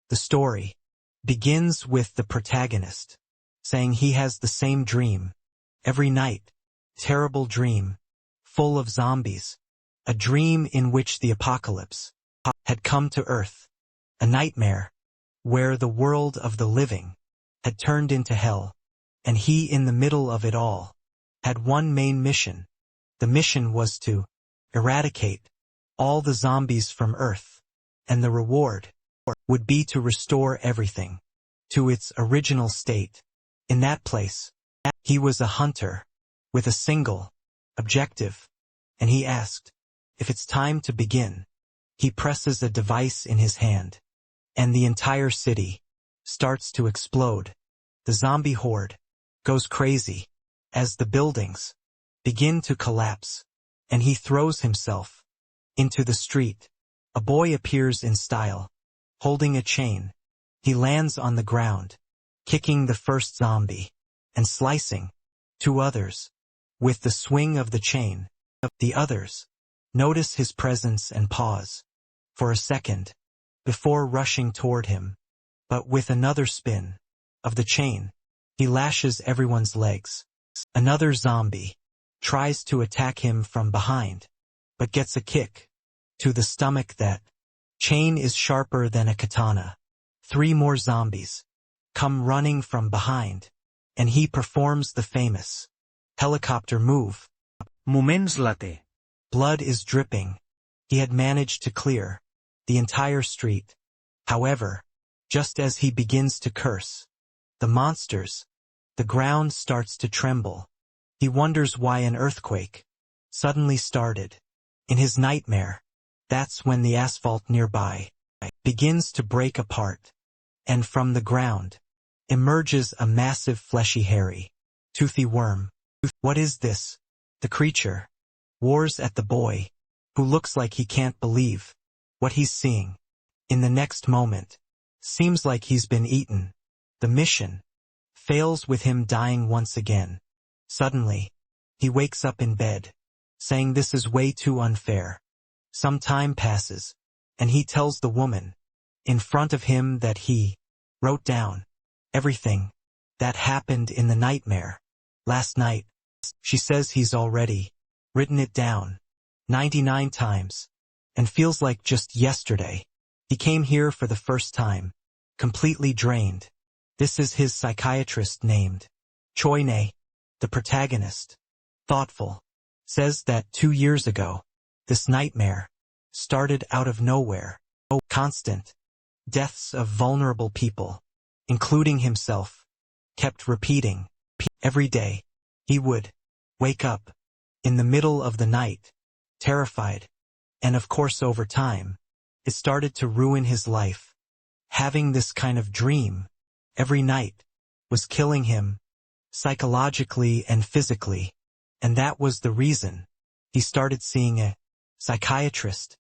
The story begins with the protagonist saying he has the same dream every night, terrible dream, full of zombies, a dream in which the apocalypse had come to Earth, a nightmare where the world of the living had turned into hell, and he in the middle of it all had one main mission. The mission was to eradicate all the zombies from Earth, and the reward would be to restore everything to its original state. In that place, he was a hunter with a single objective, and he asked if it's time to begin. He presses a device in his hand, and the entire city starts to explode. The zombie horde goes crazy as the buildings begin to collapse, and he throws himself into the street. A boy appears in style, holding a chain. He lands on the ground, kicking the first zombie and slicing two others with the swing of the chain. The others notice his presence and pause for a second before rushing toward him, but with another spin of the chain, he lashes everyone's legs. Another zombie tries to attack him from behind, but gets a kick to the stomach. That chain is sharper than a katana. 3 more zombies come running from behind, and he performs the famous helicopter move. Moments later. Blood is dripping. He had managed to clear the entire street. However, just as he begins to curse the monsters, the ground starts to tremble. He wonders why an earthquake suddenly started. In his nightmare, that's when the asphalt nearby begins to break apart, and from the ground emerges a massive fleshy hairy, toothy worm. What is this? The creature roars at the boy, who looks like he can't believe what he's seeing. In the next moment, seems like he's been eaten. The mission fails with him dying once again. Suddenly, he wakes up in bed, saying this is way too unfair. Some time passes, and he tells the woman in front of him that he wrote down everything that happened in the nightmare last night. She says he's already written it down 99 times, and feels like just yesterday he came here for the first time, completely drained. This is his psychiatrist named Choi-ne. The protagonist, thoughtful, says that 2 years ago, this nightmare started out of nowhere. Constant deaths of vulnerable people, including himself, kept repeating. Every day, he would wake up in the middle of the night, terrified, and of course over time, it started to ruin his life. Having this kind of dream every night was killing him psychologically and physically, and that was the reason he started seeing a psychiatrist.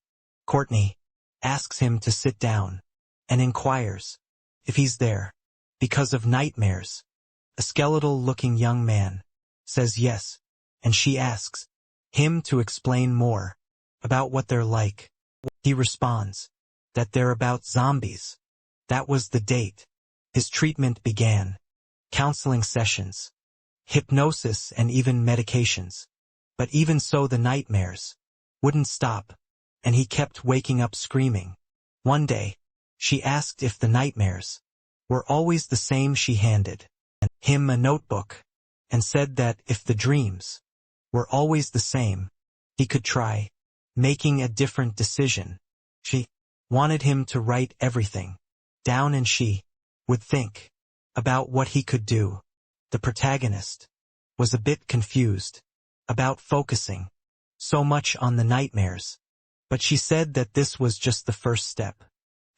Courtney asks him to sit down and inquires if he's there because of nightmares. A skeletal-looking young man says yes, and she asks him to explain more about what they're like. He responds that they're about zombies. That was the date his treatment began. Counseling sessions, hypnosis, and even medications. But even so, the nightmares wouldn't stop, and he kept waking up screaming. One day, she asked if the nightmares were always the same. She handed him a notebook and said that if the dreams were always the same, he could try making a different decision. She wanted him to write everything down, and she would think about what he could do. The protagonist was a bit confused about focusing so much on the nightmares, but she said that this was just the first step,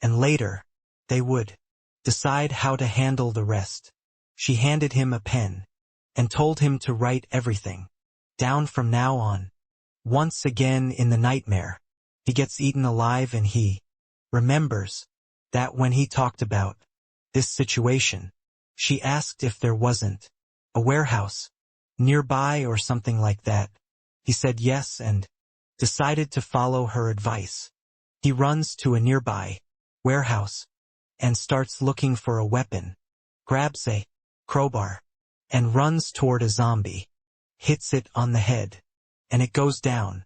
and later they would decide how to handle the rest. She handed him a pen and told him to write everything down from now on. Once again in the nightmare, he gets eaten alive, and he remembers that when he talked about this situation, she asked if there wasn't a warehouse nearby or something like that. He said yes and decided to follow her advice. He runs to a nearby warehouse and starts looking for a weapon, grabs a crowbar, and runs toward a zombie, hits it on the head, and it goes down.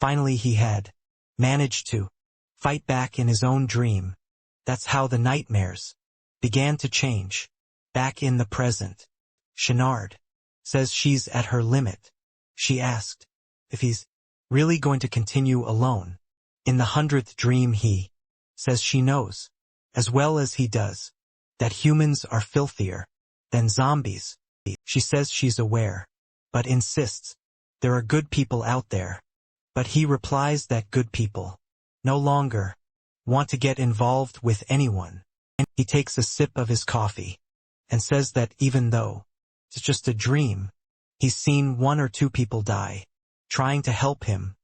Finally he had managed to fight back in his own dream. That's how the nightmares began to change. Back in the present, Shenard says she's at her limit. She asked if he's really going to continue alone. In the 100th dream he says she knows, as well as he does, that humans are filthier than zombies. She says she's aware, but insists there are good people out there. But he replies that good people no longer want to get involved with anyone. He takes a sip of his coffee and says that even though it's just a dream, he's seen 1 or 2 people die trying to help him.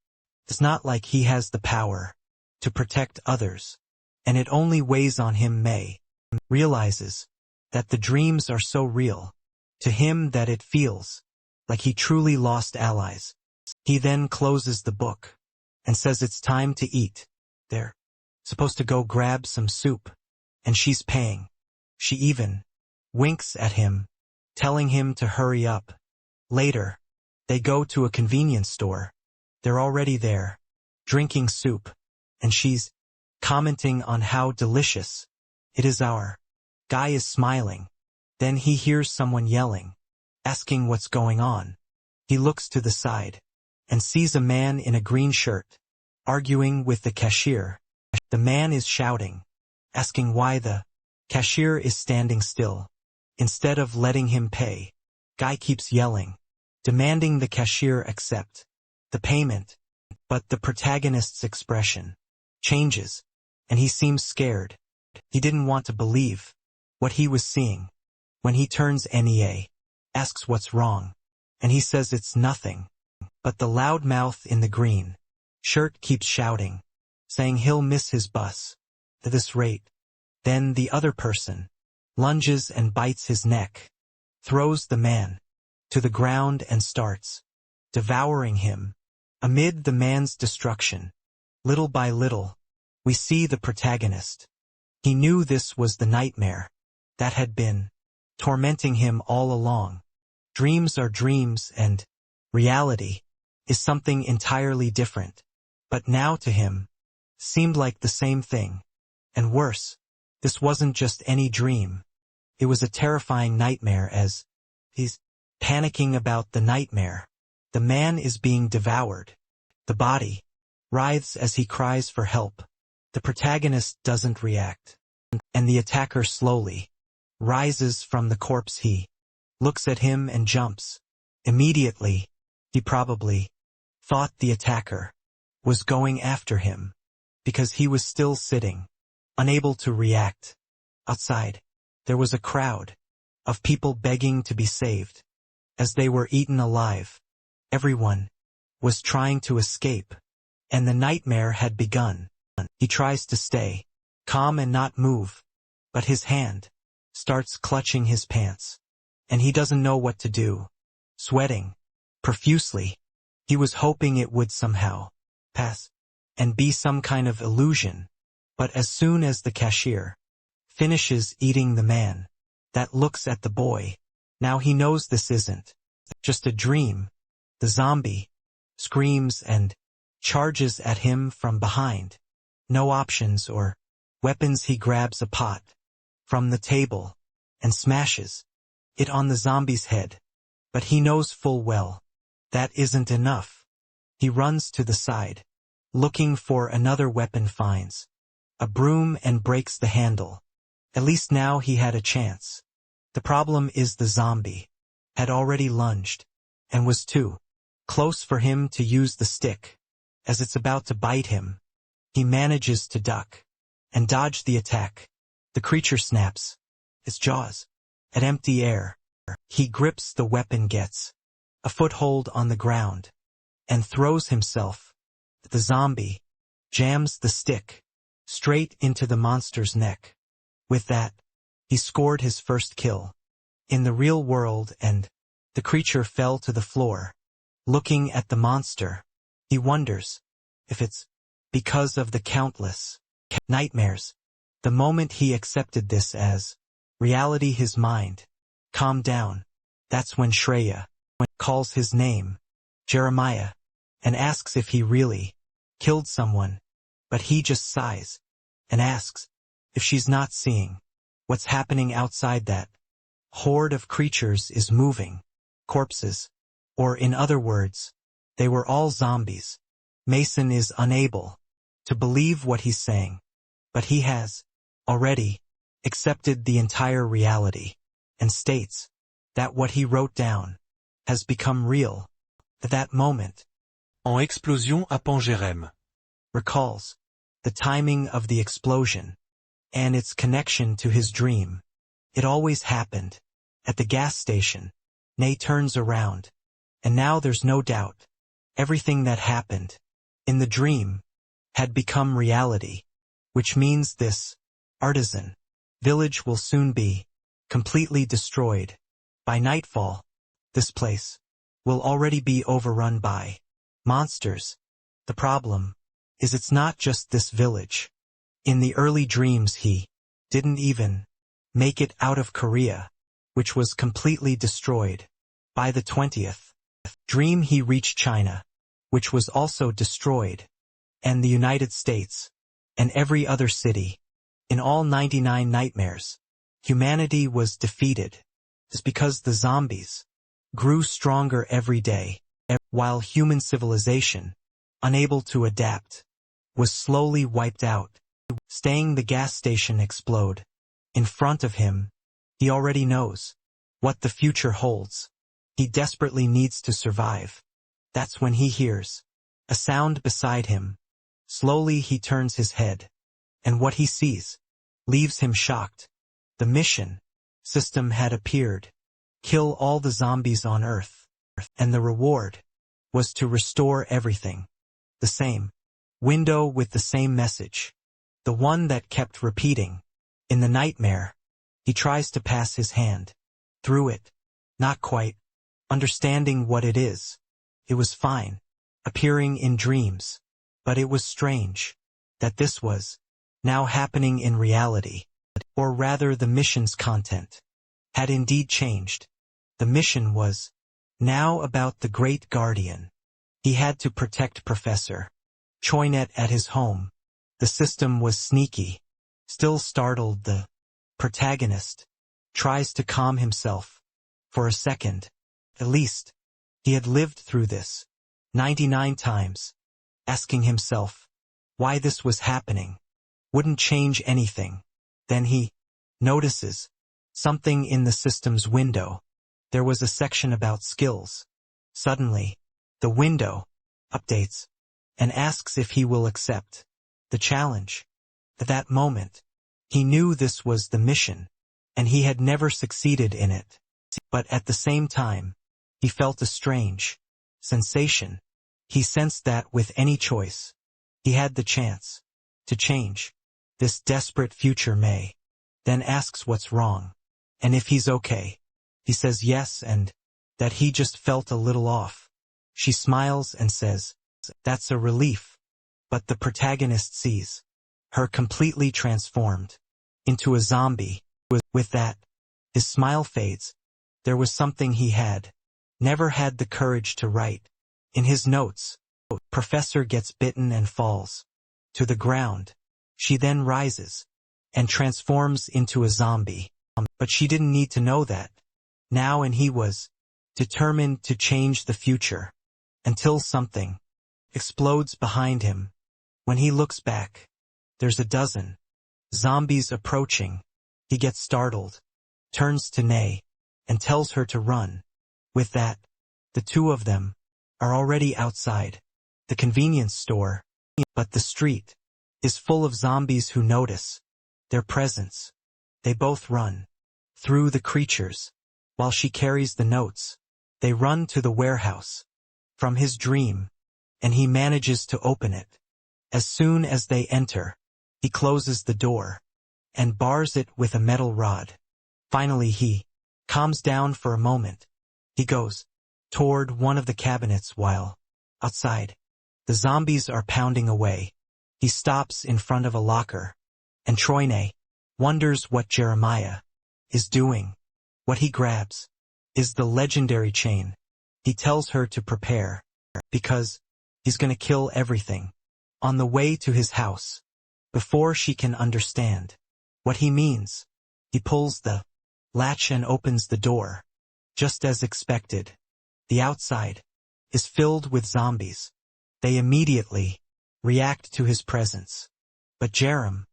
It's not like he has the power to protect others, and it only weighs on him. May realizes that the dreams are so real to him that it feels like he truly lost allies. He then closes the book and says it's time to eat. They're supposed to go grab some soup, and she's paying. She even winks at him, telling him to hurry up. Later, they go to a convenience store. They're already there, drinking soup, and she's commenting on how delicious it is. Our guy is smiling. Then he hears someone yelling, asking what's going on. He looks to the side and sees a man in a green shirt arguing with the cashier. The man is shouting, asking why the cashier is standing still instead of letting him pay. Guy keeps yelling, demanding the cashier accept the payment, but the protagonist's expression changes, and he seems scared. He didn't want to believe what he was seeing. When he turns NEA, asks what's wrong, and he says it's nothing. But the loud mouth in the green shirt keeps shouting, saying he'll miss his bus at this rate. Then the other person lunges and bites his neck, throws the man to the ground and starts devouring him. Amid the man's destruction, little by little, we see the protagonist. He knew this was the nightmare that had been tormenting him all along. Dreams are dreams, and reality is something entirely different. But now to him, seemed like the same thing. And worse, this wasn't just any dream. It was a terrifying nightmare. As he's panicking about the nightmare, the man is being devoured. The body writhes as he cries for help. The protagonist doesn't react, and the attacker slowly rises from the corpse. He looks at him and jumps. Immediately, he probably thought the attacker was going after him, because he was still sitting, unable to react. Outside, there was a crowd of people begging to be saved, as they were eaten alive. Everyone was trying to escape, and the nightmare had begun. He tries to stay calm and not move, but his hand starts clutching his pants, and he doesn't know what to do. Sweating profusely, he was hoping it would somehow pass and be some kind of illusion. But as soon as the cashier finishes eating the man that looks at the boy, now he knows this isn't just a dream. The zombie screams and charges at him from behind. No options or weapons. He grabs a pot from the table and smashes it on the zombie's head. But he knows full well that isn't enough. He runs to the side, looking for another weapon, finds a broom and breaks the handle. At least now he had a chance. The problem is the zombie had already lunged and was too close for him to use the stick. As it's about to bite him, he manages to duck and dodge the attack. The creature snaps its jaws at empty air. He grips the weapon, gets a foothold on the ground, and throws himself. The zombie jams the stick straight into the monster's neck. With that, he scored his first kill in the real world, and the creature fell to the floor. Looking at the monster, he wonders if it's because of the countless nightmares The moment he accepted this as reality, his mind calmed down. That's when Shreya calls his name, Jeremiah, and asks if he really killed someone, but he just sighs and asks if she's not seeing what's happening outside. That horde of creatures is moving corpses, or in other words, they were all zombies. Mason is unable to believe what he's saying, but he has already accepted the entire reality and states that what he wrote down has become real. At that moment, En explosion à Pangerem. recalls the timing of the explosion and its connection to his dream. It always happened at the gas station. Nay turns around, and now there's no doubt. Everything that happened in the dream had become reality, which means this artisan village will soon be completely destroyed. By nightfall, this place will already be overrun by monsters. The problem is it's not just this village. In the early dreams he didn't even make it out of Korea, which was completely destroyed. By the 20th dream he reached China, which was also destroyed, and the United States, and every other city. In all 99 nightmares, humanity was defeated. It's because the zombies grew stronger every day, while human civilization, unable to adapt, was slowly wiped out. Staying the gas station explode in front of him, he already knows what the future holds. He desperately needs to survive. That's when he hears a sound beside him. Slowly he turns his head, and what he sees leaves him shocked. The mission system had appeared. Kill all the zombies on Earth, and the reward was to restore everything. The same window with the same message. The one that kept repeating. In the nightmare, he tries to pass his hand through it, not quite understanding what it is. It was fine, appearing in dreams, but it was strange that this was now happening in reality. Or rather, the mission's content had indeed changed. The mission was now about the Great Guardian. He had to protect Professor Choinet at his home. The system was sneaky. Still startled, the protagonist tries to calm himself. For a second, at least, he had lived through this 99 times, asking himself why this was happening. Wouldn't change anything. Then he notices something in the system's window. There was a section about skills. Suddenly, the window updates and asks if he will accept the challenge. At that moment, he knew this was the mission, and he had never succeeded in it. But at the same time, he felt a strange sensation. He sensed that with any choice, he had the chance to change this desperate future. May then asks what's wrong, and if he's okay. He says yes, and that he just felt a little off. She smiles and says, "That's a relief." But the protagonist sees her completely transformed into a zombie. With that, his smile fades. There was something he had never had the courage to write. In his notes, Professor gets bitten and falls to the ground. She then rises and transforms into a zombie. But she didn't need to know that now, and he was determined to change the future until something explodes behind him. When he looks back, there's a dozen zombies approaching. He gets startled, turns to Nay, and tells her to run. With that, the two of them are already outside the convenience store. But the street is full of zombies who notice their presence. They both run through the creatures. While she carries the notes, they run to the warehouse from his dream, and he manages to open it. As soon as they enter, he closes the door and bars it with a metal rod. Finally he calms down for a moment. He goes toward one of the cabinets while outside the zombies are pounding away. He stops in front of a locker and Troyne wonders what Jeremiah is doing. What he grabs is the legendary chain. He tells her to prepare, because he's gonna kill everything. On the way to his house, before she can understand what he means, he pulls the latch and opens the door. Just as expected, the outside is filled with zombies. They immediately react to his presence. But Jerem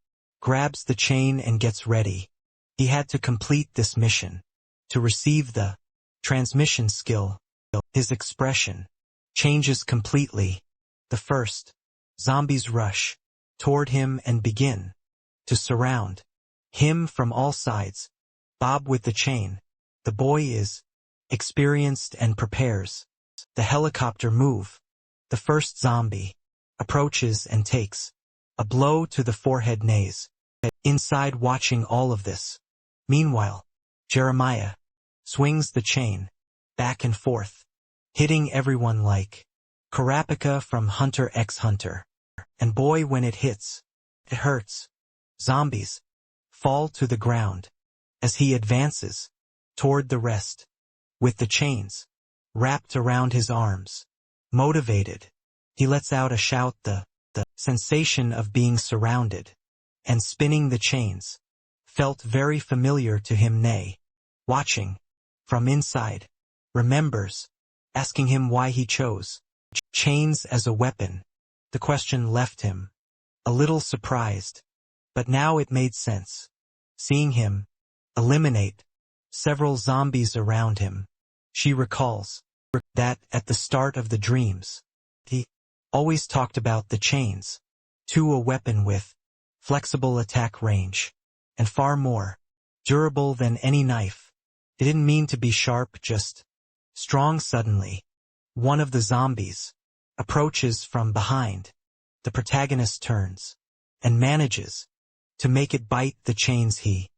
grabs the chain and gets ready. He had to complete this mission to receive the transmission skill. His expression changes completely. The first zombies rush toward him and begin to surround him from all sides. Bob with the chain. The boy is experienced and prepares the helicopter move. The first zombie approaches and takes a blow to the forehead. Nays inside watching all of this. Meanwhile, Jeremiah swings the chain back and forth, hitting everyone like Karapika from Hunter x Hunter. And boy, when it hits, it hurts. Zombies fall to the ground as he advances toward the rest, with the chains wrapped around his arms. Motivated, he lets out a shout. The sensation of being surrounded and spinning the chains felt very familiar to him. Nay, watching from inside, remembers asking him why he chose chains as a weapon. The question left him a little surprised, but now it made sense. Seeing him eliminate several zombies around him, she recalls that at the start of the dreams, he always talked about the chains to a weapon with flexible attack range and far more durable than any knife. It didn't mean to be sharp, just strong. Suddenly, one of the zombies approaches from behind. The protagonist turns and manages to make it bite the chains. He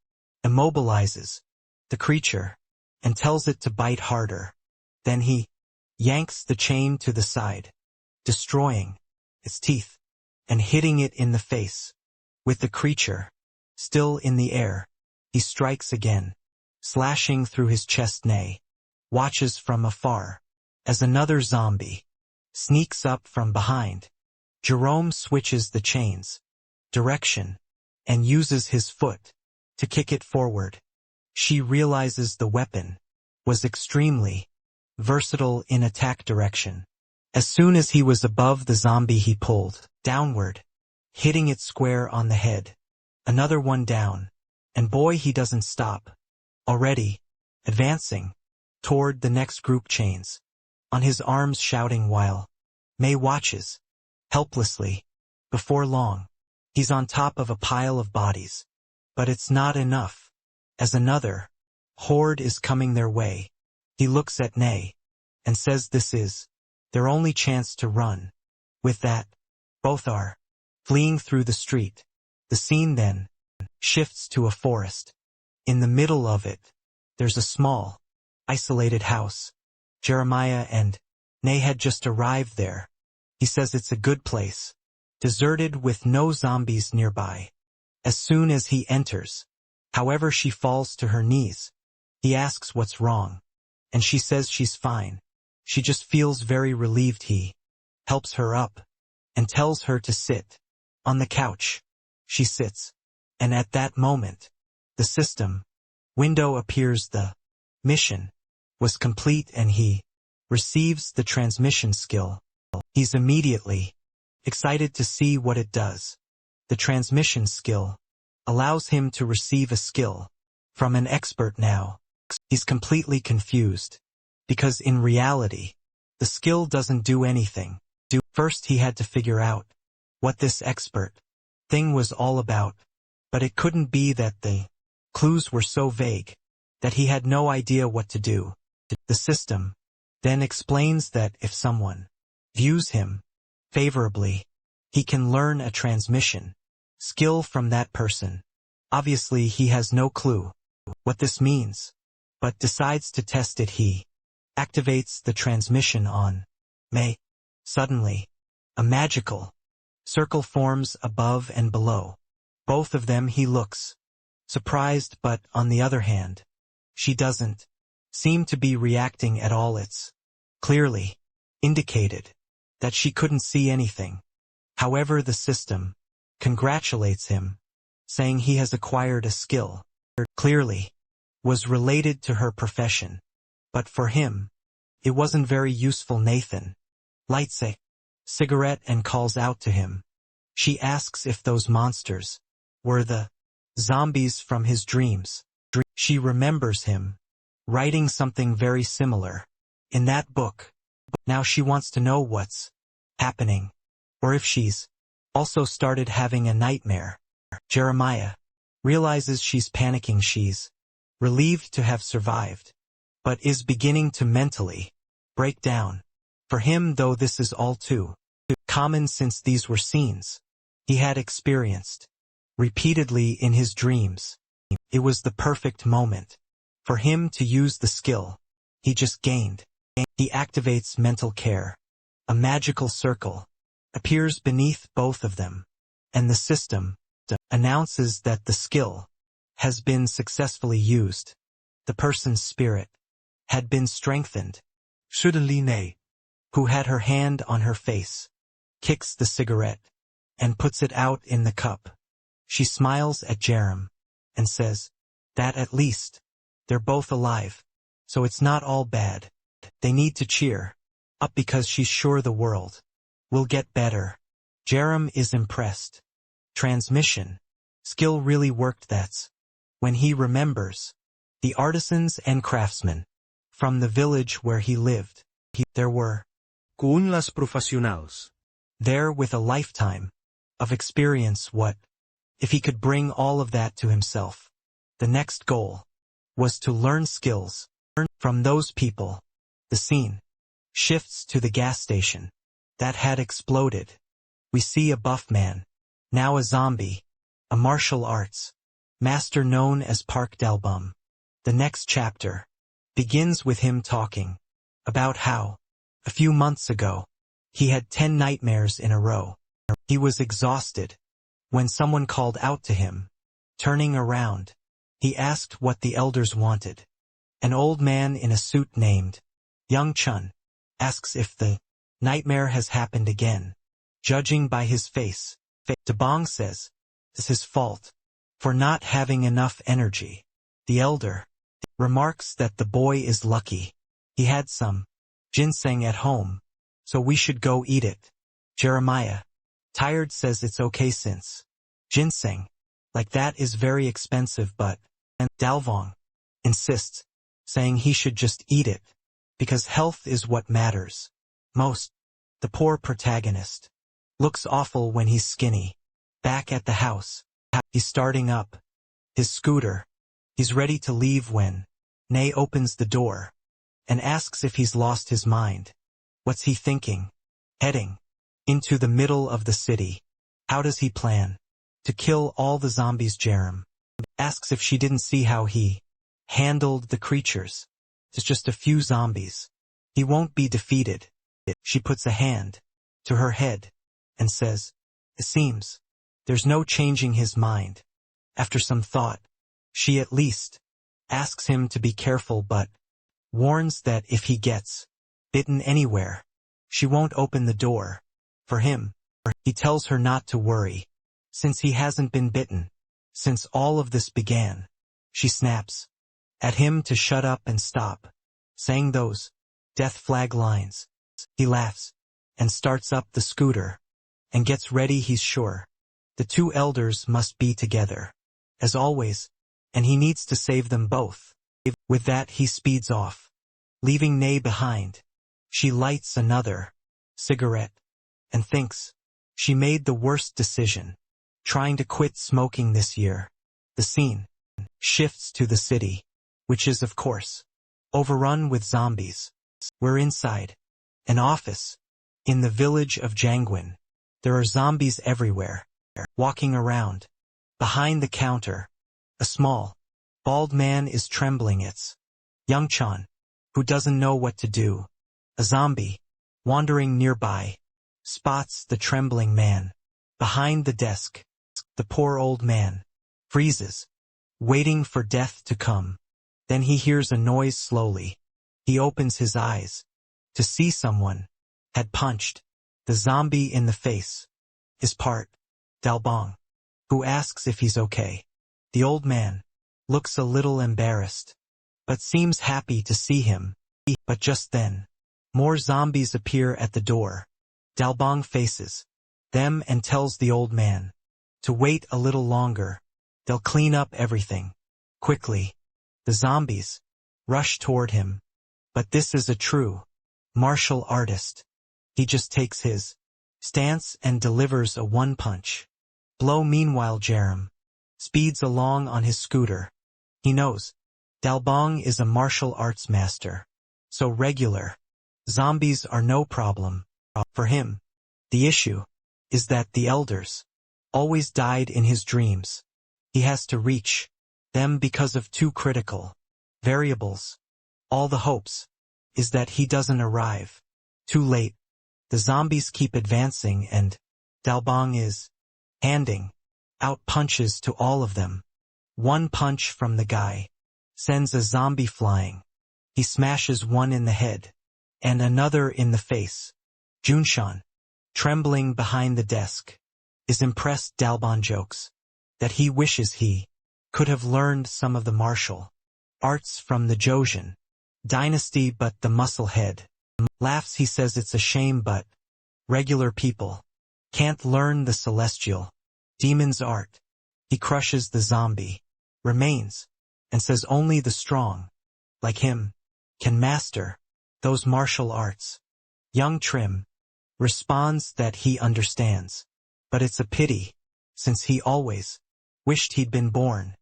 immobilizes the creature and tells it to bite harder. Then he yanks the chain to the side, destroying its teeth and hitting it in the face. With the creature still in the air, he strikes again, slashing through his chest. Nay watches from afar as another zombie sneaks up from behind. Jerome switches the chain's direction and uses his foot to kick it forward. She realizes the weapon was extremely versatile in attack direction. As soon as he was above the zombie, he pulled downward, hitting it square on the head. Another one down, and boy, he doesn't stop. Already advancing toward the next group, chains on his arms, shouting while May watches helplessly. Before long, he's on top of a pile of bodies. But it's not enough. As another horde is coming their way, he looks at Nay and says this is their only chance to run. With that, both are fleeing through the street. The scene then shifts to a forest. In the middle of it, there's a small, isolated house. Jeremiah and Nay had just arrived there. He says it's a good place, deserted with no zombies nearby. As soon as he enters, however, she falls to her knees. He asks what's wrong, and she says she's fine. She just feels very relieved. He helps her up and tells her to sit on the couch. She sits, and at that moment, the system window appears. The mission was complete and he receives the transmission skill. He's immediately excited to see what it does. The transmission skill allows him to receive a skill from an expert. Now, he's completely confused, because in reality, the skill doesn't do anything. First, he had to figure out what this expert thing was all about, but it couldn't be that the clues were so vague that he had no idea what to do. The system then explains that if someone views him favorably, he can learn a transmission skill from that person. Obviously, he has no clue what this means, but decides to test it. He activates the transmission on May. Suddenly, a magical circle forms above and below. Both of them he looks surprised, but on the other hand, she doesn't seem to be reacting at all. It's clearly indicated that she couldn't see anything. However, the system congratulates him, saying he has acquired a skill that clearly was related to her profession. But for him, it wasn't very useful. Nathan lights a cigarette and calls out to him. She asks if those monsters were the zombies from his dreams. She remembers him writing something very similar in that book. Now she wants to know what's happening, or if she's also started having a nightmare. Jeremiah realizes she's panicking. She's relieved to have survived, but is beginning to mentally break down. For him, though, this is all too common, since these were scenes he had experienced repeatedly in his dreams. It was the perfect moment for him to use the skill he just gained. He activates mental care. A magical circle appears beneath both of them, and the system announces that the skill has been successfully used. The person's spirit had been strengthened. Suddenly, who had her hand on her face, kicks the cigarette and puts it out in the cup. She smiles at Jerem and says that at least they're both alive, so it's not all bad. They need to cheer up because she's sure the world will get better. Jerem is impressed. Transmission skill really worked. That's when he remembers the artisans and craftsmen from the village where he lived. There were con las professionals there with a lifetime of experience. What if he could bring all of that to himself? The next goal was to learn skills from those people. The scene shifts to the gas station that had exploded. We see a buff man, now a zombie, a martial arts master known as Park Dalbum. The next chapter begins with him talking about how, a few months ago, he had 10 nightmares in a row. He was exhausted when someone called out to him. Turning around, he asked what the elders wanted. An old man in a suit named Young Chun asks if the nightmare has happened again. Judging by his face, Dabong says it's his fault for not having enough energy. The elder remarks that the boy is lucky. He had some ginseng at home, so we should go eat it. Jeremiah, tired, says it's okay since ginseng like that is very expensive, but Dalvong insists, saying he should just eat it because health is what matters most. The poor protagonist looks awful when he's skinny. Back at the house, he's starting up his scooter. He's ready to leave when Nay opens the door and asks if he's lost his mind. What's he thinking? Heading into the middle of the city. How does he plan to kill all the zombies? Jerem asks if she didn't see how he handled the creatures. It's just a few zombies. He won't be defeated. She puts a hand to her head and says, it seems there's no changing his mind. After some thought, she at least asks him to be careful, but warns that if he gets bitten anywhere, she won't open the door for him. He tells her not to worry, since he hasn't been bitten since all of this began. She snaps at him to shut up and stop saying those death flag lines. He laughs and starts up the scooter and gets ready. He's sure the two elders must be together, as always, and he needs to save them both. With that, he speeds off, leaving Nay behind. She lights another cigarette and thinks she made the worst decision, trying to quit smoking this year. The scene shifts to the city, which is, of course, overrun with zombies. We're inside an office in the village of Jangwin. There are zombies everywhere, walking around. Behind the counter, a small, bald man is trembling. It's Young Chan, who doesn't know what to do. A zombie, wandering nearby, spots the trembling man behind the desk. The poor old man freezes, waiting for death to come. Then he hears a noise slowly. He opens his eyes to see someone had punched the zombie in the face. Is part Dalbong, who asks if he's okay. The old man looks a little embarrassed, but seems happy to see him. But just then, more zombies appear at the door. Dalbong faces them and tells the old man to wait a little longer. They'll clean up everything. Quickly, the zombies rush toward him. But this is a true martial artist. He just takes his stance and delivers a one-punch blow. Meanwhile, Jerem speeds along on his scooter. He knows Dalbong is a martial arts master, so regular zombies are no problem for him. The issue is that the elders always died in his dreams. He has to reach them because of two critical variables. All the hopes is that he doesn't arrive too late. The zombies keep advancing and Dalbong is handing out punches to all of them. One punch from the guy sends a zombie flying. He smashes one in the head and another in the face. Junshan, trembling behind the desk, is impressed. Dalbong jokes that he wishes he could have learned some of the martial arts from the Joseon dynasty, but the muscle head laughs. He says it's a shame, but regular people can't learn the celestial demon's art. He crushes the zombie remains and says only the strong, like him, can master those martial arts. Young Trim responds that he understands, but it's a pity, since he always wished he'd been born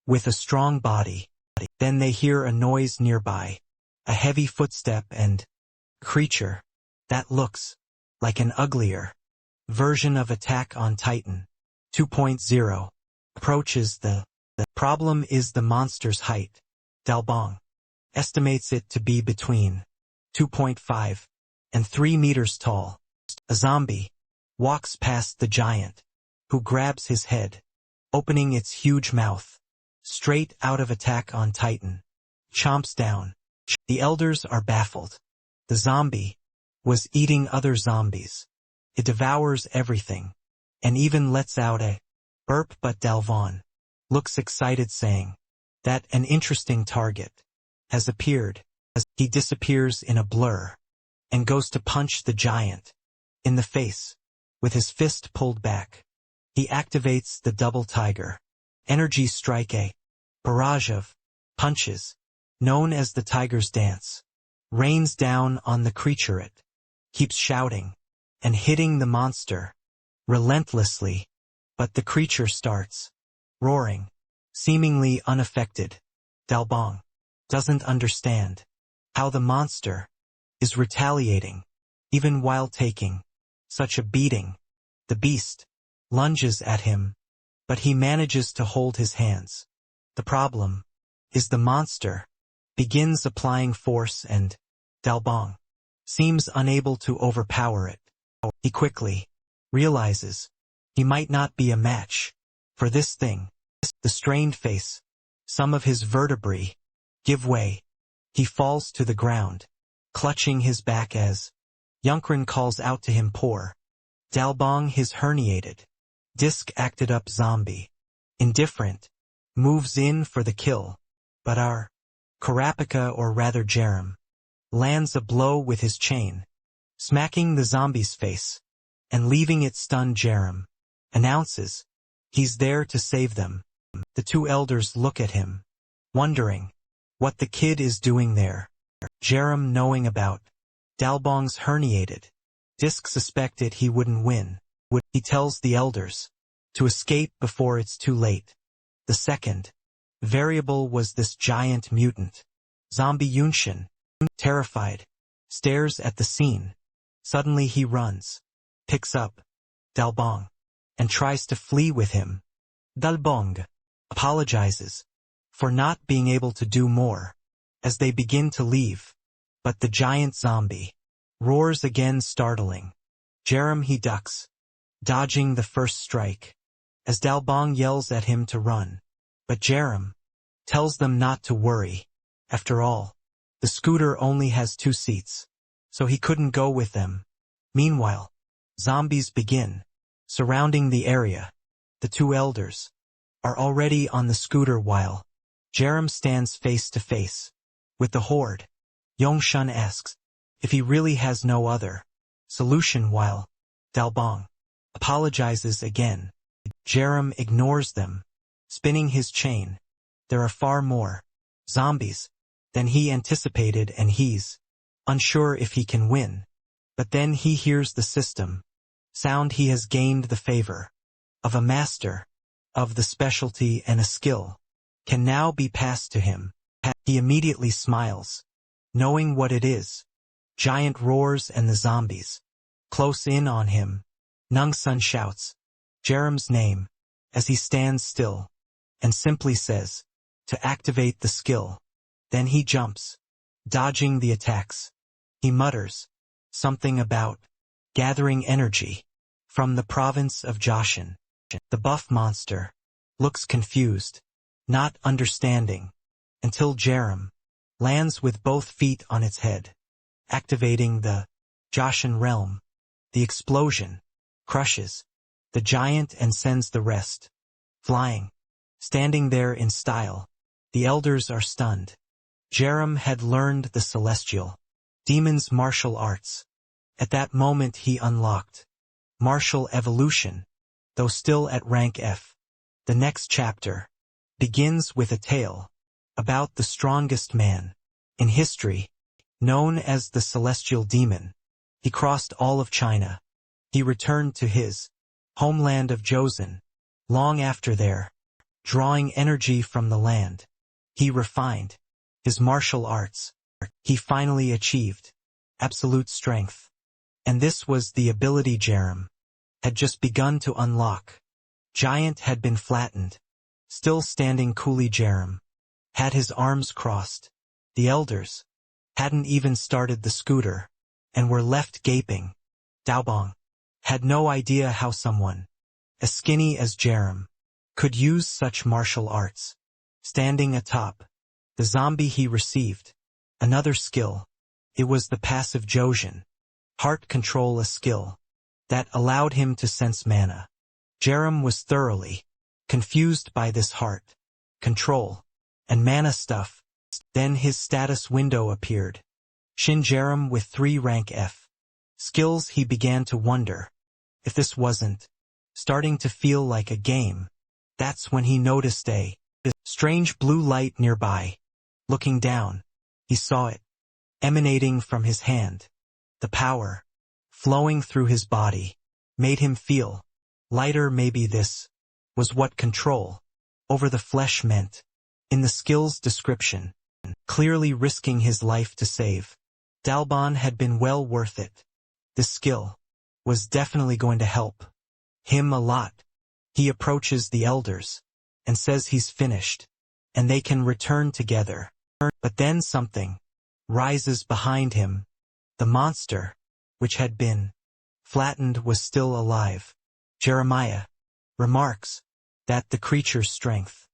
with a strong body. Then they hear a noise nearby, a heavy footstep, and creature that looks like an uglier version of Attack on Titan 2.0 approaches. The problem is the monster's height. Dalbong estimates it to be between 2.5 and 3 meters tall. A zombie walks past the giant, who grabs his head, opening its huge mouth, straight out of Attack on Titan, chomps down. The elders are baffled. The zombie was eating other zombies. It devours everything, and even lets out a burp. But Dalvon looks excited, saying that an interesting target has appeared. As he disappears in a blur and goes to punch the giant in the face with his fist pulled back. He activates the double tiger energy strike, a barrage of punches known as the tiger's dance rains down on the creature. It keeps shouting and hitting the monster relentlessly, but the creature starts roaring, seemingly unaffected. Dalbong doesn't understand how the monster is retaliating, even while taking such a beating. The beast lunges at him, but he manages to hold his hands. The problem is the monster begins applying force, and Dalbong seems unable to overpower it. He quickly realizes he might not be a match for this thing. The strained face, some of his vertebrae give way. He falls to the ground, clutching his back as Yunkrin calls out to him, "Poor Dalbong." His herniated disc acted up zombie, indifferent, moves in for the kill, but our Karapika, or rather Jerem, lands a blow with his chain, smacking the zombie's face and leaving it stunned. Jerem announces he's there to save them. The two elders look at him, wondering what the kid is doing there. Jerem, knowing about Dalbong's herniated disc, suspected he wouldn't win. He tells the elders to escape before it's too late. The second variable was this giant mutant zombie. Yunshin, terrified, stares at the scene. Suddenly he runs, picks up Dalbong, and tries to flee with him. Dalbong apologizes for not being able to do more as they begin to leave, but the giant zombie roars again, startling Jerem. He ducks, dodging the first strike, as Dalbong yells at him to run. But Jerem tells them not to worry. After all, the scooter only has 2 seats, so he couldn't go with them. Meanwhile, zombies begin surrounding the area. The 2 elders are already on the scooter while Jerem stands face to face with the horde. Yongshun asks if he really has no other solution while Dalbong apologizes again. Jerem ignores them, spinning his chain. There are far more zombies than he anticipated and he's unsure if he can win. But then he hears the system sound. He has gained the favor of a master of the specialty, and a skill can now be passed to him. He immediately smiles, knowing what it is. Giant roars and the zombies close in on him. Nungsun shouts Jerem's name as he stands still and simply says to activate the skill. Then he jumps, dodging the attacks. He mutters something about gathering energy from the province of Joshin. The buff monster looks confused, not understanding, until Jerem lands with both feet on its head, activating the Joshin realm. The explosion crushes the giant and sends the rest flying. Standing there in style, the elders are stunned. Jerem had learned the celestial demon's martial arts. At that moment he unlocked martial evolution, though still at rank F. The next chapter begins with a tale about the strongest man in history, known as the celestial demon. He crossed all of China. He returned to his homeland of Joseon. Long after there, drawing energy from the land, he refined his martial arts. He finally achieved absolute strength. And this was the ability Jerem had just begun to unlock. Giant had been flattened. Still standing coolly, Jerem had his arms crossed. The elders hadn't even started the scooter and were left gaping. Dalbong had no idea how someone as skinny as Jerem could use such martial arts. Standing atop the zombie, he received another skill. It was the passive Joshin heart control, a skill that allowed him to sense mana. Jerem was thoroughly confused by this heart control and mana stuff. Then his status window appeared. Shin Jerem with 3 rank F skills. He began to wonder if this wasn't starting to feel like a game. That's when he noticed a strange blue light nearby. Looking down, he saw it emanating from his hand. The power flowing through his body made him feel lighter. Maybe this was what control over the flesh meant. In the skill's description, clearly risking his life to save Dalbon had been well worth it. This skill was definitely going to help him a lot. He approaches the elders and says he's finished and they can return together. But then something rises behind him. The monster, which had been flattened, was still alive. Jeremiah remarks that the creature's strength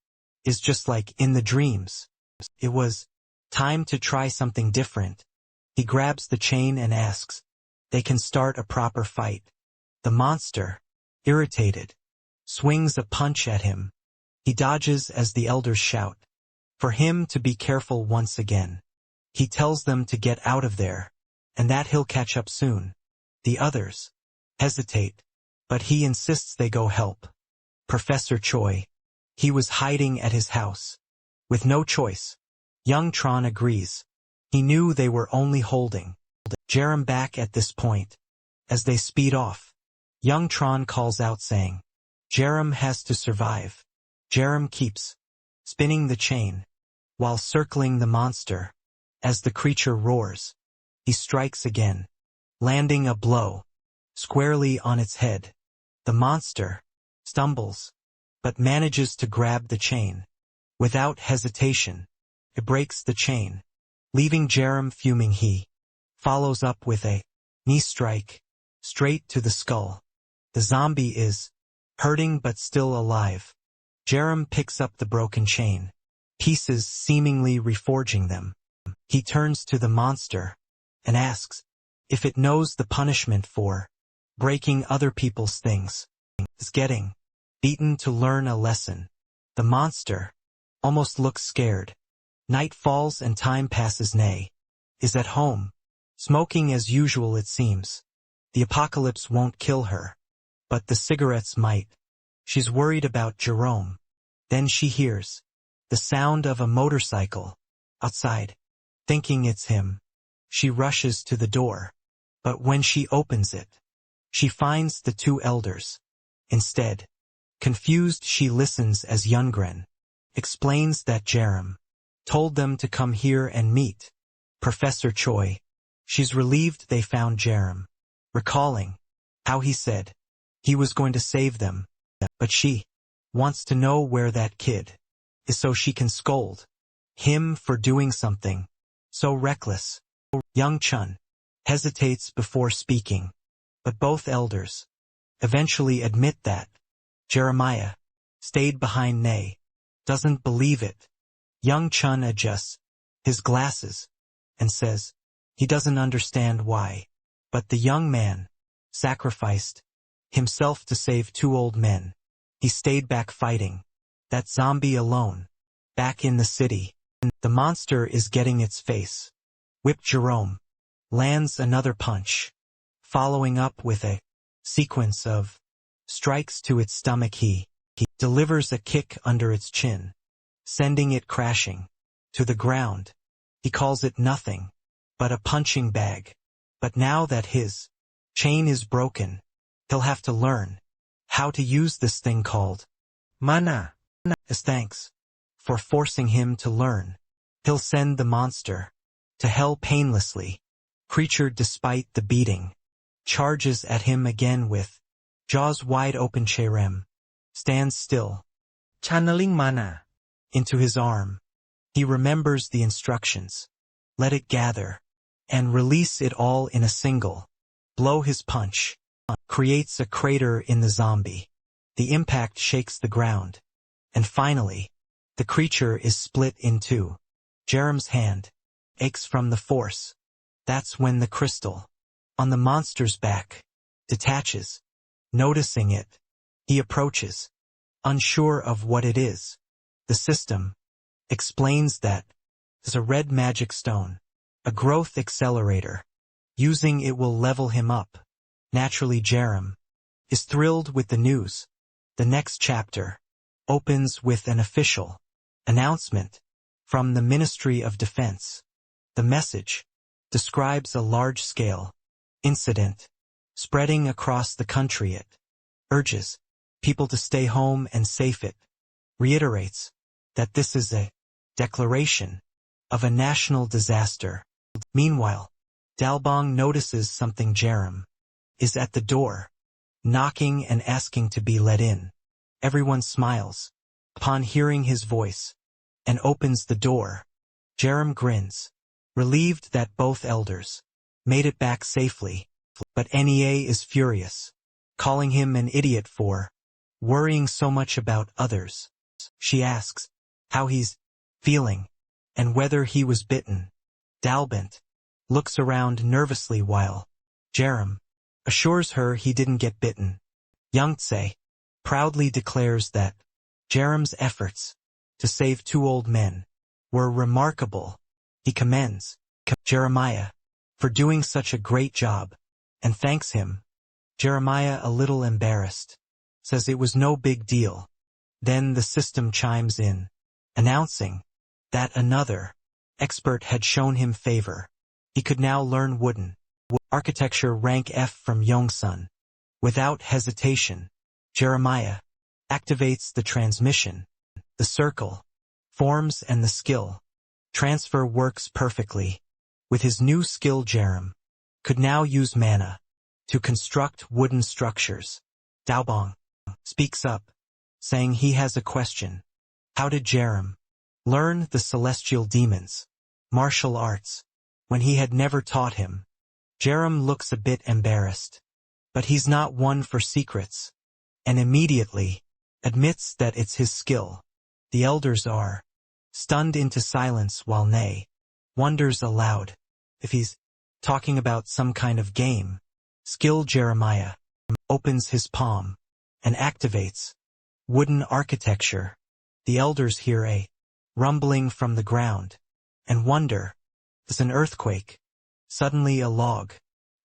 is just like in the dreams. It was time to try something different. He grabs the chain and asks they can start a proper fight. The monster, irritated, swings a punch at him. He dodges as the elders shout for him to be careful once again. He tells them to get out of there and that he'll catch up soon. The others hesitate, but he insists they go help Professor Choi. He was hiding at his house with no choice. Young Tron agrees. He knew they were only holding Jerem back at this point. As they speed off, young Tron calls out saying, Jerem has to survive. Jerem keeps spinning the chain while circling the monster. As the creature roars, he strikes again, landing a blow squarely on its head. The monster stumbles, but manages to grab the chain. Without hesitation, it breaks the chain, leaving Jerem fuming. He follows up with a knee strike straight to the skull. The zombie is hurting but still alive. Jerem picks up the broken chain, pieces seemingly reforging them. He turns to the monster and asks if it knows the punishment for breaking other people's things. Is getting beaten to learn a lesson. The monster almost looks scared. Night falls and time passes. Nay is at home, smoking as usual it seems. The apocalypse won't kill her, but the cigarettes might. She's worried about Jerome. Then she hears the sound of a motorcycle outside. Thinking it's him, she rushes to the door. But when she opens it, she finds the two elders. Instead, confused, she listens as Youngren explains that Jerem told them to come here and meet Professor Choi. She's relieved they found Jerem, recalling how he said he was going to save them. But she wants to know where that kid is so she can scold him for doing something so reckless. Young Chun hesitates before speaking, but both elders eventually admit that Jeremiah stayed behind. Nay doesn't believe it. Young Chun adjusts his glasses and says he doesn't understand why, but the young man sacrificed himself to save two old men. He stayed back fighting that zombie alone. Back in the city, the monster is getting its face whipped. Jerome lands another punch, following up with a sequence of strikes to its stomach. He delivers a kick under its chin, sending it crashing to the ground. He calls it nothing but a punching bag. But now that his chain is broken, he'll have to learn how to use this thing called mana. As thanks for forcing him to learn, he'll send the monster to hell painlessly. Creature, despite the beating, charges at him again with jaws wide open. Jerem stands still, channeling mana into his arm. He remembers the instructions. Let it gather and release it all in a single blow. His punch creates a crater in the zombie. The impact shakes the ground, and finally, the creature is split in two. Jerem's hand aches from the force. That's when the crystal on the monster's back detaches. Noticing it, he approaches, unsure of what it is. The system explains that it's a red magic stone, a growth accelerator. Using it will level him up. Naturally, Jerem is thrilled with the news. The next chapter opens with an official announcement from the Ministry of Defense. The message describes a large-scale incident spreading across the country. It urges people to stay home and safe. It reiterates that this is a declaration of a national disaster. Meanwhile, Dalbong notices something. Jerem is at the door, knocking and asking to be let in. Everyone smiles upon hearing his voice and opens the door. Jerem grins, relieved that both elders made it back safely. But Nea is furious, calling him an idiot for worrying so much about others. She asks how he's feeling and whether he was bitten. Dalbent looks around nervously while Jerem assures her he didn't get bitten. Youngtse proudly declares that Jerem's efforts to save two old men were remarkable. He commends Jeremiah for doing such a great job and thanks him. Jeremiah, a little embarrassed, says it was no big deal. Then the system chimes in, announcing that another expert had shown him favor. He could now learn wooden architecture. Rank F from Yongsun. Without hesitation, Jeremiah activates the transmission. The circle forms and the skill transfer works perfectly. With his new skill, Jerem could now use mana to construct wooden structures. Daobong speaks up, saying he has a question. How did Jerem learn the celestial demons' martial arts when he had never taught him? Jerem looks a bit embarrassed, but he's not one for secrets. and immediately admits that it's his skill. The elders are stunned into silence while Nay wonders aloud if he's talking about some kind of game. Skill Jeremiah opens his palm and activates wooden architecture. The elders hear a rumbling from the ground and wonder, is an earthquake? Suddenly a log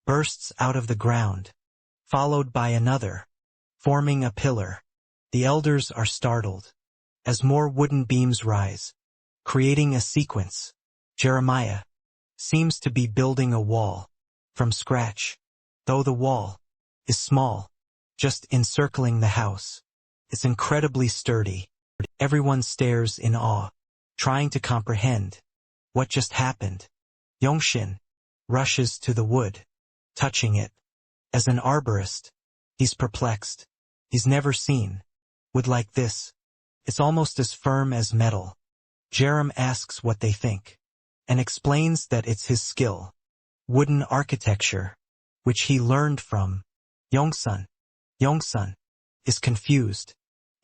bursts out of the ground, followed by another, forming a pillar. The elders are startled as more wooden beams rise, creating a sequence. Jeremiah seems to be building a wall from scratch, though the wall is small, just encircling the house. It's incredibly sturdy. Everyone stares in awe, trying to comprehend what just happened. Yongshin rushes to the wood, touching it. As an arborist, he's perplexed. He's never seen wood like this. It's almost as firm as metal. Jerem asks what they think, and explains that it's his skill, wooden architecture, which he learned from Yongsun. Yongsun is confused,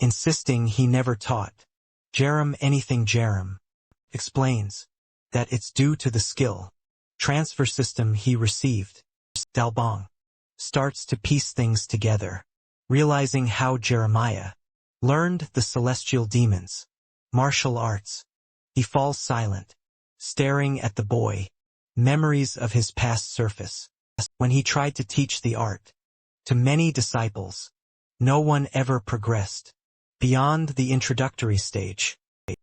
insisting he never taught Jerem anything. Jerem explains that it's due to the skill transfer system he received. Dalbong starts to piece things together, realizing how Jeremiah learned the celestial demons, martial arts. He falls silent, staring at the boy. Memories of his past surface. When he tried to teach the art to many disciples, no one ever progressed beyond the introductory stage.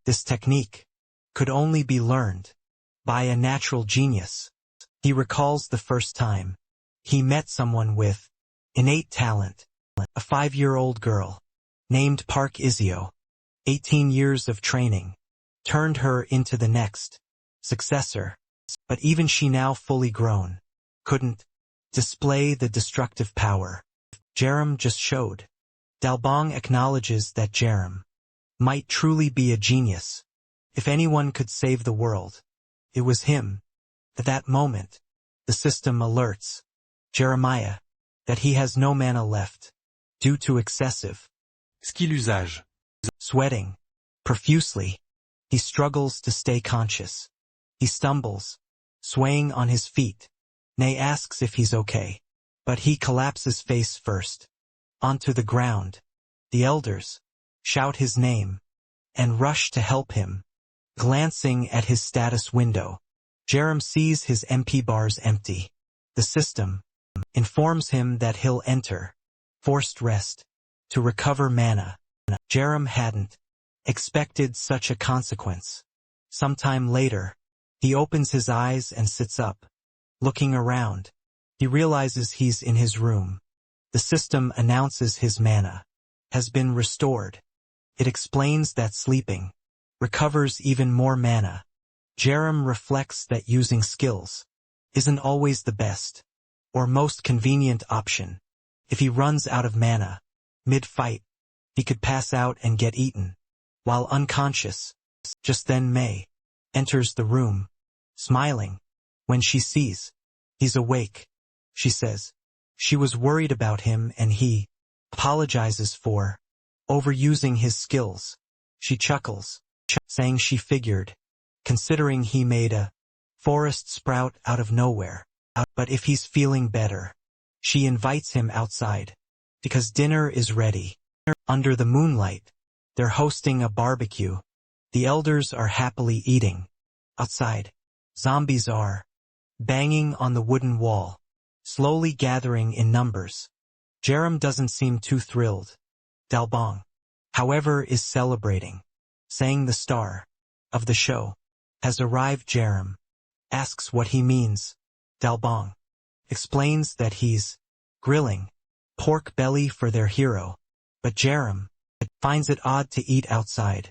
This technique could only be learned by a natural genius. He recalls the first time he met someone with innate talent, a 5-year-old girl named Park Izio. 18 years of training turned her into the next successor, but even she, now fully grown, couldn't display the destructive power Jerem just showed. Dalbong acknowledges that Jerem might truly be a genius. If anyone could save the world, it was him. At that moment, the system alerts Jeremiah that he has no mana left due to excessive Skill usage. sweating profusely. He struggles to stay conscious. He stumbles, swaying on his feet. Nay asks if he's okay, but he collapses face first onto the ground. The elders shout his name and rush to help him. Glancing at his status window, Jerem sees his MP bars empty. The system informs him that he'll enter forced rest to recover mana. Jerem hadn't expected such a consequence. Sometime later, he opens his eyes and sits up. Looking around, he realizes he's in his room. The system announces his mana has been restored. It explains that sleeping recovers even more mana. Jerem reflects that using skills isn't always the best or most convenient option. If he runs out of mana mid-fight, he could pass out and get eaten while unconscious. Just then May enters the room, smiling. When she sees he's awake, she says she was worried about him and he apologizes for overusing his skills. She chuckles, saying she figured, considering he made a forest sprout out of nowhere. But if he's feeling better, she invites him outside, because dinner is ready. Under the moonlight, they're hosting a barbecue. The elders are happily eating. Outside, zombies are banging on the wooden wall, slowly gathering in numbers. Jerem doesn't seem too thrilled. Dalbong, however, is celebrating, saying the star of the show has arrived. Jerem asks what he means. Dalbong explains that he's grilling pork belly for their hero, but Jerem finds it odd to eat outside,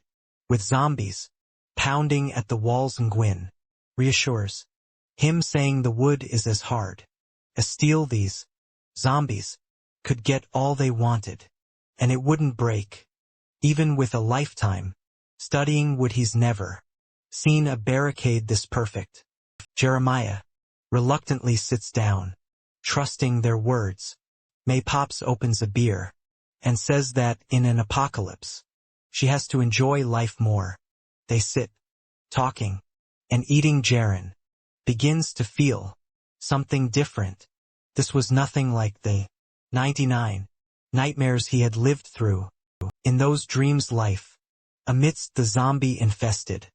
with zombies pounding at the walls. Nguyen reassures him, saying the wood is as hard as steel. These zombies could get all they wanted, and it wouldn't break. Even with a lifetime studying wood, he's never seen a barricade this perfect. Jeremiah reluctantly sits down, trusting their words. May Pops opens a beer and says that in an apocalypse, she has to enjoy life more. They sit, talking, and eating. Jaren begins to feel something different. This was nothing like the 99 nightmares he had lived through. In those dreams, life amidst the zombie-infested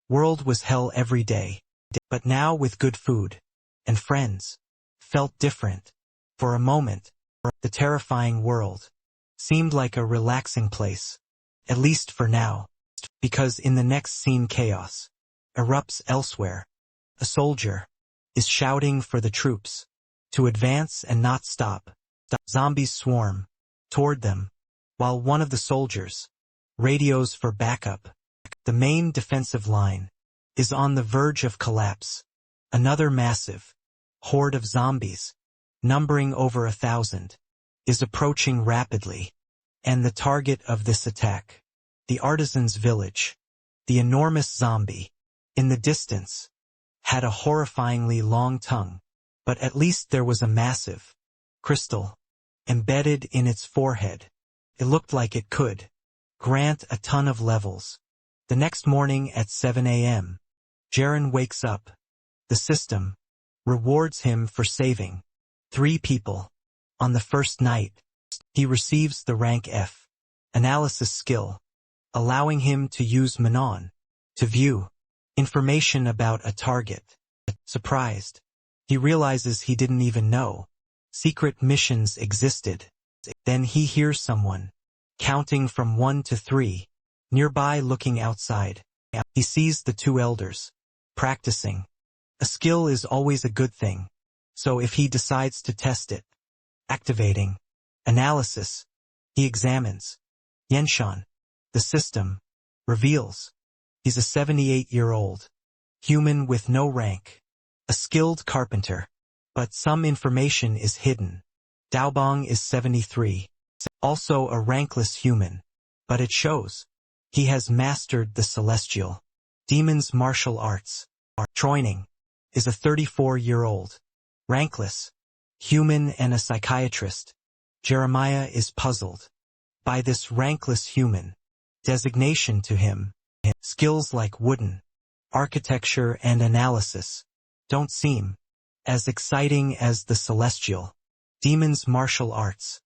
world was hell every day. But now, with good food and friends, felt different. For a moment, the terrifying world seemed like a relaxing place, at least for now, because in the next scene chaos erupts elsewhere. A soldier is shouting for the troops to advance and not stop. The zombies swarm toward them, while one of the soldiers radios for backup. The main defensive line is on the verge of collapse. Another massive horde of zombies, numbering over 1,000, is approaching rapidly. And the target of this attack, the artisan's village, the enormous zombie, in the distance, had a horrifyingly long tongue, but at least there was a massive crystal embedded in its forehead. It looked like it could grant a ton of levels. The next morning at 7 a.m., Jaren wakes up. The system rewards him for saving 3 people. On the first night, he receives the rank F analysis skill, allowing him to use Manon to view information about a target. Surprised, he realizes he didn't even know secret missions existed. Then he hears someone counting from 1 to 3, nearby. Looking outside, he sees the 2 elders practicing. A skill is always a good thing, so if he decides to test it, activating analysis, he examines Yenshan. The system reveals he's a 78-year-old human with no rank, a skilled carpenter, but some information is hidden. Daobong is 73, also a rankless human, but it shows he has mastered the celestial demon's martial arts. Troining is a 34-year-old rankless human and a psychiatrist. Jeremiah is puzzled by this rankless human designation to him. Skills like wooden architecture and analysis don't seem as exciting as the celestial demon's martial arts.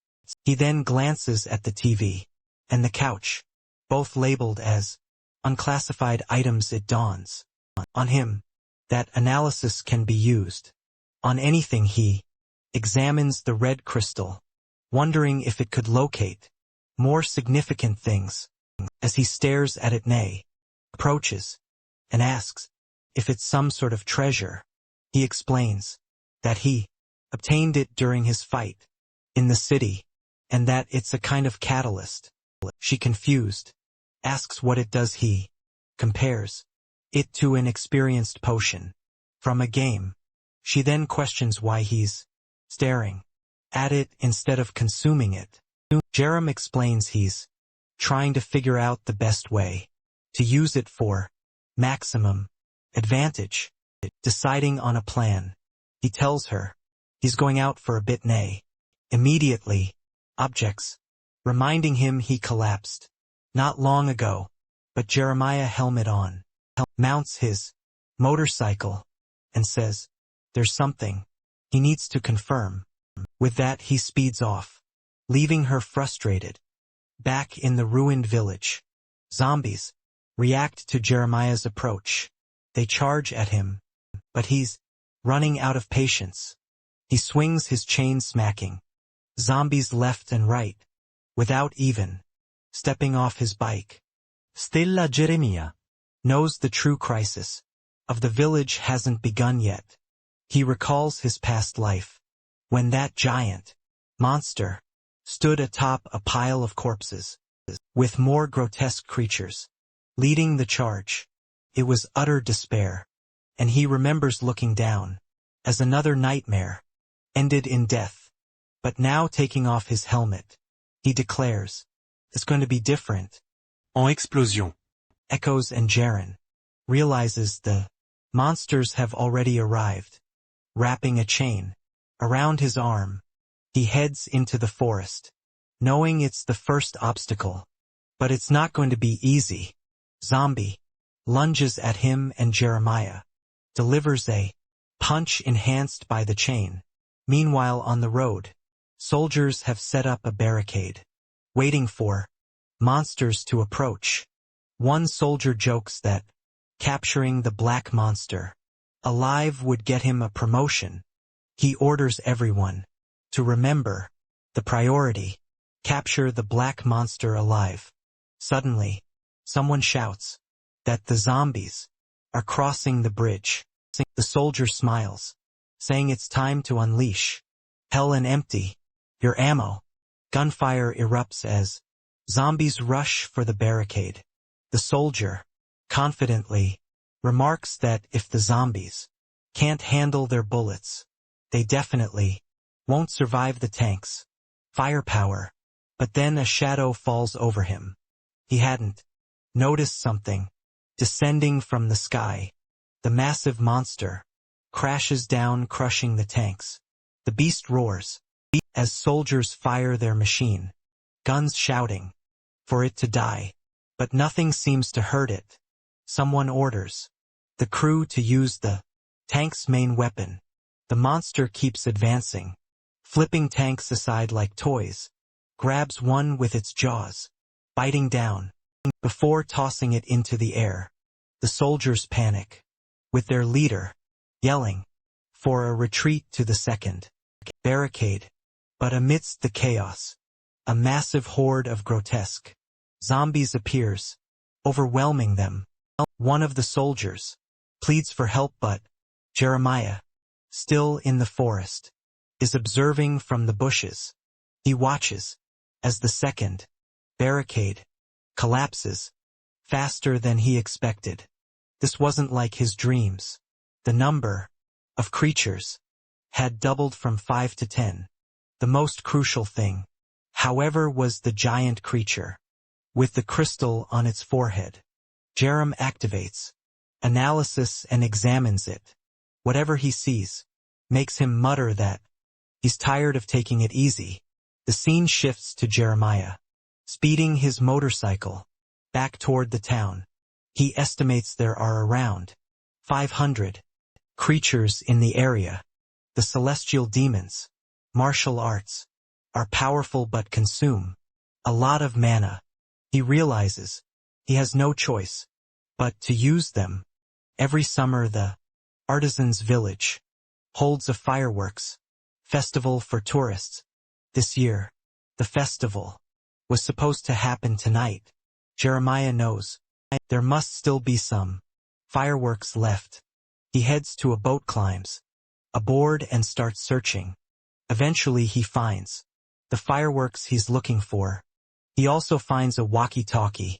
He then glances at the TV and the couch, both labeled as unclassified items. It dawns on him that analysis can be used on anything. He examines the red crystal, wondering if it could locate more significant things. As he stares at it, Nay approaches and asks if it's some sort of treasure. He explains that he obtained it during his fight in the city, and that it's a kind of catalyst. She, confused, asks what it does. He compares it to an experienced potion from a game. She then questions why he's staring at it instead of consuming it. Jerem explains he's trying to figure out the best way to use it for maximum advantage. Deciding on a plan, he tells her he's going out for a bit. Nay immediately objects, reminding him he collapsed not long ago. But Jeremiah, helmet on, mounts his motorcycle and says there's something he needs to confirm. With that, he speeds off, leaving her frustrated. Back in the ruined village, zombies react to Jeremiah's approach. They charge at him, but he's running out of patience. He swings his chain, smacking zombies left and right, without even stepping off his bike. Stella Jeremiah knows the true crisis of the village hasn't begun yet. He recalls his past life, when that giant monster stood atop a pile of corpses, with more grotesque creatures leading the charge. It was utter despair, and he remembers looking down as another nightmare ended in death. But now, taking off his helmet, he declares, it's going to be different. En explosion. Echoes, and Jaren realizes the monsters have already arrived. Wrapping a chain around his arm, he heads into the forest. knowing it's the first obstacle. But it's not going to be easy. Zombie lunges at him and Jeremiah delivers a punch enhanced by the chain. Meanwhile on the road, soldiers have set up a barricade, waiting for monsters to approach. One soldier jokes that capturing the black monster alive would get him a promotion. He orders everyone to remember the priority: capture the black monster alive. Suddenly, someone shouts that the zombies are crossing the bridge. The soldier smiles, saying it's time to unleash hell and empty your ammo. Gunfire erupts as zombies rush for the barricade. The soldier confidently remarks that if the zombies can't handle their bullets, they definitely won't survive the tanks' firepower. But then a shadow falls over him. He hadn't noticed something descending from the sky. The massive monster crashes down, crushing the tanks. The beast roars as soldiers fire their machine guns, shouting for it to die. But nothing seems to hurt it. Someone orders the crew to use the tank's main weapon. The monster keeps advancing, flipping tanks aside like toys, grabs one with its jaws, biting down, before tossing it into the air. The soldiers panic, with their leader yelling for a retreat to the second barricade. But amidst the chaos, a massive horde of grotesque zombies appears, overwhelming them. One of the soldiers pleads for help, but Jeremiah, still in the forest, is observing from the bushes. He watches as the second barricade collapses faster than he expected. This wasn't like his dreams. The number of creatures had doubled from 5 to 10. The most crucial thing, however, was the giant creature with the crystal on its forehead. Jerem activates analysis and examines it. Whatever he sees makes him mutter that he's tired of taking it easy. The scene shifts to Jeremiah, speeding his motorcycle back toward the town. He estimates there are around 500 creatures in the area. The celestial demons, martial arts, are powerful but consume a lot of mana. He realizes he has no choice but to use them. Every summer the artisans' village holds a fireworks festival for tourists. This year, the festival was supposed to happen tonight. Jeremiah knows there must still be some fireworks left. He heads to a boat, climbs aboard, and starts searching. Eventually he finds the fireworks he's looking for. He also finds a walkie-talkie,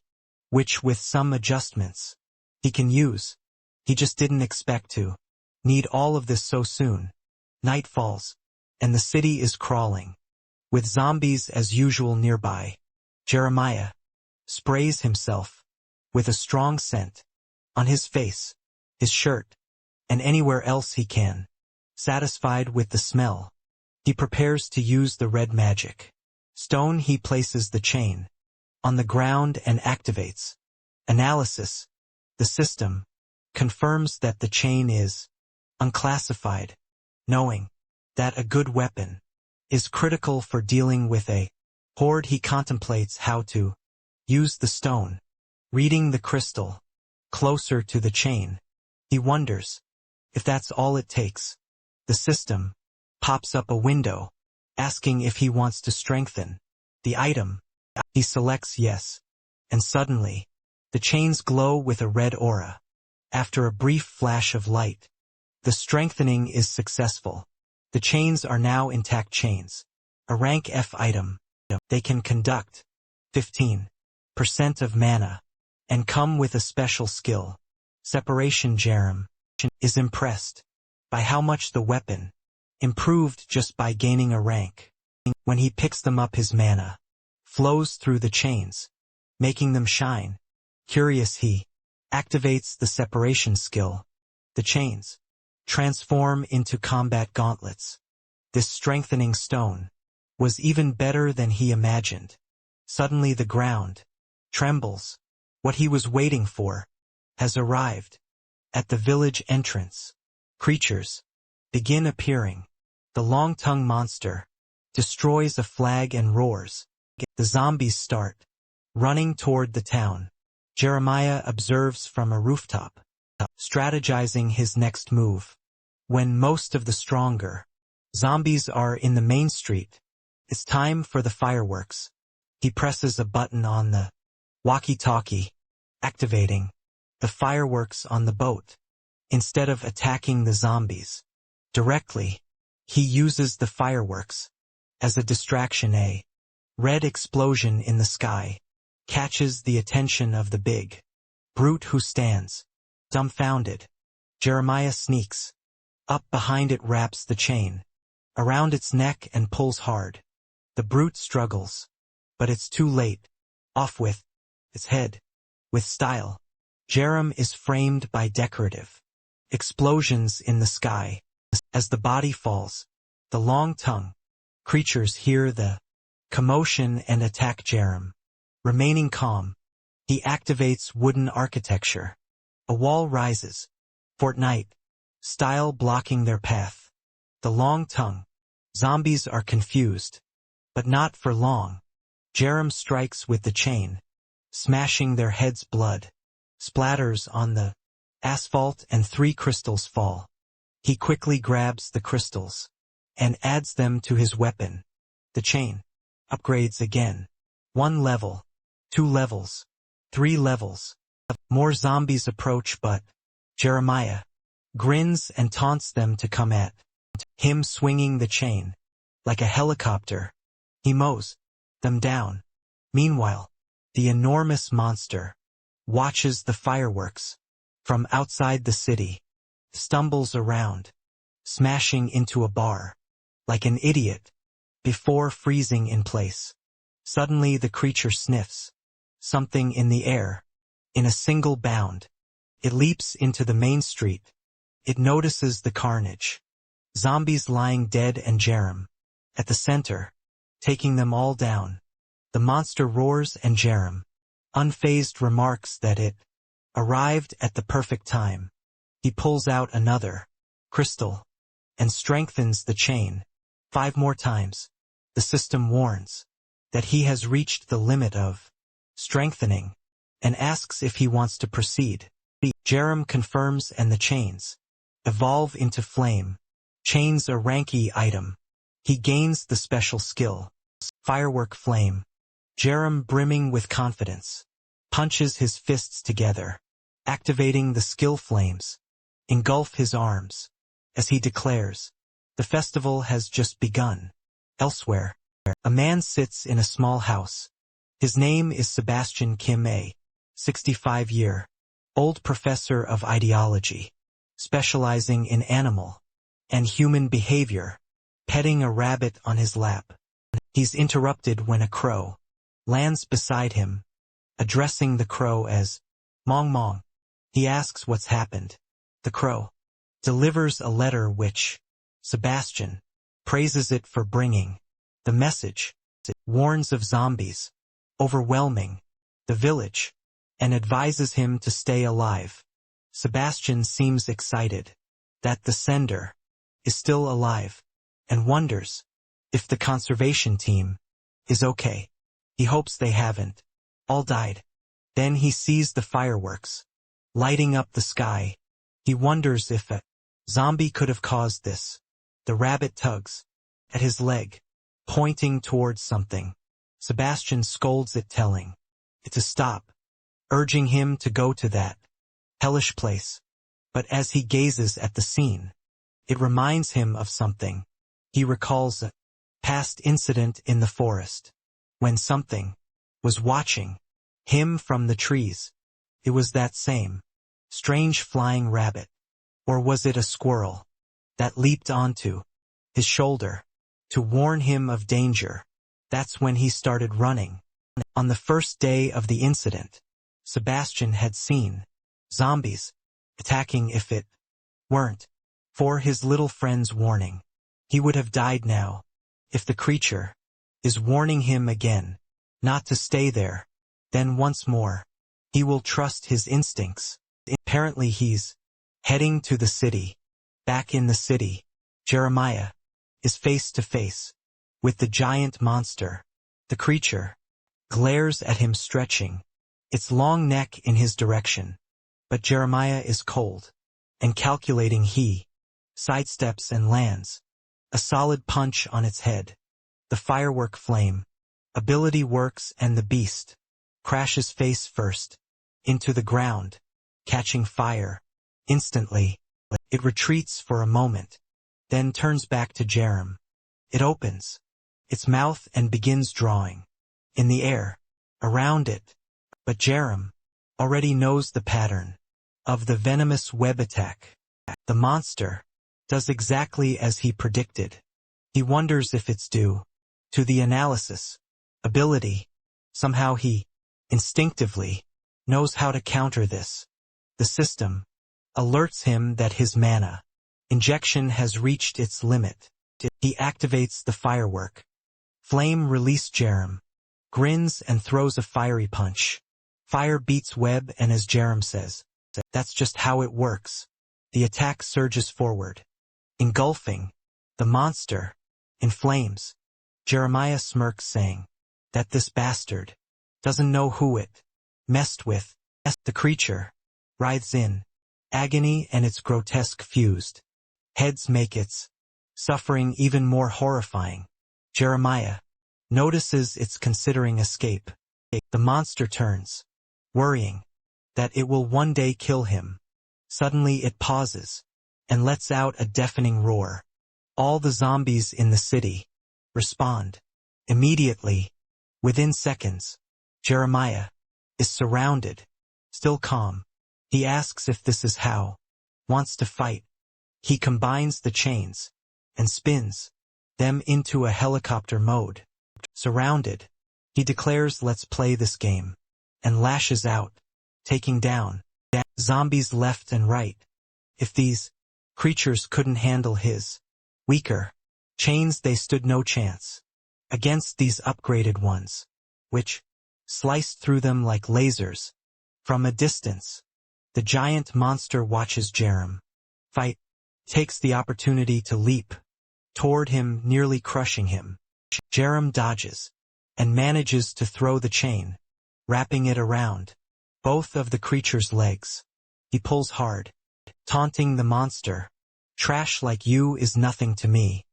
which with some adjustments he can use. He just didn't expect to need all of this so soon. Night falls, and the city is crawling, with zombies as usual nearby. Jeremiah sprays himself with a strong scent on his face, his shirt, and anywhere else he can. Satisfied with the smell, he prepares to use the red magic stone. He places the chain on the ground and activates analysis. The system confirms that the chain is unclassified, knowing that a good weapon is critical for dealing with a horde. He contemplates how to use the stone, reading the crystal closer to the chain. He wonders if that's all it takes. The system pops up a window, asking if he wants to strengthen the item. He selects yes, and suddenly, the chains glow with a red aura. After a brief flash of light, the strengthening is successful. The chains are now intact chains, a rank F item. They can conduct 15% of mana, and come with a special skill, separation. Jerem is impressed by how much the weapon improved just by gaining a rank. When he picks them up, his mana flows through the chains, making them shine. Curious, he activates the separation skill. The chains transform into combat gauntlets. This strengthening stone was even better than he imagined. Suddenly the ground trembles. What he was waiting for has arrived. At the village entrance, creatures begin appearing. The long-tongued monster destroys a flag and roars. The zombies start running toward the town. Jeremiah observes from a rooftop, strategizing his next move. When most of the stronger zombies are in the main street, it's time for the fireworks. He presses a button on the walkie-talkie, activating the fireworks on the boat. Instead of attacking the zombies directly, he uses the fireworks as a distraction. A red explosion in the sky catches the attention of the big brute, who stands dumbfounded. Jeremiah sneaks up behind it, wraps the chain around its neck and pulls hard. The brute struggles, but it's too late. Off with its head. With style, Jerem is framed by decorative explosions in the sky. As the body falls, the long-tongued creatures hear the commotion and attack Jerem. Remaining calm, he activates wooden architecture. A wall rises, Fortnite style, blocking their path. The long-tongued zombies are confused, but not for long. Jerem strikes with the chain, smashing their heads. Blood splatters on the asphalt and 3 crystals fall. He quickly grabs the crystals and adds them to his weapon. The chain upgrades again. 1 level, 2 levels, 3 levels. More zombies approach, but Jeremiah grins and taunts them to come at him, swinging the chain like a helicopter. He mows them down. Meanwhile, the enormous monster watches the fireworks from outside the city, stumbles around, smashing into a bar like an idiot before freezing in place. Suddenly the creature sniffs something in the air. In a single bound, it leaps into the main street. It notices the carnage. Zombies lying dead and Jerem at the center, taking them all down. The monster roars and Jerem, unfazed, remarks that it arrived at the perfect time. He pulls out another crystal and strengthens the chain 5 more times. The system warns that he has reached the limit of strengthening and asks if he wants to proceed. Jerem confirms, and the chains evolve into flame. Chains, a ranky item. He gains the special skill, Firework Flame. Jerem, brimming with confidence, punches his fists together, activating the skill. Flames engulf his arms as he declares, "The festival has just begun." Elsewhere, a man sits in a small house. His name is Sebastian Kim, a 65-year-old professor of ideology, specializing in animal and human behavior, petting a rabbit on his lap. He's interrupted when a crow lands beside him. Addressing the crow as Mong Mong, he asks what's happened. The crow delivers a letter which Sebastian praises it for bringing. The message warns of zombies overwhelming the village and advises him to stay alive. Sebastian seems excited that the sender is still alive and wonders if the conservation team is okay. He hopes they haven't all died. Then he sees the fireworks lighting up the sky. He wonders if a zombie could have caused this. The rabbit tugs at his leg, pointing towards something. Sebastian scolds it, telling it to stop, urging him to go to that hellish place. But as he gazes at the scene, it reminds him of something. He recalls a past incident in the forest, when something was watching him from the trees. It was that same strange flying rabbit. Or was it a squirrel that leaped onto his shoulder to warn him of danger? That's when he started running. On the first day of the incident, Sebastian had seen zombies attacking. If it weren't for his little friend's warning, he would have died now. If the creature is warning him again not to stay there. Then once more, he will trust his instincts. Apparently he's heading to the city. Back in the city, Jeremiah is face to face with the giant monster. The creature glares at him, stretching its long neck in his direction. But Jeremiah is cold and calculating. He sidesteps and lands a solid punch on its head. The firework flame ability works and the beast crashes face first into the ground, catching fire. Instantly, it retreats for a moment, then turns back to Jerem. It opens its mouth and begins drawing in the air around it. But Jerem already knows the pattern of the venomous web attack. The monster does exactly as he predicted. He wonders if it's due to the analysis ability. Somehow he instinctively knows how to counter this. The system alerts him that his mana injection has reached its limit. He activates the firework flame release. Jerem grins and throws a fiery punch. Fire beats web, and as Jerem says, that's just how it works. The attack surges forward, engulfing the monster in flames. Jeremiah smirks, saying that this bastard doesn't know who it messed with. The creature writhes in agony, and its grotesque fused heads make its suffering even more horrifying. Jeremiah notices it's considering escape. The monster turns, worrying that it will one day kill him. Suddenly it pauses and lets out a deafening roar. All the zombies in the city respond immediately. Within seconds, Jeremiah is surrounded, still calm. He asks if this is how wants to fight. He combines the chains and spins them into a helicopter mode. Surrounded, he declares, "Let's play this game," and lashes out, taking down zombies left and right. If these creatures couldn't handle his weaker chains, they stood no chance against these upgraded ones, which sliced through them like lasers. From a distance, the giant monster watches Jerem fight, takes the opportunity to leap toward him, nearly crushing him. Jerem dodges and manages to throw the chain, wrapping it around both of the creature's legs. He pulls hard, taunting the monster, "Trash like you is nothing to me."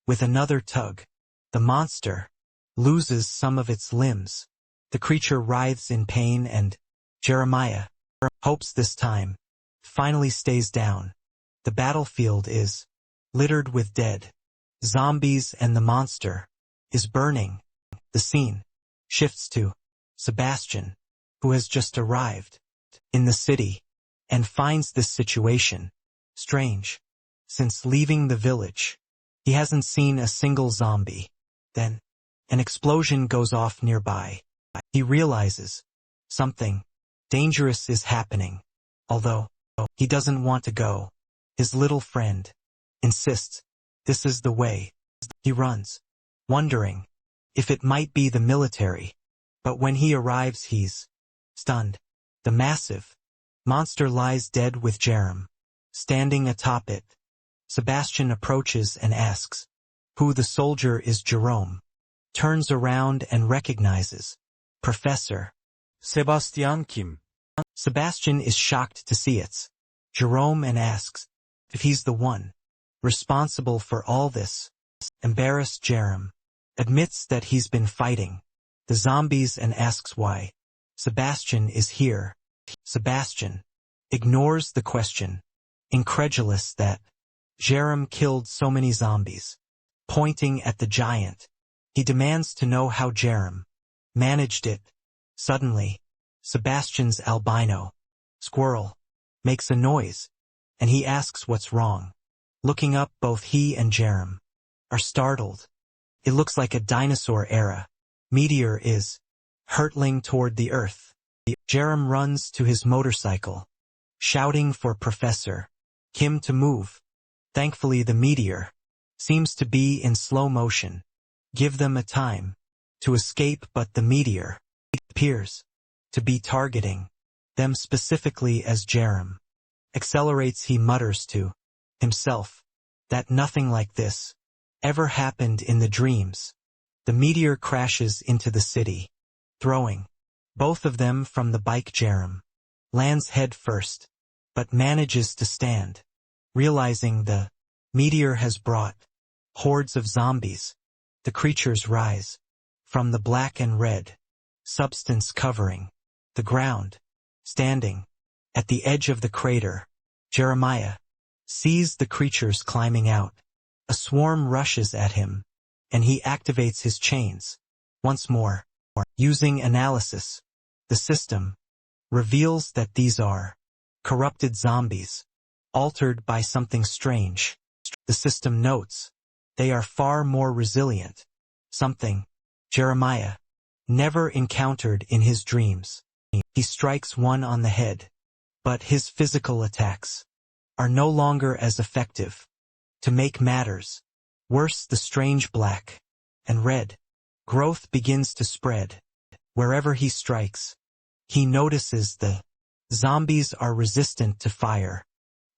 With another tug, the monster loses some of its limbs. The creature writhes in pain, and Jeremiah hopes this time finally stays down. The battlefield is littered with dead zombies, and the monster is burning. The scene shifts to Sebastian, who has just arrived in the city and finds this situation strange. Since leaving the village, he hasn't seen a single zombie. Then, an explosion goes off nearby. He realizes something dangerous is happening. Although he doesn't want to go, his little friend insists this is the way. He runs, wondering if it might be the military. But when he arrives, he's stunned. The massive monster lies dead with Jerem standing atop it. Sebastian approaches and asks who the soldier is. Jerome turns around and recognizes Professor Sebastian Kim. Sebastian is shocked to see it's Jerome and asks if he's the one responsible for all this. Embarrassed, Jerem admits that he's been fighting the zombies and asks why Sebastian is here. Sebastian ignores the question, incredulous that Jerem killed so many zombies. Pointing at the giant, he demands to know how Jerem managed it. Suddenly, Sebastian's albino squirrel makes a noise, and he asks what's wrong. Looking up, both he and Jerem are startled. It looks like a dinosaur-era meteor is hurtling toward the earth. Jerem runs to his motorcycle, shouting for Professor Kim to move. Thankfully, the meteor seems to be in slow motion. Give them a time, to escape, but the meteor appears to be targeting them specifically as Jerem accelerates. He mutters to himself that nothing like this ever happened in the dreams. The meteor crashes into the city, throwing both of them from the bike. Jerem lands head first, but manages to stand, realizing the meteor has brought hordes of zombies. The creatures rise from the black and red substance covering the ground. Standing at the edge of the crater, Jeremiah sees the creatures climbing out. A swarm rushes at him, and he activates his chains. Once more, using analysis, the system reveals that these are corrupted zombies, altered by something strange. The system notes they are far more resilient, something Jeremiah never encountered in his dreams. He strikes one on the head, but his physical attacks are no longer as effective. To make matters worse, the strange black and red growth begins to spread. Wherever he strikes, he notices the zombies are resistant to fire.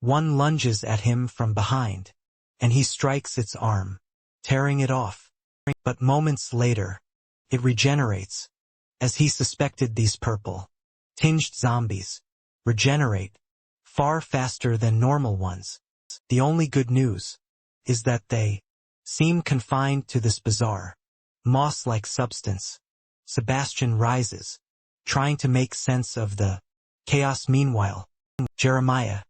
One lunges at him from behind, and he strikes its arm, tearing it off. But moments later, it regenerates. As he suspected, these purple-tinged zombies regenerate far faster than normal ones. The only good news is that they seem confined to this bizarre, moss-like substance. Sebastian rises, trying to make sense of the chaos. Meanwhile, Jeremiah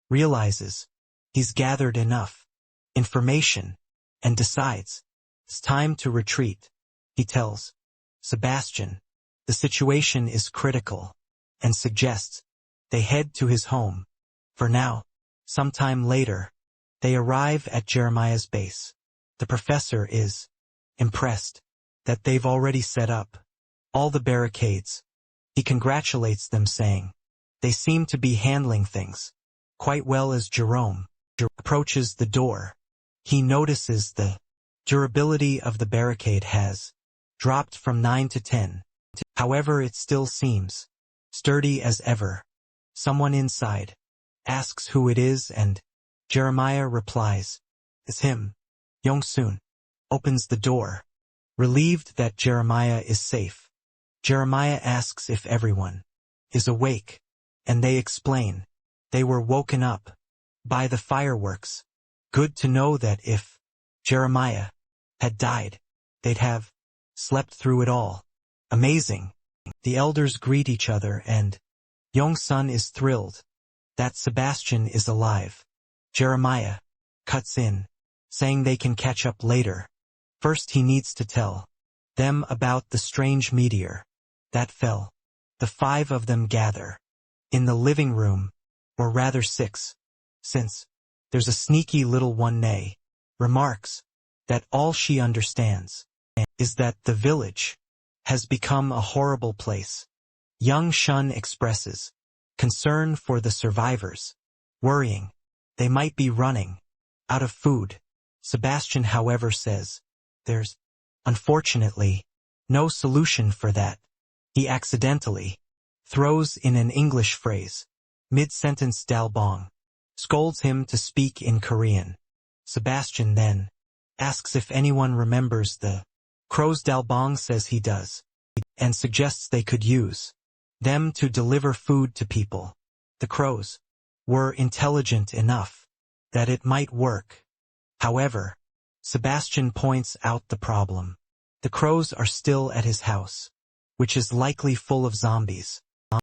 realizes he's gathered enough information and decides it's time to retreat. He tells Sebastian the situation is critical and suggests they head to his home. For now, sometime later, they arrive at Jeremiah's base. The professor is impressed that they've already set up all the barricades. He congratulates them, saying they seem to be handling things quite well. As Jerome approaches the door, he notices the durability of the barricade has dropped from 9 to 10. However, it still seems sturdy as ever. Someone inside asks who it is, and Jeremiah replies, "It's him." Yong-sun opens the door, relieved that Jeremiah is safe. Jeremiah asks if everyone is awake, and they explain they were woken up by the fireworks. Good to know that if Jeremiah had died, they'd have slept through it all. Amazing. The elders greet each other, and Yong-sun is thrilled that Sebastian is alive. Jeremiah cuts in, saying they can catch up later. First, he needs to tell them about the strange meteor that fell. The 5 of them gather in the living room, or rather 6, since there's a sneaky little one. Nay remarks that all she understands is that the village has become a horrible place. Young Shun expresses concern for the survivors, worrying they might be running out of food. Sebastian, however, says there's, unfortunately, no solution for that. He accidentally throws in an English phrase. Mid-sentence, Dalbong scolds him to speak in Korean. Sebastian then asks if anyone remembers the crows. Dalbong says he does, and suggests they could use them to deliver food to people. The crows were intelligent enough that it might work. However, Sebastian points out the problem. The crows are still at his house, which is likely full of zombies.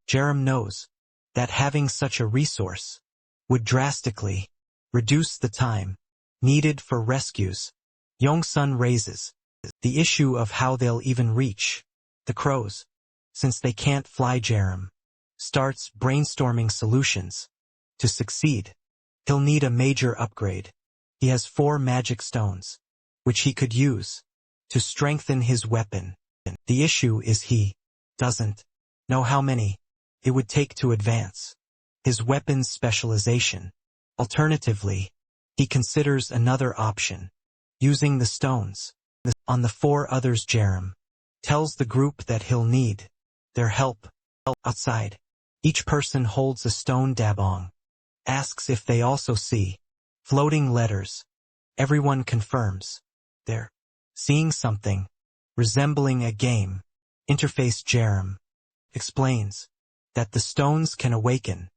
Jerem knows that having such a resource would drastically reduce the time needed for rescues. Yong-sun raises the issue of how they'll even reach the crows, since they can't fly. Jerem starts brainstorming solutions. To succeed, he'll need a major upgrade. He has 4 magic stones, which he could use to strengthen his weapon. The issue is he doesn't know how many it would take to advance his weapon's specialization. Alternatively, he considers another option, using the stones on the 4 others. Jerem tells the group that he'll need their help outside. Each person holds a stone dabong, asks if they also see floating letters. Everyone confirms they're seeing something resembling a game. Interface Jerem explains that the stones can awaken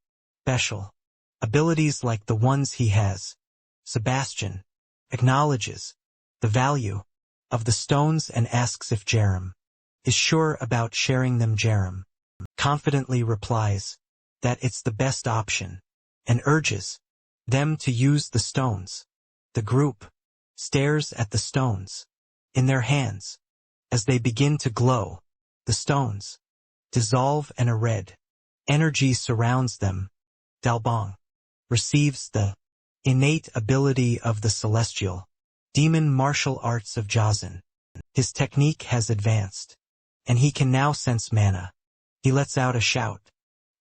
special abilities like the ones he has. Sebastian acknowledges the value of the stones and asks if Jerem is sure about sharing them. Jerem confidently replies that it's the best option and urges them to use the stones. The group stares at the stones in their hands. As they begin to glow, the stones dissolve and a red energy surrounds them. Dalbong receives the innate ability of the celestial demon martial arts of Jazan. His technique has advanced, and he can now sense mana. He lets out a shout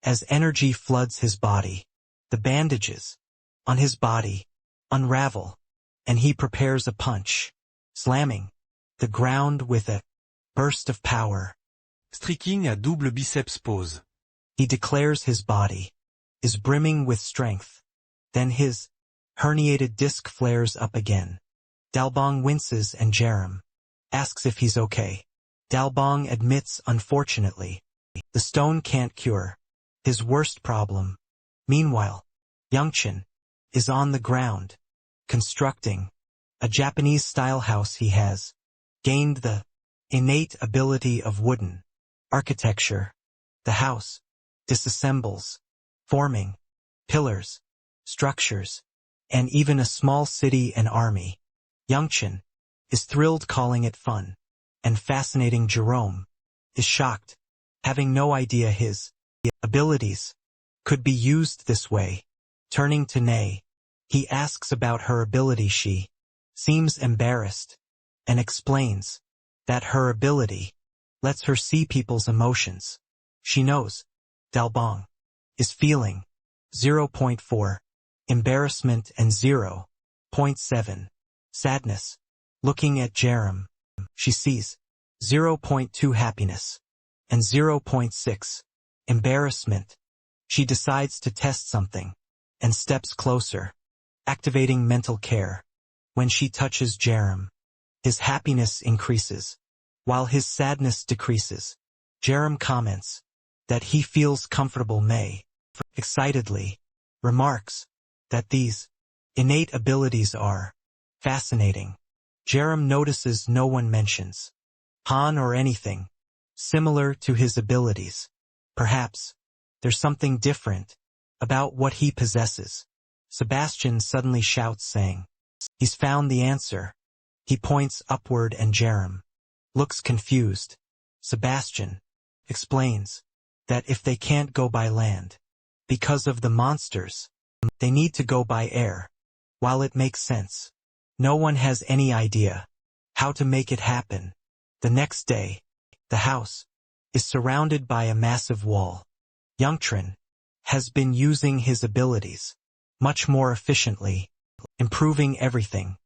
as energy floods his body. The bandages on his body unravel, and he prepares a punch, slamming the ground with a burst of power. Striking à double biceps pose. He declares his body is brimming with strength. Then his herniated disc flares up again. Dalbong winces and Jerem asks if he's okay. Dalbong admits unfortunately, the stone can't cure his worst problem. Meanwhile, Youngchin is on the ground, constructing a Japanese-style house. He has gained the innate ability of wooden architecture. The house disassembles, forming pillars, structures, and even a small city and army. Youngchin is thrilled, calling it fun and fascinating. Jerome is shocked, having no idea his abilities could be used this way. Turning to Nay, he asks about her ability. She seems embarrassed and explains that her ability lets her see people's emotions. She knows Dalbong is feeling 0.4 embarrassment and 0.7 sadness. Looking at Jerem, she sees 0.2 happiness and 0.6 embarrassment. She decides to test something and steps closer, activating mental care. When she touches Jerem, his happiness increases, while his sadness decreases. Jerem comments that he feels comfortable. May excitedly remarks that these innate abilities are fascinating. Jerem notices no one mentions Han or anything similar to his abilities. Perhaps there's something different about what he possesses. Sebastian suddenly shouts, saying he's found the answer. He points upward and Jerem looks confused. Sebastian explains that if they can't go by land because of the monsters, they need to go by air. While it makes sense, no one has any idea how to make it happen. The next day, the house is surrounded by a massive wall. Youngtrin has been using his abilities much more efficiently, improving everything.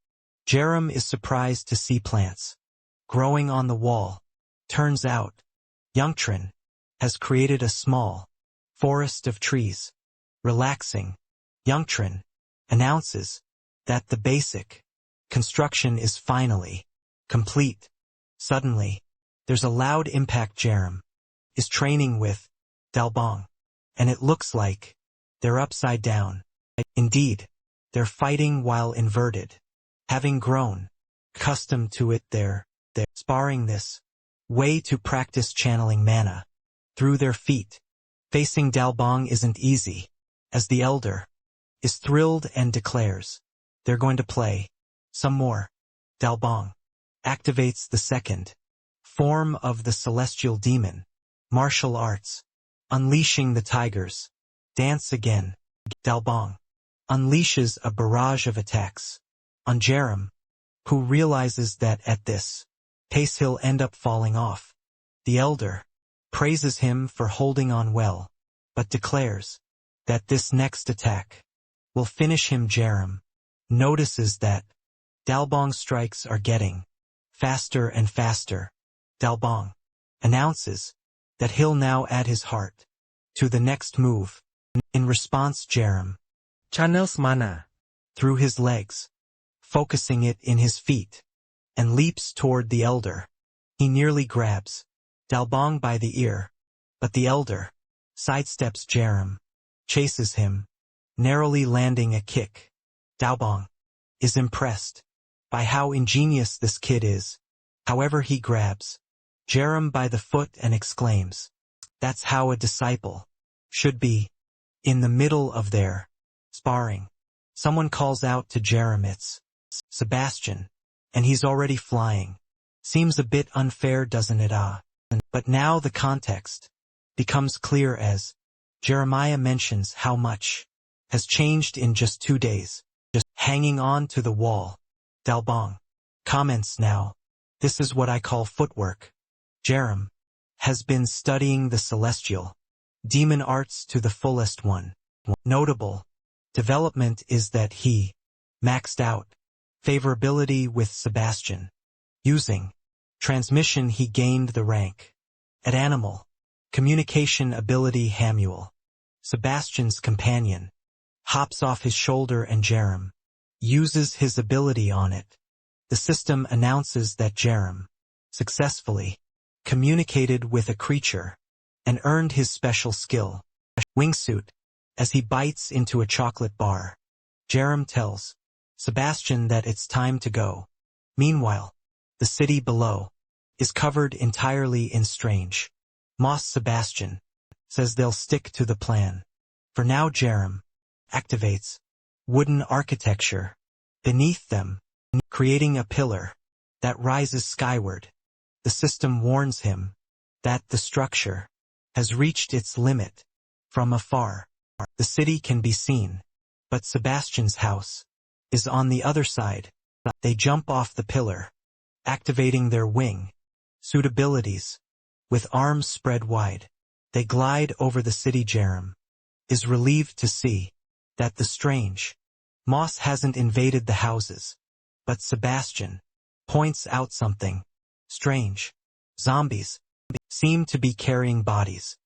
Jerem is surprised to see plants growing on the wall. Turns out, Youngtrin has created a small forest of trees. Relaxing, Youngtrin announces that the basic construction is finally complete. Suddenly, there's a loud impact. Jerem is training with Dalbong, and it looks like they're upside down. Indeed, they're fighting while inverted. Having grown accustomed to it, they're sparring this way to practice channeling mana through their feet. Facing Dalbong isn't easy, as the elder is thrilled and declares they're going to play some more. Dalbong activates the second form of the celestial demon martial arts, unleashing the tigers. Dance again. Dalbong unleashes a barrage of attacks on Jerem, who realizes that at this pace he'll end up falling off. The elder praises him for holding on well, but declares that this next attack will finish him. Jerem notices that Dalbong's strikes are getting faster and faster. Dalbong announces that he'll now add his heart to the next move. In response, Jerem channels mana through his legs, focusing it in his feet, and leaps toward the elder. He nearly grabs Dalbong by the ear, but the elder sidesteps Jerem, chases him, narrowly landing a kick. Dalbong is impressed by how ingenious this kid is. However, he grabs Jerem by the foot and exclaims, "That's how a disciple should be." In the middle of their sparring, someone calls out to Jerem, "It's Sebastian," and he's already flying. Seems a bit unfair, doesn't it? But now the context becomes clear as Jeremiah mentions how much has changed in just 2 days. Just hanging on to the wall, Dalbong comments, "Now, this is what I call footwork." Jerem has been studying the celestial demon arts to the fullest. One notable development is that he maxed out favorability with Sebastian. Using transmission, he gained the rank at animal communication ability. Hamuel, Sebastian's companion, hops off his shoulder and Jerem uses his ability on it. The system announces that Jerem successfully communicated with a creature and earned his special skill, wingsuit. As he bites into a chocolate bar, Jerem tells Sebastian that it's time to go. Meanwhile, the city below is covered entirely in strange moss. Sebastian says they'll stick to the plan. For now, Jerem activates wooden architecture beneath them, creating a pillar that rises skyward. The system warns him that the structure has reached its limit. From afar, the city can be seen, but Sebastian's house is on the other side. They jump off the pillar, activating their wing suit abilities. With arms spread wide, they glide over the city. Jerem is relieved to see that the strange moss hasn't invaded the houses, but Sebastian points out something strange. Zombies seem to be carrying bodies.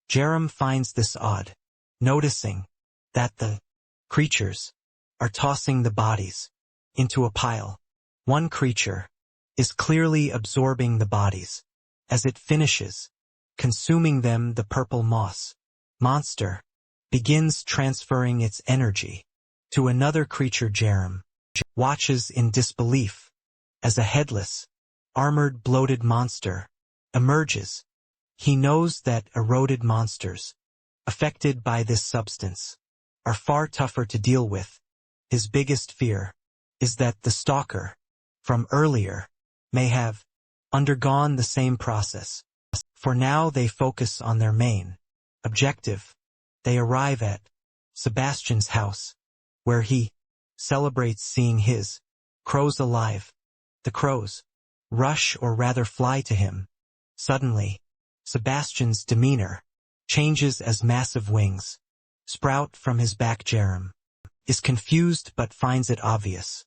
Jerem finds this odd, noticing that the creatures are tossing the bodies into a pile. One creature is clearly absorbing the bodies. As it finishes consuming them, the purple moss monster begins transferring its energy to another creature. Jerem watches in disbelief as a headless, armored, bloated monster emerges. He knows that eroded monsters affected by this substance are far tougher to deal with. His biggest fear is that the stalker from earlier may have undergone the same process. For now, they focus on their main objective. They arrive at Sebastian's house, where he celebrates seeing his crows alive. The crows rush, or rather fly, to him. Suddenly, Sebastian's demeanor changes as massive wings sprout from his back. Jerem is confused but finds it obvious.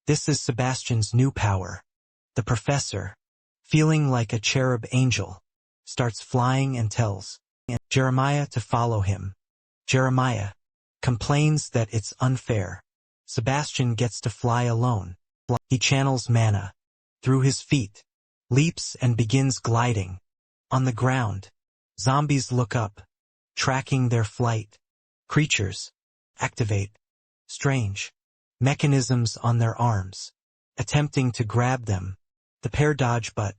This is Sebastian's new power. The professor, feeling like a cherub angel, starts flying and tells Jeremiah to follow him. Jeremiah complains that it's unfair. Sebastian gets to fly alone. He channels mana through his feet, leaps and begins gliding. On the ground, zombies look up, tracking their flight. Creatures activate strange mechanisms on their arms, attempting to grab them. The pair dodge, but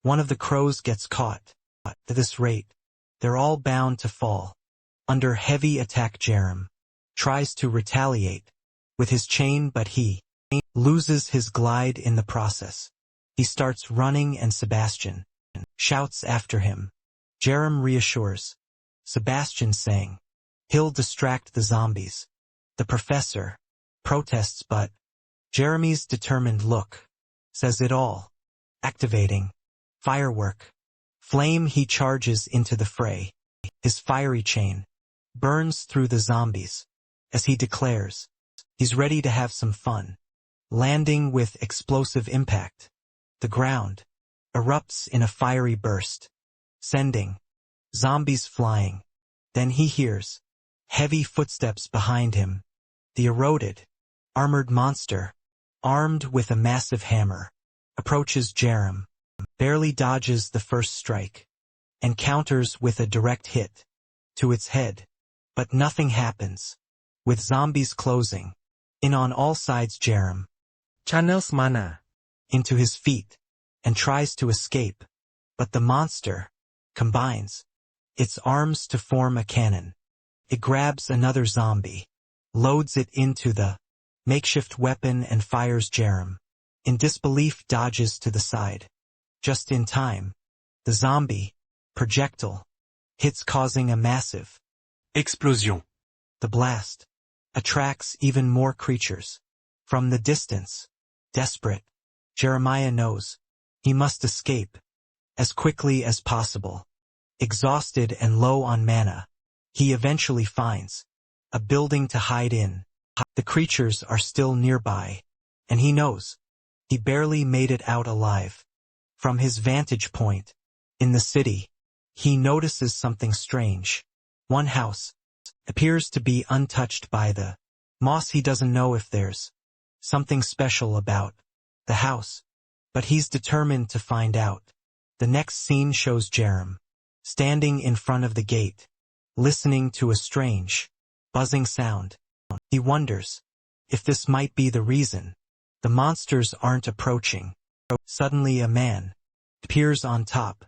one of the crows gets caught. At this rate, they're all bound to fall under heavy attack. Jerem tries to retaliate with his chain, but he loses his glide in the process. He starts running and Sebastian shouts after him. Jerem reassures Sebastian, saying he'll distract the zombies. The professor protests, but Jeremy's determined look says it all. Activating firework flame, he charges into the fray. His fiery chain burns through the zombies as he declares he's ready to have some fun, landing with explosive impact. The ground erupts in a fiery burst, sending zombies flying. Then he hears heavy footsteps behind him. The eroded, armored monster, armed with a massive hammer, approaches Jerem, barely dodges the first strike, and counters with a direct hit to its head. But nothing happens. With zombies closing in on all sides, Jerem channels mana into his feet and tries to escape, but the monster combines its arms to form a cannon. It grabs another zombie, loads it into the makeshift weapon and fires. Jerem, in disbelief, dodges to the side. Just in time, the zombie projectile hits, causing a massive Explosion. The blast attracts even more creatures. From the distance, desperate, Jeremiah knows he must escape as quickly as possible. Exhausted and low on mana, he eventually finds a building to hide in. The creatures are still nearby, and he knows he barely made it out alive. From his vantage point in the city, he notices something strange. One house appears to be untouched by the moss. He doesn't know if there's something special about the house, but he's determined to find out. The next scene shows Jerem standing in front of the gate, listening to a strange, buzzing sound. He wonders if this might be the reason the monsters aren't approaching. Suddenly a man appears on top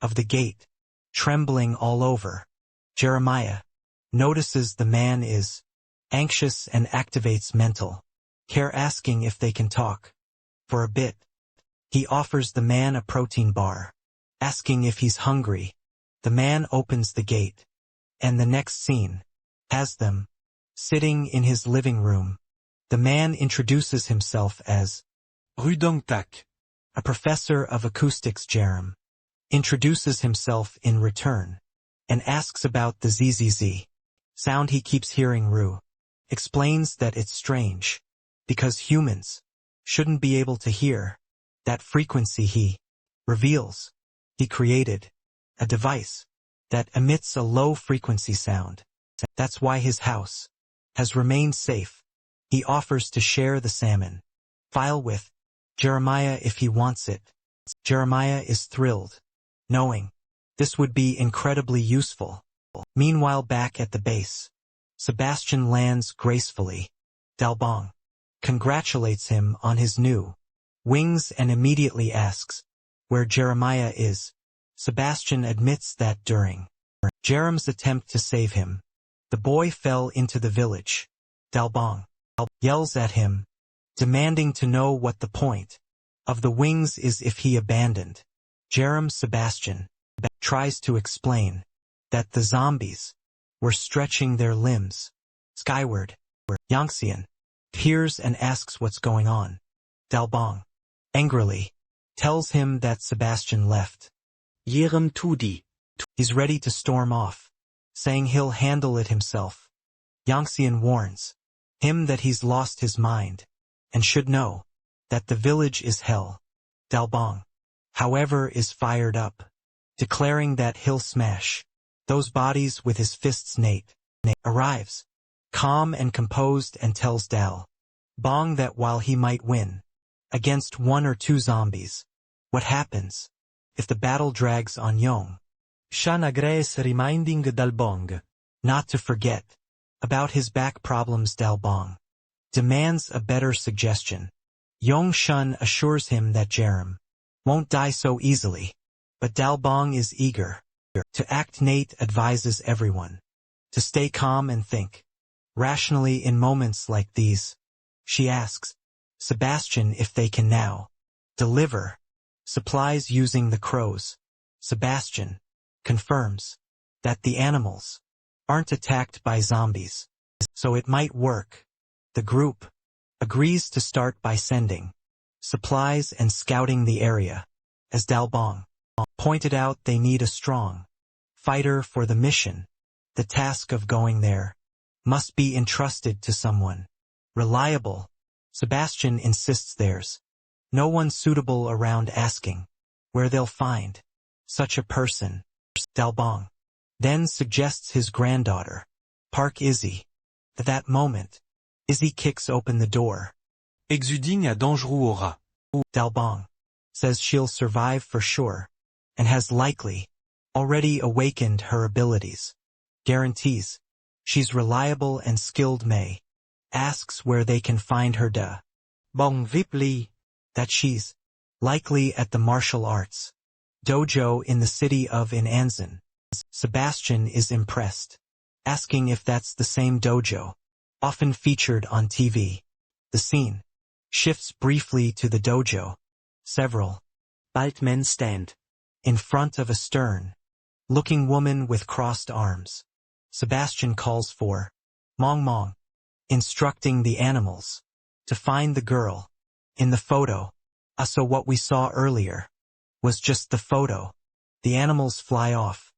of the gate, trembling all over. Jeremiah notices the man is anxious and activates mental care, asking if they can talk for a bit. He offers the man a protein bar, asking if he's hungry. The man opens the gate, and the next scene has them sitting in his living room. The man introduces himself as Rudongtak. a professor of acoustics. Jerem introduces himself in return and asks about the ZZZ sound he keeps hearing. Ru explains that it's strange because humans shouldn't be able to hear that frequency. He reveals he created a device that emits a low-frequency sound. That's why his house has remained safe. He offers to share the salmon file with Jeremiah if he wants it. Jeremiah is thrilled, knowing this would be incredibly useful. Meanwhile, back at the base, Sebastian lands gracefully. Dalbong congratulates him on his new wings and immediately asks where Jeremiah is. Sebastian admits that during Jerem's attempt to save him, the boy fell into the village. Dalbong yells at him, demanding to know what the point of the wings is if he abandoned Jerem. Sebastian tries to explain that the zombies were stretching their limbs skyward. Yangxian appears and asks what's going on. Dalbong angrily tells him that Sebastian left Jerem tudi. He's ready to storm off, saying he'll handle it himself. Yangxian warns him that he's lost his mind and should know that the village is hell. Dalbong, however, is fired up, declaring that he'll smash those bodies with his fists. Nate arrives, calm and composed, and tells Dalbong that while he might win against one or two zombies, what happens if the battle drags on? Yong Shan agrees, reminding Dalbong not to forget about his back problems. Dalbong demands a better suggestion. Yong Shun assures him that Jerem won't die so easily, but Dalbong is eager to act. Nate advises everyone to stay calm and think rationally in moments like these. She asks Sebastian if they can now deliver supplies using the crows. Sebastian confirms that the animals aren't attacked by zombies, so it might work. The group agrees to start by sending supplies and scouting the area. As Dalbong pointed out, they need a strong fighter for the mission. The task of going there must be entrusted to someone reliable. Sebastian insists there's no one suitable around, asking where they'll find such a person. Dalbong then suggests his granddaughter, Park Izzy. At that moment, Izzy kicks open the door. Exuding a dangereux aura. Dalbong says she'll survive for sure, and has likely already awakened her abilities. Guarantees she's reliable and skilled. May asks where they can find her. Bong Vipli that she's likely at the martial arts dojo in the city of Anzan. Sebastian is impressed, asking if that's the same dojo, often featured on TV. The scene shifts briefly to the dojo. Several bald men stand in front of a stern-looking woman with crossed arms. Sebastian calls for Mong Mong, instructing the animals to find the girl in the photo. So what we saw earlier was just the photo. The animals fly off,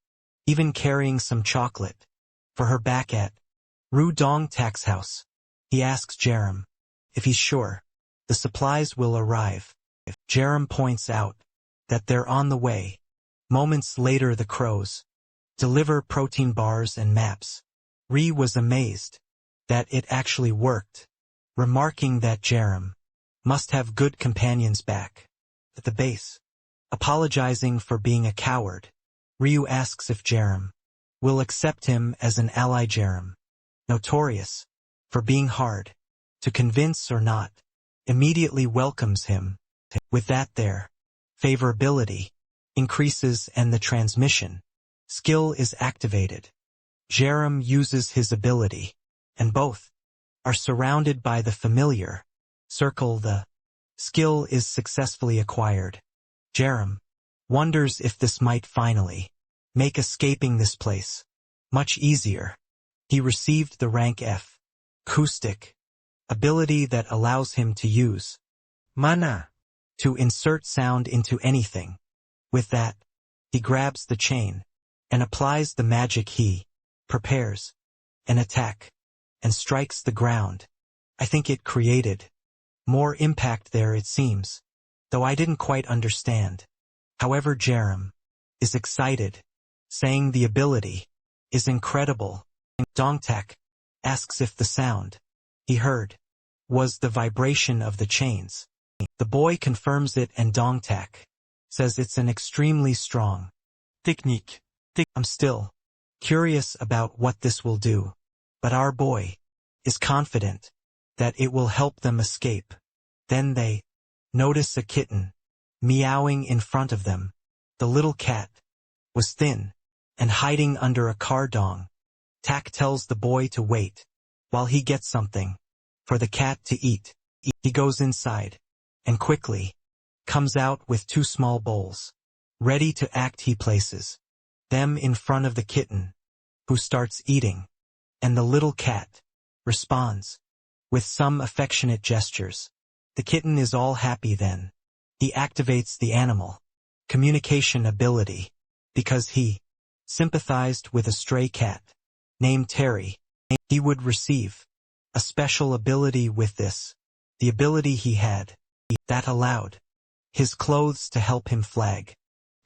even carrying some chocolate for her back at Ru Dong Tak's house. He asks Jerem if he's sure the supplies will arrive. Jerem points out that they're on the way. Moments later the crows deliver protein bars and maps. Ri was amazed that it actually worked, remarking that Jerem must have good companions back at the base. Apologizing for being a coward, Ryu asks if Jerem will accept him as an ally. Jerem, notorious for being hard to convince or not, immediately welcomes him. With that, their favorability increases and the transmission skill is activated. Jerem uses his ability, and both are surrounded by the familiar circle. The skill is successfully acquired. Jerem wonders if this might finally make escaping this place much easier. He received the rank F acoustic ability that allows him to use mana to insert sound into anything. With that, he grabs the chain and applies the magic. He prepares an attack and strikes the ground. I think it created more impact there, it seems, though I didn't quite understand. However, Jerem is excited, saying the ability is incredible. Dongtak asks if the sound he heard was the vibration of the chains. The boy confirms it, and Dongtak says it's an extremely strong technique. I'm still curious about what this will do, but our boy is confident that it will help them escape. Then they notice a kitten meowing in front of them. The little cat was thin and hiding under a car. Dong Tak tells the boy to wait while he gets something for the cat to eat. He goes inside and quickly comes out with 2 small bowls ready to act. He places them in front of the kitten, who starts eating, and the little cat responds with some affectionate gestures. The kitten is all happy. Then he activates the animal communication ability because he sympathized with a stray cat named Terry. He would receive a special ability with this, the ability he had that allowed his clothes to help him flag.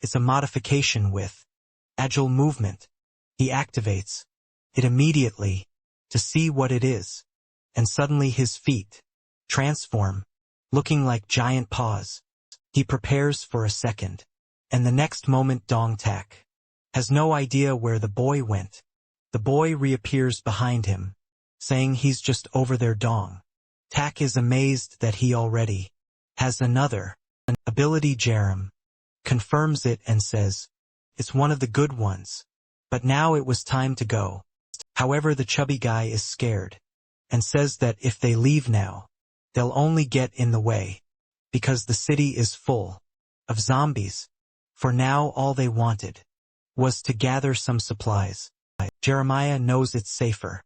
It's a modification with agile movement. He activates it immediately to see what it is, and suddenly his feet transform, looking like giant paws. He prepares for a second, and the next moment Dong Tak has no idea where the boy went. The boy reappears behind him, saying he's just over there. Dong Tak is amazed that he already has another ability. Jerem confirms it and says it's one of the good ones, but now it was time to go. However, the chubby guy is scared and says that if they leave now, they'll only get in the way because the city is full of zombies. For now, all they wanted was to gather some supplies. Jeremiah knows it's safer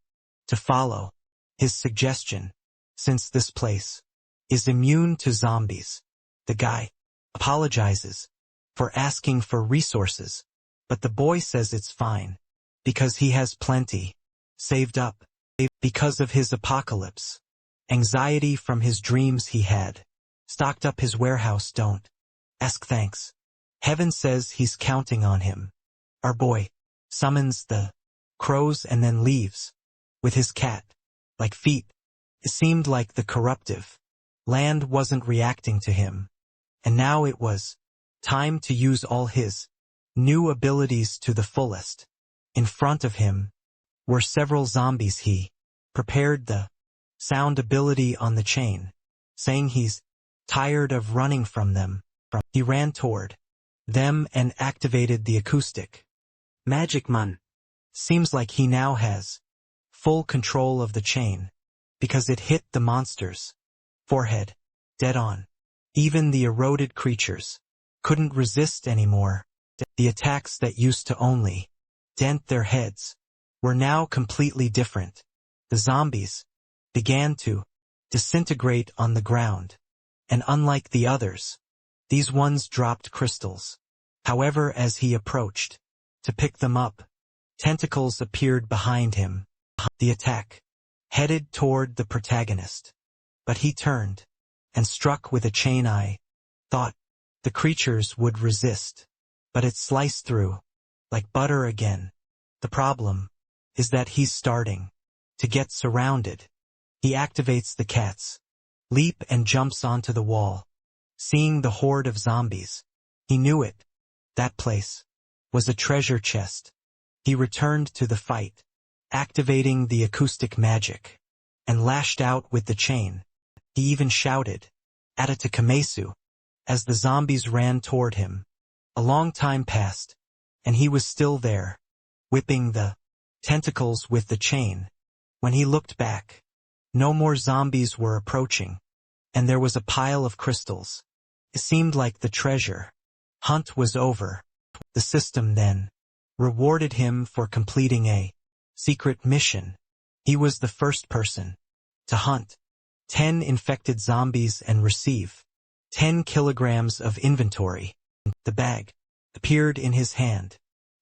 to follow his suggestion since this place is immune to zombies. The guy apologizes for asking for resources, but the boy says it's fine because he has plenty saved up because of his apocalypse. Anxiety from his dreams, he had stocked up his warehouse. Don't ask, thanks. Heaven says he's counting on him. Our boy summons the crows and then leaves with his cat like feet. It seemed like the corruptive land wasn't reacting to him. And now it was time to use all his new abilities to the fullest. In front of him were several zombies. He prepared the sound ability on the chain, saying he's tired of running from them. He ran toward them and activated the acoustic magic man. Seems like he now has full control of the chain, because it hit the monster's forehead dead on. Even the eroded creatures couldn't resist anymore. The attacks that used to only dent their heads were now completely different. The zombies began to disintegrate on the ground, and unlike the others, these ones dropped crystals. However, as he approached to pick them up, tentacles appeared behind him. The attack headed toward the protagonist, but he turned and struck with a chain. I thought the creatures would resist, but it sliced through like butter again. The problem is that he's starting to get surrounded. He activates the cat's leap and jumps onto the wall. Seeing the horde of zombies, he knew it. That place was a treasure chest. He returned to the fight, activating the acoustic magic, and lashed out with the chain. He even shouted at it to Kamesu as the zombies ran toward him. A long time passed, and he was still there, whipping the tentacles with the chain. When he looked back, no more zombies were approaching, and there was a pile of crystals. It seemed like the treasure hunt was over. The system then rewarded him for completing a secret mission. He was the first person to hunt 10 infected zombies and receive 10 kilograms of inventory. The bag appeared in his hand,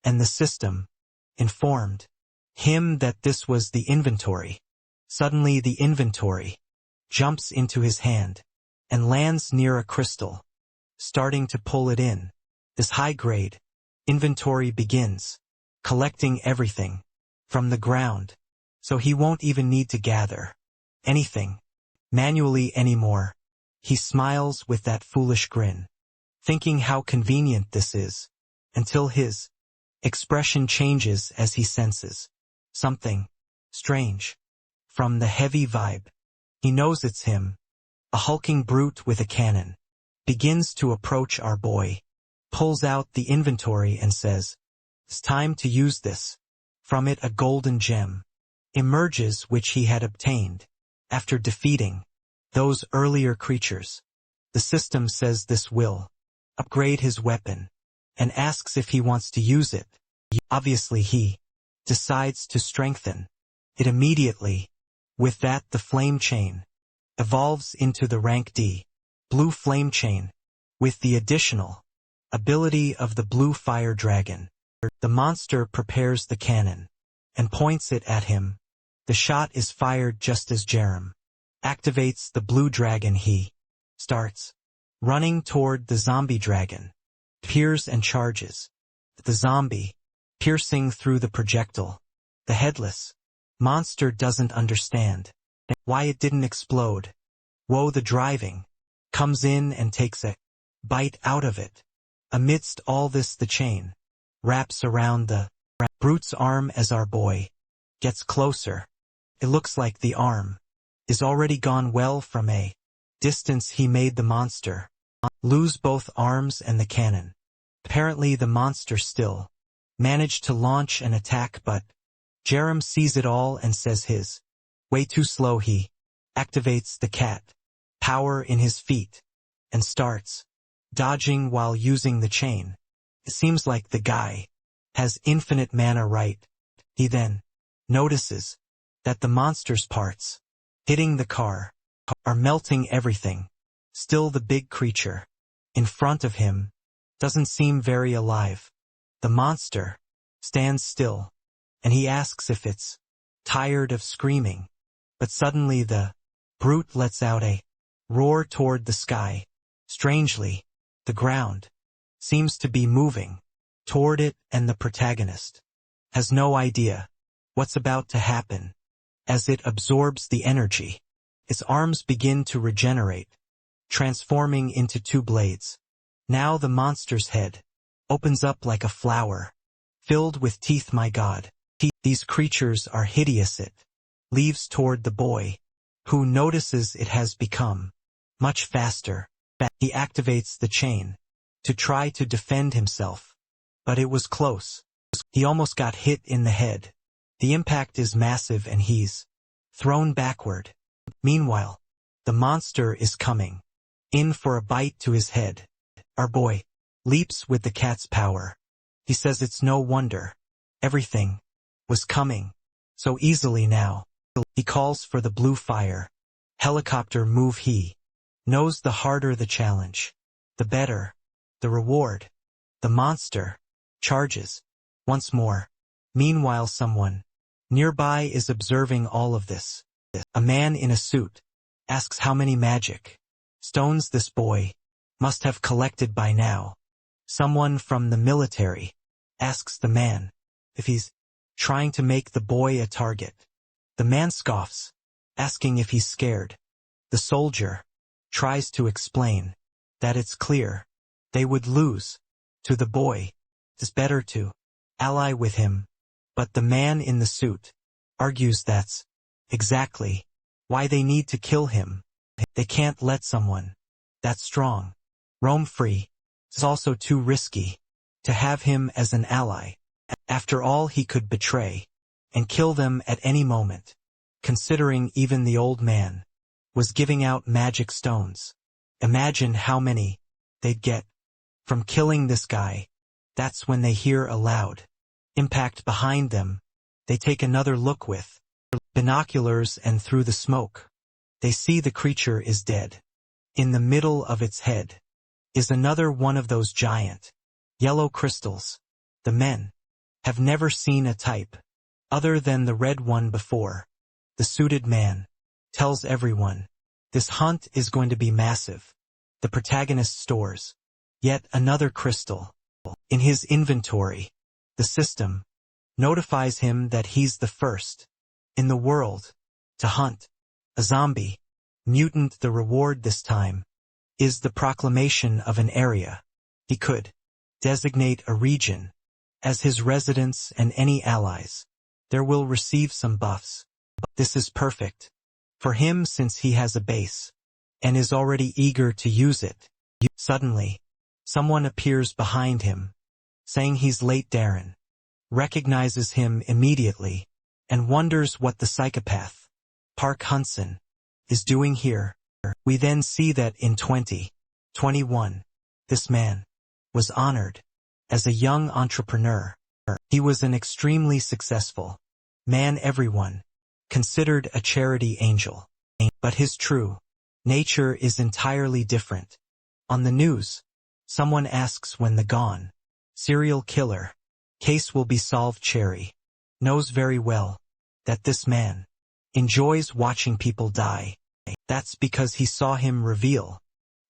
and the system informed him that this was the inventory. Suddenly the inventory jumps into his hand and lands near a crystal, starting to pull it in. This high-grade inventory begins collecting everything from the ground, so he won't even need to gather anything manually anymore. He smiles with that foolish grin, thinking how convenient this is, until his expression changes as he senses something strange from the heavy vibe. He knows it's him. A hulking brute with a cannon begins to approach our boy, pulls out the inventory and says, "It's time to use this." From it a golden gem emerges, which he had obtained after defeating those earlier creatures. The system says this will upgrade his weapon, and asks if he wants to use it. Obviously he decides to strengthen it immediately. With that, the flame chain evolves into the rank D blue flame chain, with the additional ability of the blue fire dragon. The monster prepares the cannon and points it at him. The shot is fired just as Jerem activates the blue dragon. He starts running toward the zombie dragon, peers and charges the zombie, piercing through the projectile. The headless monster doesn't understand why it didn't explode. Woe the driving comes in and takes a bite out of it. Amidst all this, the chain wraps around the brute's arm as our boy gets closer. It looks like the arm is already gone. Well, from a distance he made the monster lose both arms and the cannon. Apparently the monster still managed to launch an attack, but Jerem sees it all and says his way too slow. He activates the cat power in his feet and starts dodging while using the chain. It seems like the guy has infinite mana, right? He then notices that the monster's parts hitting the car are melting everything. Still, the big creature in front of him doesn't seem very alive. The monster stands still, and he asks if it's tired of screaming. But suddenly the brute lets out a roar toward the sky. Strangely, the ground seems to be moving toward it, and the protagonist has no idea what's about to happen. As it absorbs the energy, its arms begin to regenerate, transforming into two blades. Now the monster's head opens up like a flower, filled with teeth. My God, these creatures are hideous. It leaves toward the boy, who notices it has become much faster. He activates the chain to try to defend himself, but it was close. He almost got hit in the head. The impact is massive and he's thrown backward. Meanwhile, the monster is coming in for a bite to his head. Our boy leaps with the cat's power. He says it's no wonder everything was coming so easily now. He calls for the blue fire helicopter move. He knows the harder the challenge, the better the reward. The monster charges once more. Meanwhile, someone nearby is observing all of this. A man in a suit asks how many magic stones this boy must have collected by now. Someone from the military asks the man if he's trying to make the boy a target. The man scoffs, asking if he's scared. The soldier tries to explain that it's clear they would lose to the boy. It's better to ally with him. But the man in the suit argues that's exactly why they need to kill him. They can't let someone that strong roam free. It's also too risky to have him as an ally. After all, he could betray and kill them at any moment. Considering even the old man was giving out magic stones, imagine how many they'd get from killing this guy. That's when they hear a loud impact behind them. They take another look with binoculars, and through the smoke, they see the creature is dead. In the middle of its head is another one of those giant yellow crystals. The men have never seen a type other than the red one before. The suited man tells everyone this hunt is going to be massive. The protagonist stores yet another crystal in his inventory. The system notifies him that he's the first in the world to hunt a zombie mutant. The reward this time is the proclamation of an area. He could designate a region as his residence, and any allies there will receive some buffs. This is perfect for him since he has a base and is already eager to use it. Suddenly, someone appears behind him, saying he's late. Darren recognizes him immediately and wonders what the psychopath Park Hudson is doing here. We then see that in 2021, this man was honored as a young entrepreneur. He was an extremely successful man, everyone considered a charity angel. But his true nature is entirely different. On the news, someone asks when the gone serial killer case will be solved. Cherry knows very well that this man enjoys watching people die. That's because he saw him reveal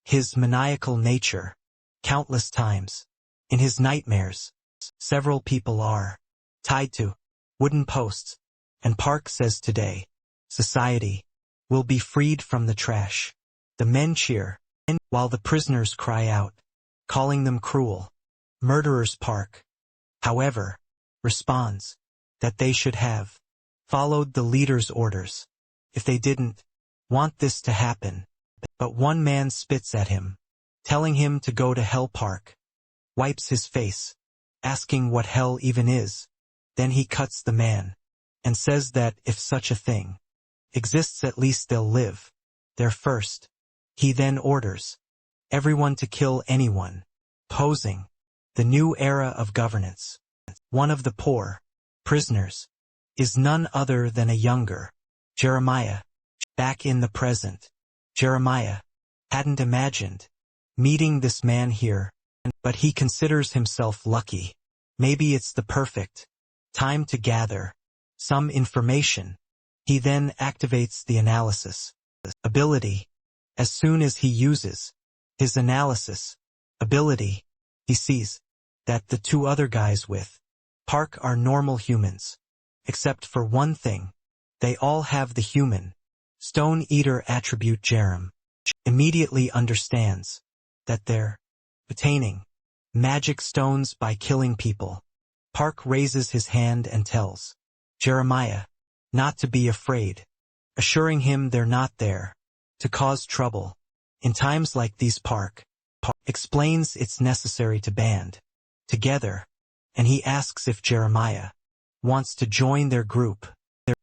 his maniacal nature countless times. In his nightmares, several people are tied to wooden posts, and Park says today, society will be freed from the trash. The men cheer, while the prisoners cry out, calling them cruel murderers. Park, however, responds that they should have followed the leader's orders if they didn't want this to happen. But one man spits at him, telling him to go to hell. Park wipes his face, asking what hell even is. Then he cuts the man and says that if such a thing exists, at least they'll live there first. He then orders everyone to kill anyone posing the new era of governance. One of the poor prisoners is none other than a younger Jeremiah. Back in the present, Jeremiah hadn't imagined meeting this man here, but he considers himself lucky. Maybe it's the perfect time to gather some information. He then activates the analysis ability. As soon as he uses his analysis ability, He sees that the two other guys with Park are normal humans. Except for one thing. They all have the human Stone Eater attribute. Jerem immediately understands that they're obtaining magic stones by killing people. Park raises his hand and tells Jeremiah not to be afraid, assuring him they're not there to cause trouble. In times like these, Park explains it's necessary to band together, and he asks if Jeremiah wants to join their group.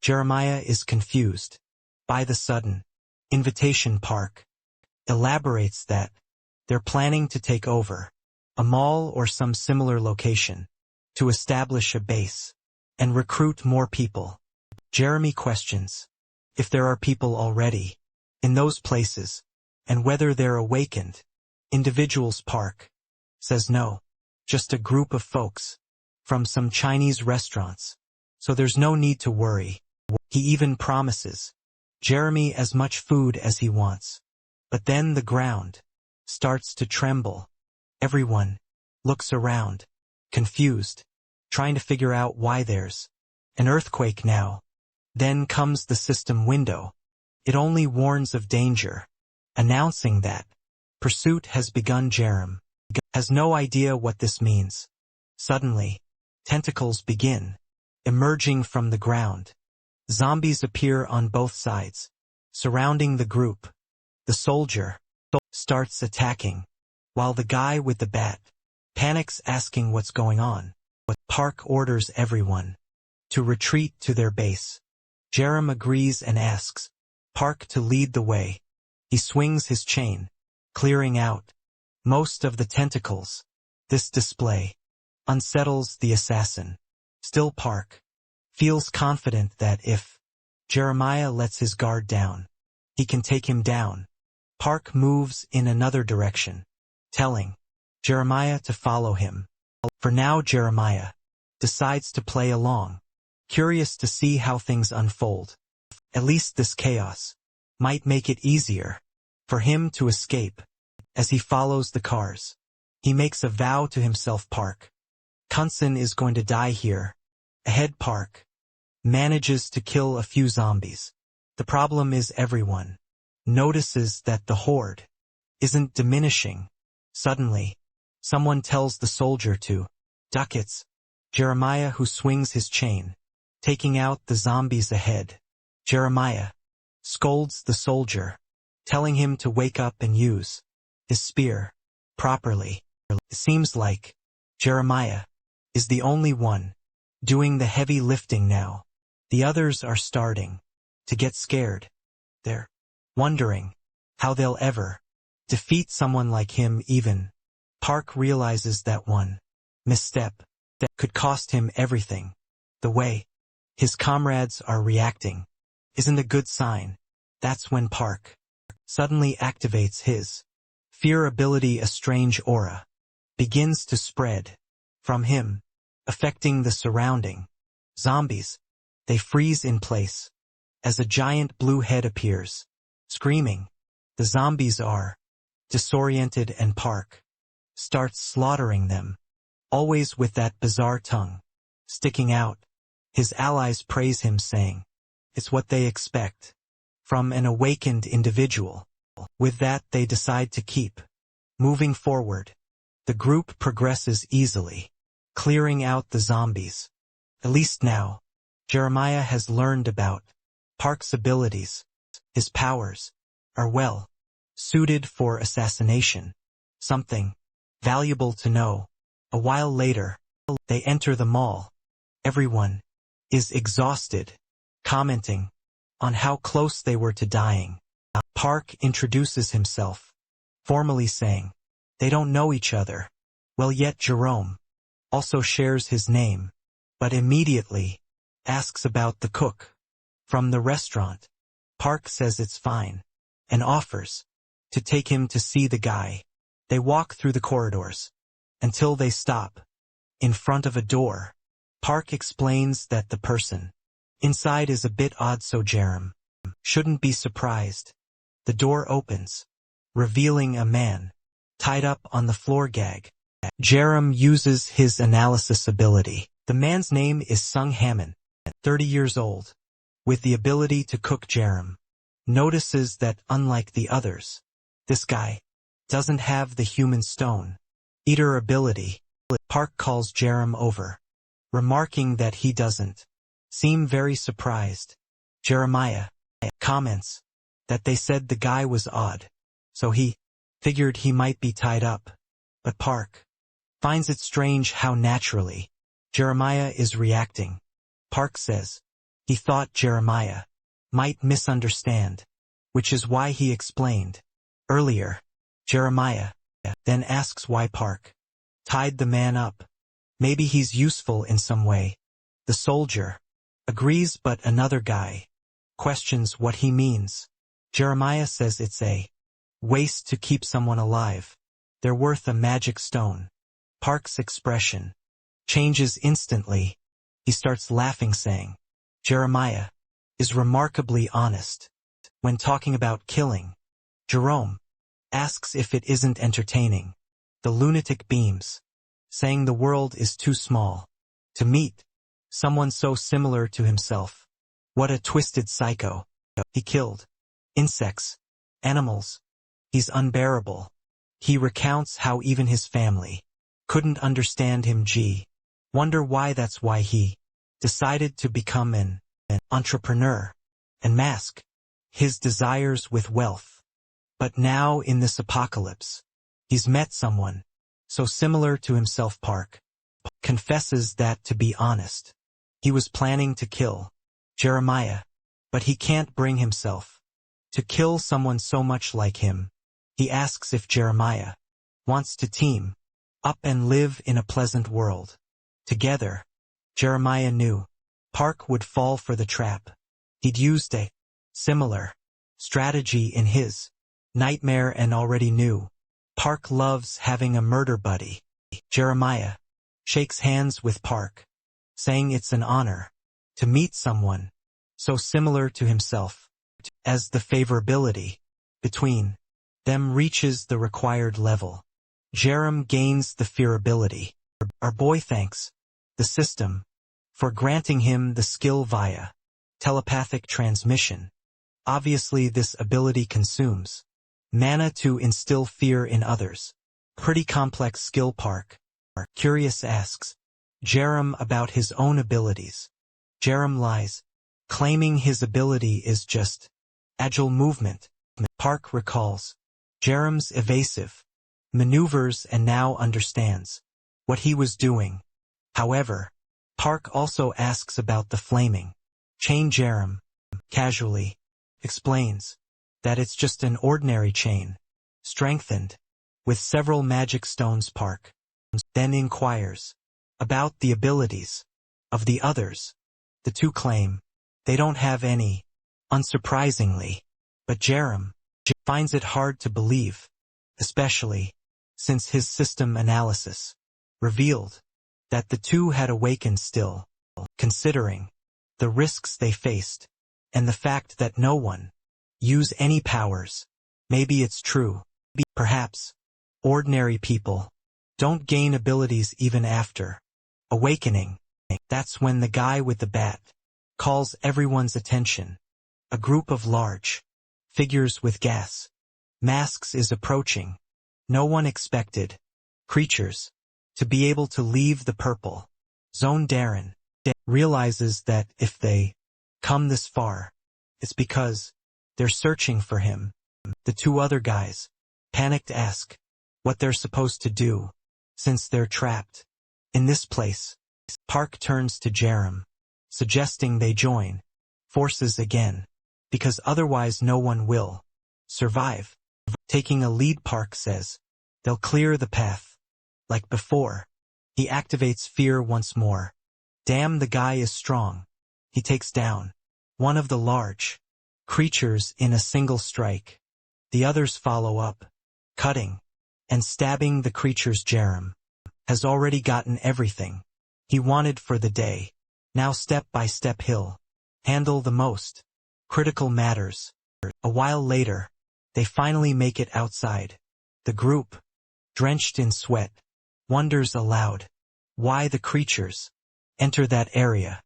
Jeremiah is confused by the sudden invitation. Park elaborates that they're planning to take over a mall or some similar location to establish a base and recruit more people. Jeremy questions if there are people already in those places and whether they're awakened individuals. Park says no, just a group of folks from some Chinese restaurants, so there's no need to worry. He even promises Jeremy as much food as he wants. But then the ground starts to tremble. Everyone looks around, confused, trying to figure out why there's an earthquake now. Then comes the system window. It only warns of danger, announcing that pursuit has begun. Jerem has no idea what this means. Suddenly, tentacles begin emerging from the ground. Zombies appear on both sides, surrounding the group. The soldier starts attacking, while the guy with the bat panics, asking what's going on. But Park orders everyone to retreat to their base. Jerem agrees and asks Park to lead the way. He swings his chain, clearing out most of the tentacles. This display unsettles the assassin. Still, Park feels confident that if Jeremiah lets his guard down, he can take him down. Park moves in another direction, telling Jeremiah to follow him. For now, Jeremiah decides to play along, curious to see how things unfold. At least this chaos might make it easier for him to escape. As he follows the cars, he makes a vow to himself. Park Kunson is going to die here. Ahead, Park manages to kill a few zombies. The problem is everyone notices that the horde isn't diminishing. Suddenly, someone tells the soldier to duck. It's Jeremiah, who swings his chain, taking out the zombies ahead. Jeremiah scolds the soldier, telling him to wake up and use his spear properly. It seems like Jeremiah is the only one doing the heavy lifting now. The others are starting to get scared. They're wondering how they'll ever defeat someone like him. Even Park realizes that one misstep that could cost him everything. The way his comrades are reacting isn't a good sign. That's when Park suddenly activates his fear ability. A strange aura begins to spread from him, affecting the surrounding zombies. They freeze in place as a giant blue head appears, screaming. The zombies are disoriented and Park starts slaughtering them, always with that bizarre tongue sticking out. His allies praise him, saying it's what they expect from an awakened individual. With that, they decide to keep moving forward. The group progresses easily, clearing out the zombies. At least now, Jeremiah has learned about Park's abilities. His powers are well suited for assassination, something valuable to know. A while later, they enter the mall. Everyone is exhausted, commenting on how close they were to dying. Park introduces himself, formally saying they don't know each other well yet. Jerome also shares his name, but immediately asks about the cook from the restaurant. Park says it's fine and offers to take him to see the guy. They walk through the corridors until they stop in front of a door. Park explains that the person inside is a bit odd, so Jerem shouldn't be surprised. The door opens, revealing a man tied up on the floor. Gag Jerem uses his analysis ability. The man's name is Sung Hammon, 30 years old, with the ability to cook. Jerem notices that unlike the others, this guy doesn't have the human stone eater ability. Park calls Jerem over, remarking that he doesn't seem very surprised. Jeremiah comments that they said the guy was odd, so he figured he might be tied up. But Park finds it strange how naturally Jeremiah is reacting. Park says he thought Jeremiah might misunderstand, which is why he explained earlier. Jeremiah then asks why Park tied the man up. Maybe he's useful in some way. The soldier agrees, but another guy questions what he means. Jeremiah says it's a waste to keep someone alive. They're worth a magic stone. Park's expression changes instantly. He starts laughing, saying Jeremiah is remarkably honest when talking about killing. Jerome asks if it isn't entertaining. The lunatic beams, saying the world is too small to meet someone so similar to himself. What a twisted psycho. He killed insects, animals. He's unbearable. He recounts how even his family couldn't understand him. Wonder why. That's why he decided to become an entrepreneur and mask his desires with wealth. But now in this apocalypse, he's met someone so similar to himself. Park confesses that, to be honest, he was planning to kill Jeremiah, but he can't bring himself to kill someone so much like him. He asks if Jeremiah wants to team up and live in a pleasant world together. Jeremiah knew Park would fall for the trap. He'd used a similar strategy in his nightmare and already knew Park loves having a murder buddy. Jeremiah shakes hands with Park, saying it's an honor to meet someone so similar to himself. As the favorability between them reaches the required level, Jerem gains the fear ability. Our boy thanks the system for granting him the skill via telepathic transmission. Obviously this ability consumes mana to instill fear in others. Pretty complex skill. Park curious asks Jerem about his own abilities. Jerem lies, claiming his ability is just agile movement. Park recalls Jerem's evasive maneuvers and now understands what he was doing. However, Park also asks about the flaming chain. Jerem casually explains that it's just an ordinary chain, strengthened with several magic stones. Park then inquires about the abilities of the others. The two claim they don't have any, unsurprisingly, but Jerem finds it hard to believe, especially since his system analysis revealed that the two had awakened. Still, considering the risks they faced and the fact that no one used any powers, maybe it's true. Perhaps ordinary people don't gain abilities even after awakening. That's when the guy with the bat calls everyone's attention. A group of large figures with gas masks is approaching. No one expected creatures to be able to leave the purple zone. Darren realizes that if they come this far, it's because they're searching for him. The two other guys, panicked, ask what they're supposed to do since they're trapped in this place. Park turns to Jerem, suggesting they join forces again, because otherwise no one will survive. Taking a lead, Park says they'll clear the path. Like before, he activates fear once more. Damn, the guy is strong. He takes down one of the large creatures in a single strike. The others follow up, cutting and stabbing the creatures. Jerem has already gotten everything he wanted for the day. Now step by step he'll handle the most critical matters. A while later, they finally make it outside. The group, drenched in sweat, wonders aloud why the creatures enter that area.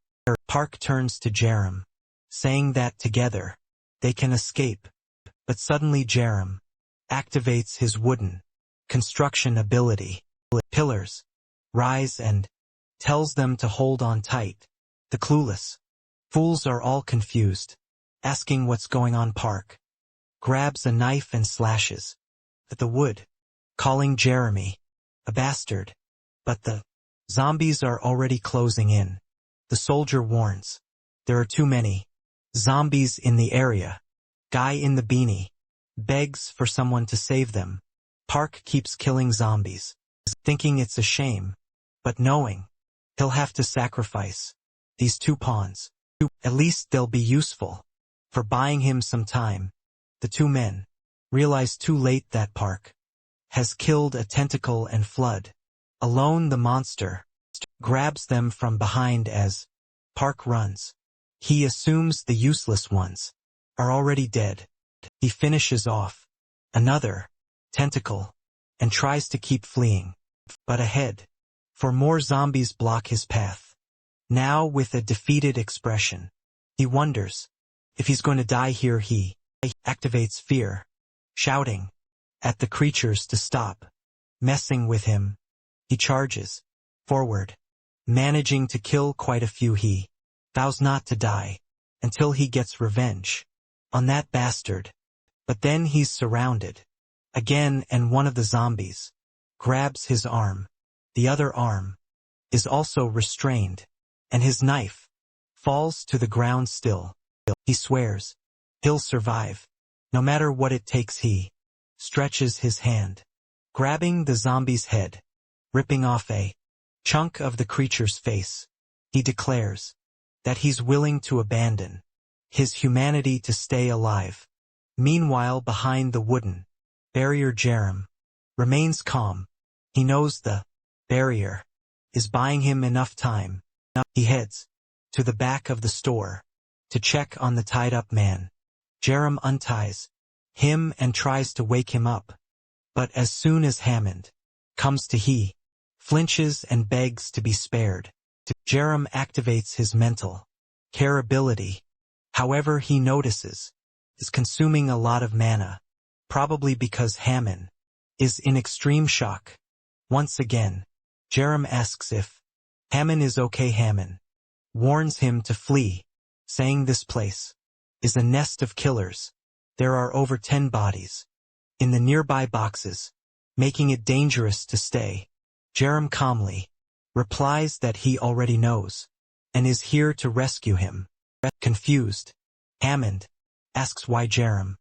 Park turns to Jerem, saying that together they can escape. But suddenly Jerem activates his wooden construction ability. Pillars rise and tells them to hold on tight. The clueless fools are all confused, asking what's going on. Park grabs a knife and slashes at the wood, calling Jeremy a bastard. But the zombies are already closing in. The soldier warns, there are too many zombies in the area. Guy in the beanie begs for someone to save them. Park keeps killing zombies, thinking it's a shame, but knowing he'll have to sacrifice these 2 pawns. At least they'll be useful for buying him some time. The 2 men realize too late that Park has killed a tentacle and Flood. Alone, the monster grabs them from behind as Park runs. He assumes the useless ones are already dead. He finishes off another tentacle and tries to keep fleeing. But ahead, for more zombies block his path. Now with a defeated expression, he wonders if he's going to die here. He activates fear, shouting at the creatures to stop messing with him. He charges forward, managing to kill quite a few. He vows not to die until he gets revenge on that bastard. But then he's surrounded again, and one of the zombies grabs his arm. The other arm is also restrained, and his knife falls to the ground still. He swears he'll survive, no matter what it takes. He stretches his hand, grabbing the zombie's head, ripping off a chunk of the creature's face. He declares that he's willing to abandon his humanity to stay alive. Meanwhile, behind the wooden barrier, Jerem remains calm. He knows the barrier is buying him enough time. He heads to the back of the store to check on the tied-up man. Jerem unties him and tries to wake him up. But as soon as Hammond comes to, he flinches and begs to be spared. Jerem activates his mental care ability. However, he notices is consuming a lot of mana, probably because Hammond is in extreme shock. Once again, Jerem asks if Hammond is okay. Hammond warns him to flee, saying this place is a nest of killers. There are over 10 bodies in the nearby boxes, making it dangerous to stay. Jerem calmly replies that he already knows and is here to rescue him. Confused, Hammond asks why Jerem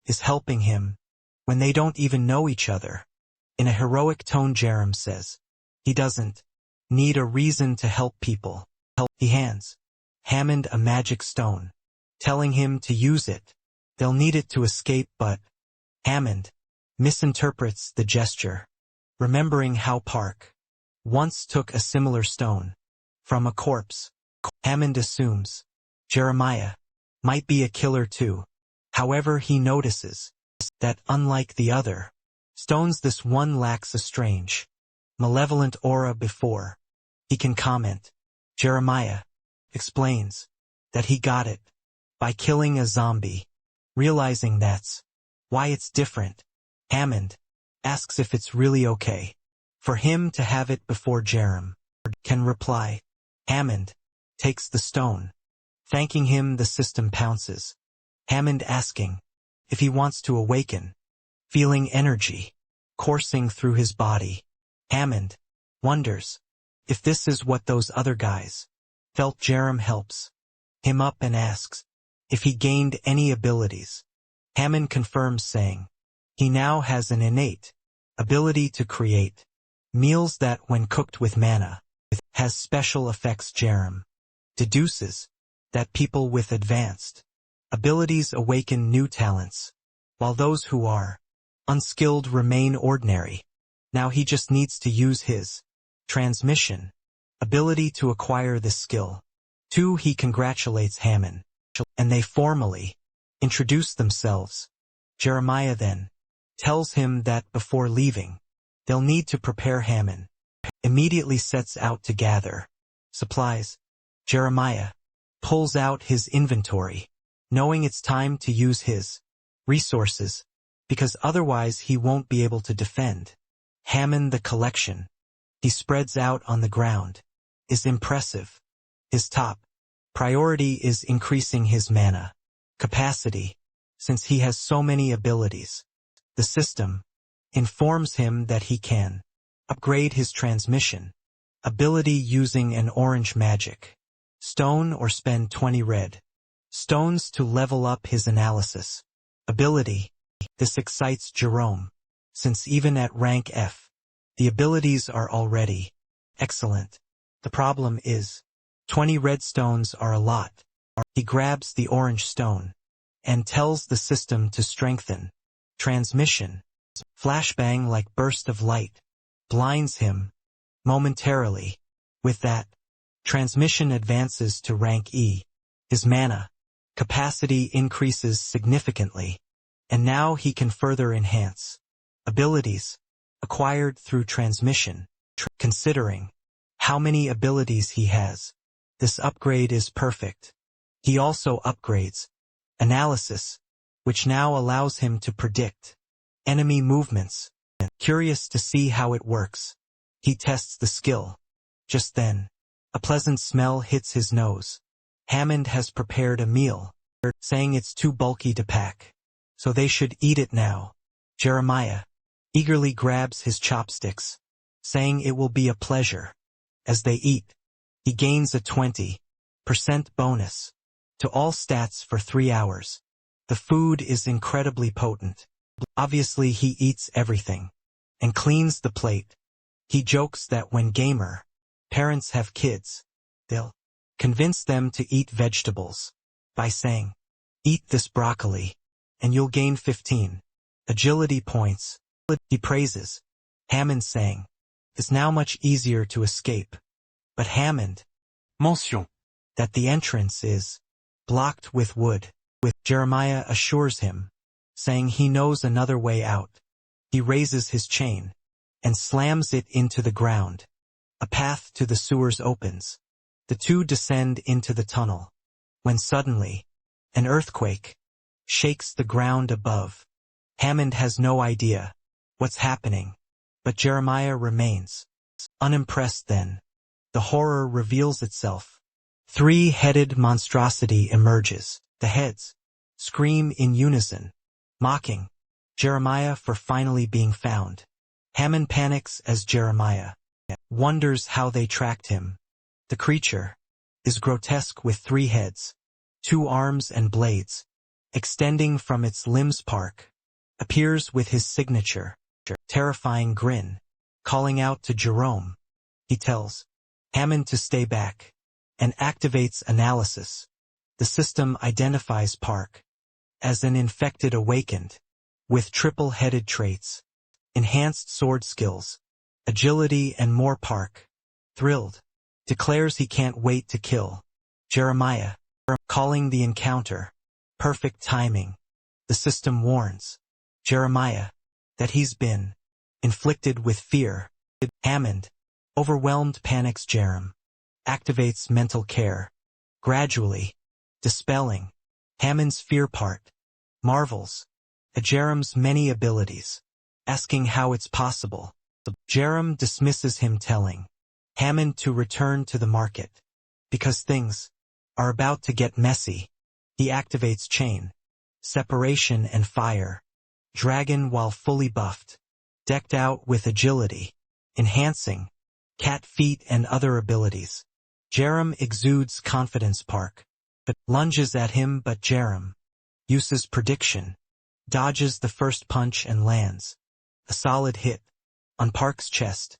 is helping him when they don't even know each other. In a heroic tone, Jerem says he doesn't need a reason to help people. He hands Hammond a magic stone, telling him to use it. They'll need it to escape, but Hammond misinterprets the gesture, remembering how Park once took a similar stone from a corpse. Hammond assumes Jeremiah might be a killer too. However, he notices that unlike the other stones, this one lacks a strange, malevolent aura. Before he can comment, Jeremiah explains that he got it by killing a zombie. Realizing that's why it's different, Hammond asks if it's really okay for him to have it before Jerem can reply. Hammond takes the stone, thanking him. The system pounces, Hammond asking if he wants to awaken, feeling energy coursing through his body. Hammond wonders if this is what those other guys felt. Jerem helps him up and asks if he gained any abilities. Hammond confirms, saying he now has an innate ability to create meals that, when cooked with mana, has special effects. Jerem deduces that people with advanced abilities awaken new talents, while those who are unskilled remain ordinary. Now he just needs to use his transmission ability to acquire this skill. 2. He congratulates Hammond, and they formally introduce themselves. Jeremiah then tells him that before leaving, they'll need to prepare Hammond immediately sets out to gather supplies. Jeremiah pulls out his inventory, knowing it's time to use his resources, because otherwise he won't be able to defend. Hammond the collection he spreads out on the ground is impressive. His top priority is increasing his mana capacity, since he has so many abilities. The system informs him that he can upgrade his transmission ability using an orange magic stone or spend 20 red stones to level up his analysis ability. This excites Jerome, since even at rank F, the abilities are already excellent. The problem is, 20 red stones are a lot. He grabs the orange stone and tells the system to strengthen transmission. Flashbang like burst of light blinds him momentarily. With that, transmission advances to rank E. His mana capacity increases significantly, and now he can further enhance abilities acquired through transmission. Considering how many abilities he has, this upgrade is perfect. He also upgrades analysis, which now allows him to predict enemy movements. Curious to see how it works, he tests the skill. Just then, a pleasant smell hits his nose. Hammond has prepared a meal, saying it's too bulky to pack, so they should eat it now. Jeremiah eagerly grabs his chopsticks, saying it will be a pleasure. As they eat, he gains a 20% bonus to all stats for 3 hours. The food is incredibly potent. Obviously he eats everything and cleans the plate. He jokes that when gamer parents have kids, they'll convince them to eat vegetables by saying, "Eat this broccoli, and you'll gain 15 agility points." He praises Hammond, saying, "It's now much easier to escape." But Hammond Mention. that the entrance is blocked with wood. Jeremiah assures him, saying he knows another way out. He raises his chain and slams it into the ground. A path to the sewers opens. The two descend into the tunnel, when suddenly, an earthquake shakes the ground above. Hammond has no idea what's happening, but Jeremiah remains unimpressed. Then, the horror reveals itself. 3-headed monstrosity emerges. The heads scream in unison, mocking Jeremiah for finally being found. Hammond panics as Jeremiah wonders how they tracked him. The creature is grotesque with 3 heads, 2 arms and blades, extending from its limbs. Park appears with his signature, terrifying grin, calling out to Jerome. He tells Hammond to stay back and activates analysis. The system identifies Park as an infected awakened with triple-headed traits, enhanced sword skills, agility and more. Park, thrilled, declares he can't wait to kill Jeremiah, calling the encounter perfect timing. The system warns Jeremiah that he's been inflicted with fear. Hammond, overwhelmed, panics. Jerem activates mental care, gradually dispelling Hammond's fear. Part marvels at Jerem's many abilities, asking how it's possible. Jerem dismisses him, telling Hammond to return to the market, because things are about to get messy. He activates chain separation and fire dragon while fully buffed, decked out with agility, enhancing cat feet and other abilities. Jerem exudes confidence. Park lunges at him, but Jerem uses prediction, dodges the first punch and lands a solid hit on Park's chest.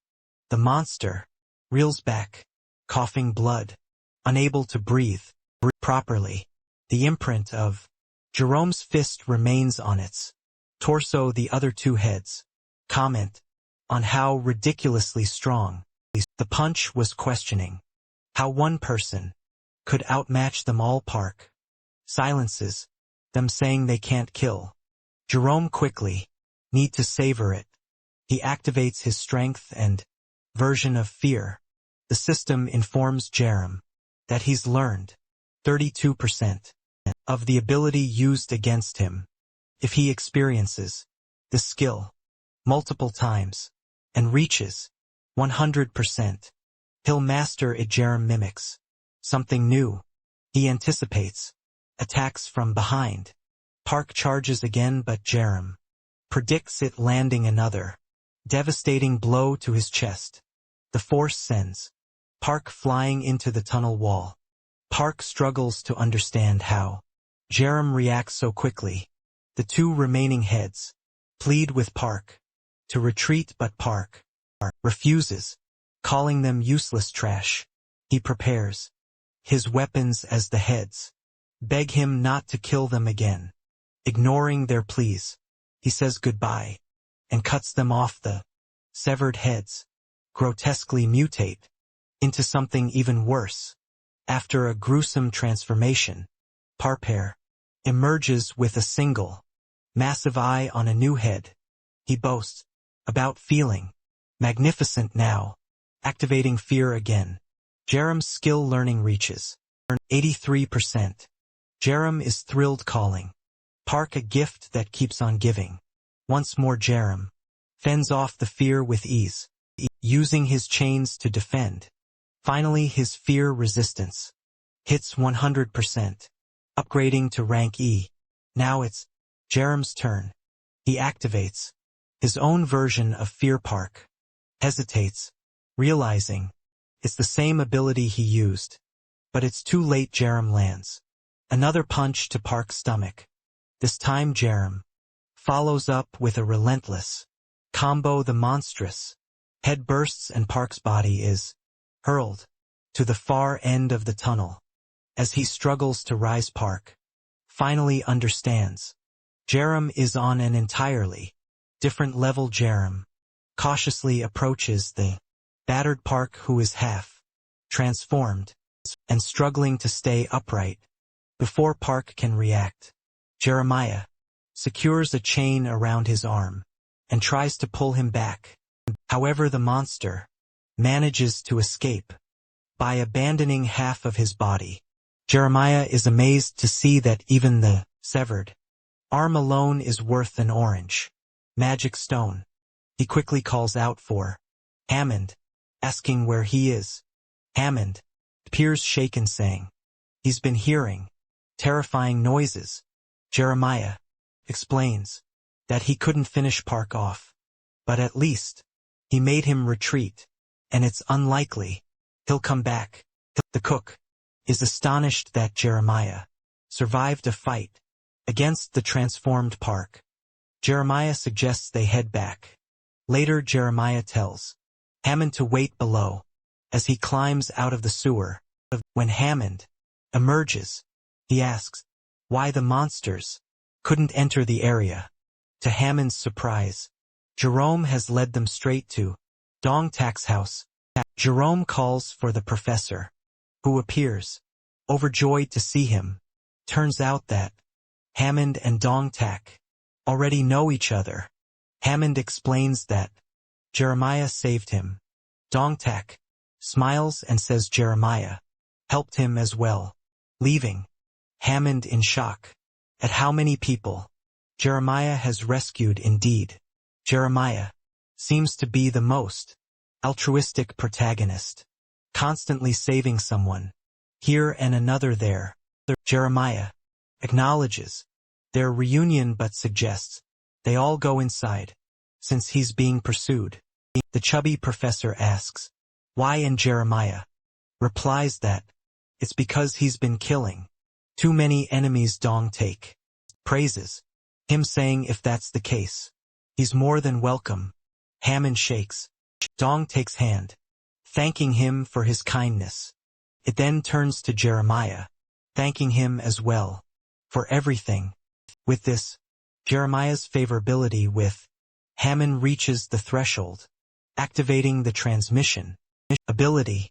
The monster reels back, coughing blood, unable to breathe properly. The imprint of Jerome's fist remains on its torso. The other 2 heads comment on how ridiculously strong the punch was, questioning how one person could outmatch them all. Park silences them, saying they can't kill Jerome quickly, need to savor it. He activates his strength and version of fear. The system informs Jerem that he's learned 32% of the ability used against him. If he experiences the skill multiple times and reaches 100%, he'll master it. Jerem mimics something new. He anticipates attacks from behind. Park charges again, but Jerem predicts it, landing another devastating blow to his chest. The force sends Park flying into the tunnel wall. Park struggles to understand how Jerem reacts so quickly. The two remaining heads plead with Park to retreat, but Park refuses, calling them useless trash. He prepares his weapons as the heads beg him not to kill them again. Ignoring their pleas, he says goodbye and cuts them off. The severed heads grotesquely mutate into something even worse. After a gruesome transformation, Parpair emerges with a single massive eye on a new head. He boasts about feeling magnificent now, activating fear again. Jerem's skill learning reaches 83%. Jerem is thrilled, calling Park a gift that keeps on giving. Once more Jerem fends off the fear with ease, using his chains to defend. Finally, his fear resistance hits 100%, upgrading to rank E. Now it's Jerem's turn. He activates his own version of fear. Park hesitates, realizing it's the same ability he used. But it's too late. Jerem lands another punch to Park's stomach. This time Jerem follows up with a relentless combo. The monstrous head bursts and Park's body is hurled to the far end of the tunnel. As he struggles to rise, Park finally understands Jerem is on an entirely different level. Jerem cautiously approaches the battered Park, who is half transformed and struggling to stay upright. Before Park can react, Jeremiah secures a chain around his arm and tries to pull him back. However, the monster manages to escape by abandoning half of his body. Jeremiah is amazed to see that even the severed arm alone is worth an orange magic stone. He quickly calls out for Hammond, asking where he is. Hammond appears shaken, saying he's been hearing terrifying noises. Jeremiah explains that he couldn't finish Park off, but at least he made him retreat, and it's unlikely he'll come back. The cook is astonished that Jeremiah survived a fight against the transformed Park. Jeremiah suggests they head back. Later, Jeremiah tells Hammond to wait below as he climbs out of the sewer. When Hammond emerges, he asks why the monsters couldn't enter the area. To Hammond's surprise, Jerome has led them straight to Dong Tak's house. Jerome calls for the professor, who appears overjoyed to see him. Turns out that Hammond and Dong Tak already know each other. Hammond explains that Jeremiah saved him. Dong Tak smiles and says Jeremiah helped him as well, leaving Hammond in shock at how many people Jeremiah has rescued. Indeed, Jeremiah seems to be the most altruistic protagonist, constantly saving someone here and another there. Jeremiah acknowledges their reunion but suggests they all go inside, since he's being pursued. The chubby professor asks why, and Jeremiah replies that it's because he's been killing too many enemies. Dong Tak praises him, saying if that's the case, he's more than welcome. Hammond shakes Dong Tak's hand, thanking him for his kindness. It then turns to Jeremiah, thanking him as well for everything. With this, Jeremiah's favorability with Hammond reaches the threshold, activating the transmission ability.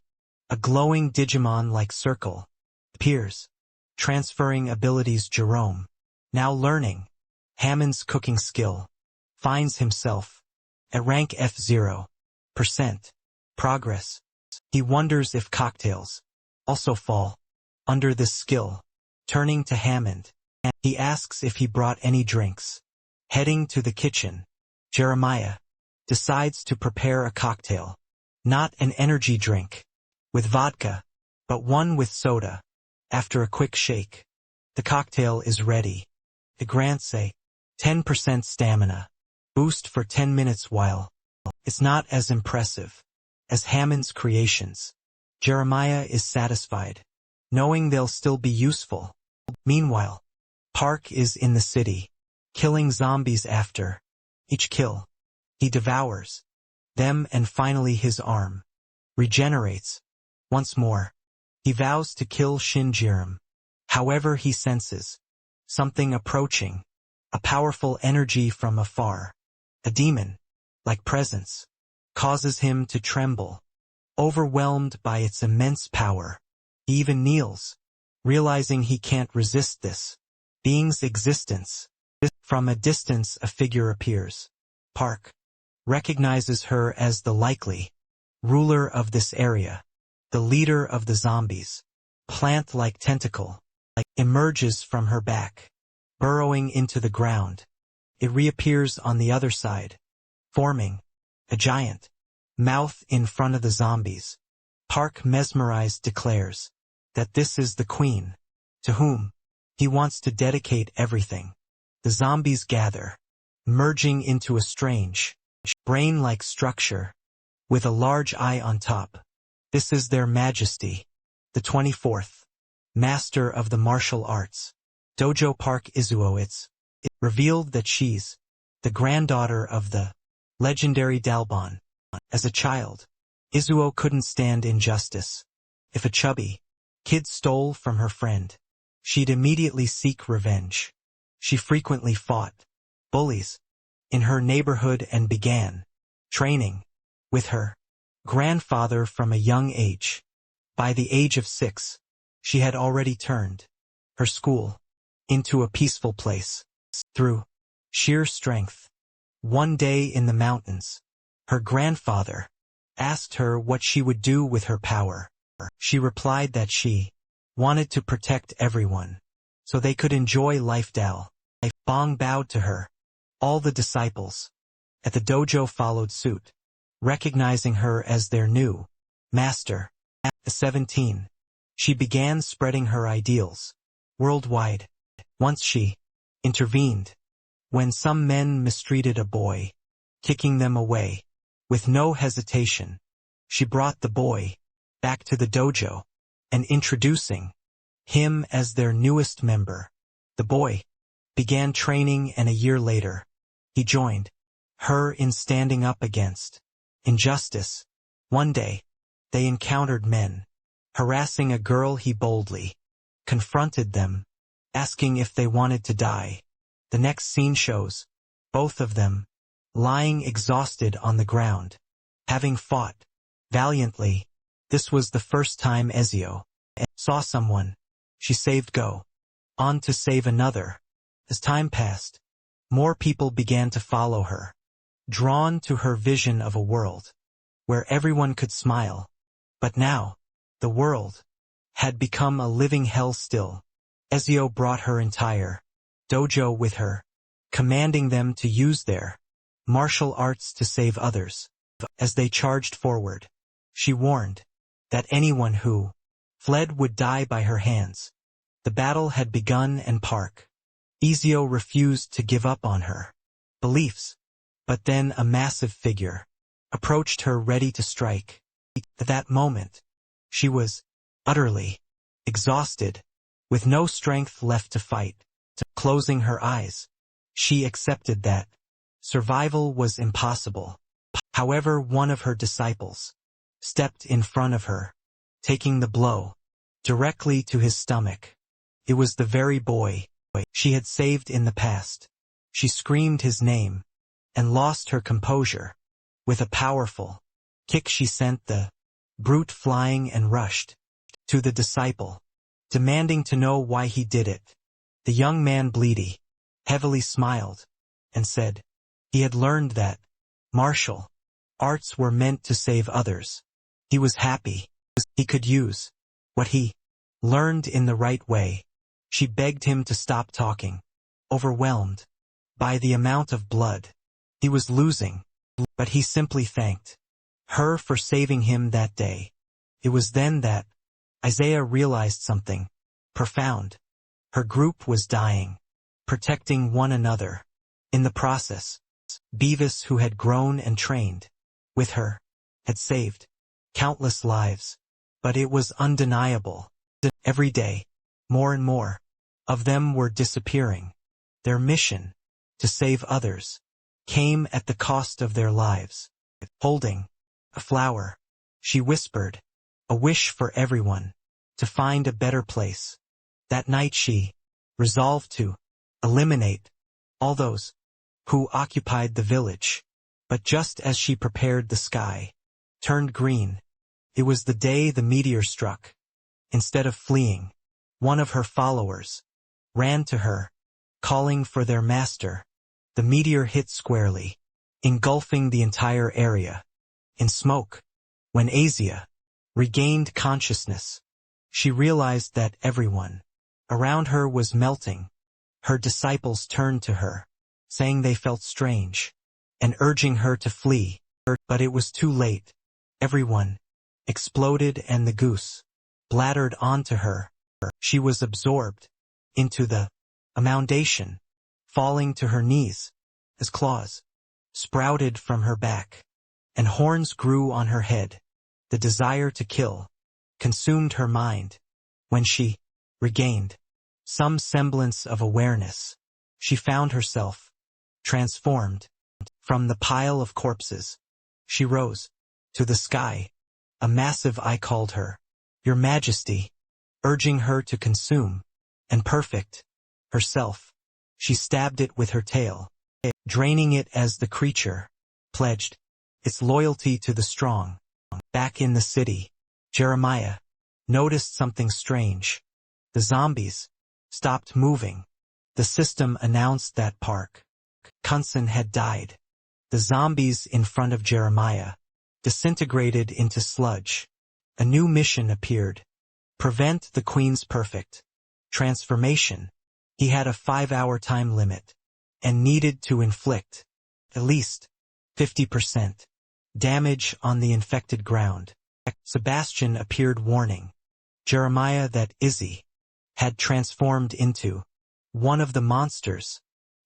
A glowing Digimon-like circle appears, transferring abilities. Jerome, now learning Hammond's cooking skill, finds himself at rank F0%. progress. He wonders if cocktails also fall under this skill. Turning to Hammond, he asks if he brought any drinks. Heading to the kitchen, Jeremiah decides to prepare a cocktail. Not an energy drink with vodka, but one with soda. After a quick shake, the cocktail is ready. It grants a 10% stamina boost for 10 minutes. While it's not as impressive as Hammond's creations, Jeremiah is satisfied, knowing they'll still be useful. Meanwhile, Park is in the city, killing zombies. After each kill, he devours them, and finally his arm regenerates. Once more, he vows to kill Shinjirim. However, he senses something approaching, a powerful energy from afar. A demon-like presence causes him to tremble. Overwhelmed by its immense power, he even kneels, realizing he can't resist this being's existence. From a distance, a figure appears. Park recognizes her as the likely ruler of this area. The leader of the zombies. Plant-like tentacle emerges from her back, burrowing into the ground. It reappears on the other side, forming a giant mouth in front of the zombies. Park, mesmerized, declares that this is the queen, to whom he wants to dedicate everything. The zombies gather, merging into a strange, brain-like structure, with a large eye on top. This is their majesty, the 24th master of the martial arts, Dojo Park Izuo. It's revealed that she's the granddaughter of the legendary Dalbon. As a child, Izuo couldn't stand injustice. If a chubby kid stole from her friend, she'd immediately seek revenge. She frequently fought bullies in her neighborhood and began training with her grandfather from a young age. By the age of 6, she had already turned her school into a peaceful place. Through sheer strength. One day in the mountains, her grandfather asked her what she would do with her power. She replied that she wanted to protect everyone, so they could enjoy life. Bong bowed to her. All the disciples at the dojo followed suit, recognizing her as their new master. At 17, she began spreading her ideals worldwide. Once she intervened when some men mistreated a boy, kicking them away. With no hesitation, she brought the boy back to the dojo and introducing him as their newest member. The boy began training, and a year later, he joined her in standing up against injustice. One day, they encountered men harassing a girl. He boldly confronted them, asking if they wanted to die. The next scene shows both of them lying exhausted on the ground, having fought valiantly. This was the first time Ezio saw someone she saved go on to save another. As time passed, more people began to follow her, drawn to her vision of a world where everyone could smile. But now, the world had become a living hell. Still, Ezio brought her entire dojo with her, commanding them to use their martial arts to save others. As they charged forward, she warned that anyone who fled would die by her hands. The battle had begun, and Park Ezio refused to give up on her beliefs. But then a massive figure approached her, ready to strike. At that moment, she was utterly exhausted, with no strength left to fight. Closing her eyes, she accepted that survival was impossible. However, one of her disciples stepped in front of her, taking the blow directly to his stomach. It was the very boy she had saved in the past. She screamed his name and lost her composure. With a powerful kick, she sent the brute flying and rushed to the disciple, demanding to know why he did it. The young man, bleeding heavily, smiled and said he had learned that martial Arts were meant to save others. He was happy. He could use what he learned in the right way. She begged him to stop talking, overwhelmed by the amount of blood he was losing, but he simply thanked her for saving him that day. It was then that Isaiah realized something profound. Her group was dying, protecting one another. In the process, Beavis, who had grown and trained with her, had saved countless lives. But it was undeniable. Every day, more and more of them were disappearing. Their mission, to save others, came at the cost of their lives. Holding a flower, she whispered, a wish for everyone, to find a better place. That night she resolved to eliminate all those who occupied the village. But just as she prepared, the sky turned green. It was the day the meteor struck. Instead of fleeing, one of her followers ran to her, calling for their master. The meteor hit squarely, engulfing the entire area in smoke. When Asia regained consciousness, she realized that everyone around her was melting. Her disciples turned to her, saying they felt strange, and urging her to flee. But it was too late. Everyone exploded and the goose bladdered onto her. She was absorbed into the foundation, falling to her knees as claws sprouted from her back and horns grew on her head. The desire to kill consumed her mind. When she regained some semblance of awareness, she found herself transformed. From the pile of corpses, she rose to the sky. A massive eye called her, Your Majesty, urging her to consume and perfect herself. She stabbed it with her tail, draining it as the creature pledged its loyalty to the strong. Back in the city, Jeremiah noticed something strange. The zombies stopped moving. The system announced that Park Kunson had died. The zombies in front of Jeremiah disintegrated into sludge. A new mission appeared. Prevent the Queen's perfect transformation. He had a 5-hour time limit and needed to inflict at least 50% damage on the infected ground. Sebastian appeared, warning Jeremiah that Izzy had transformed into one of the monsters.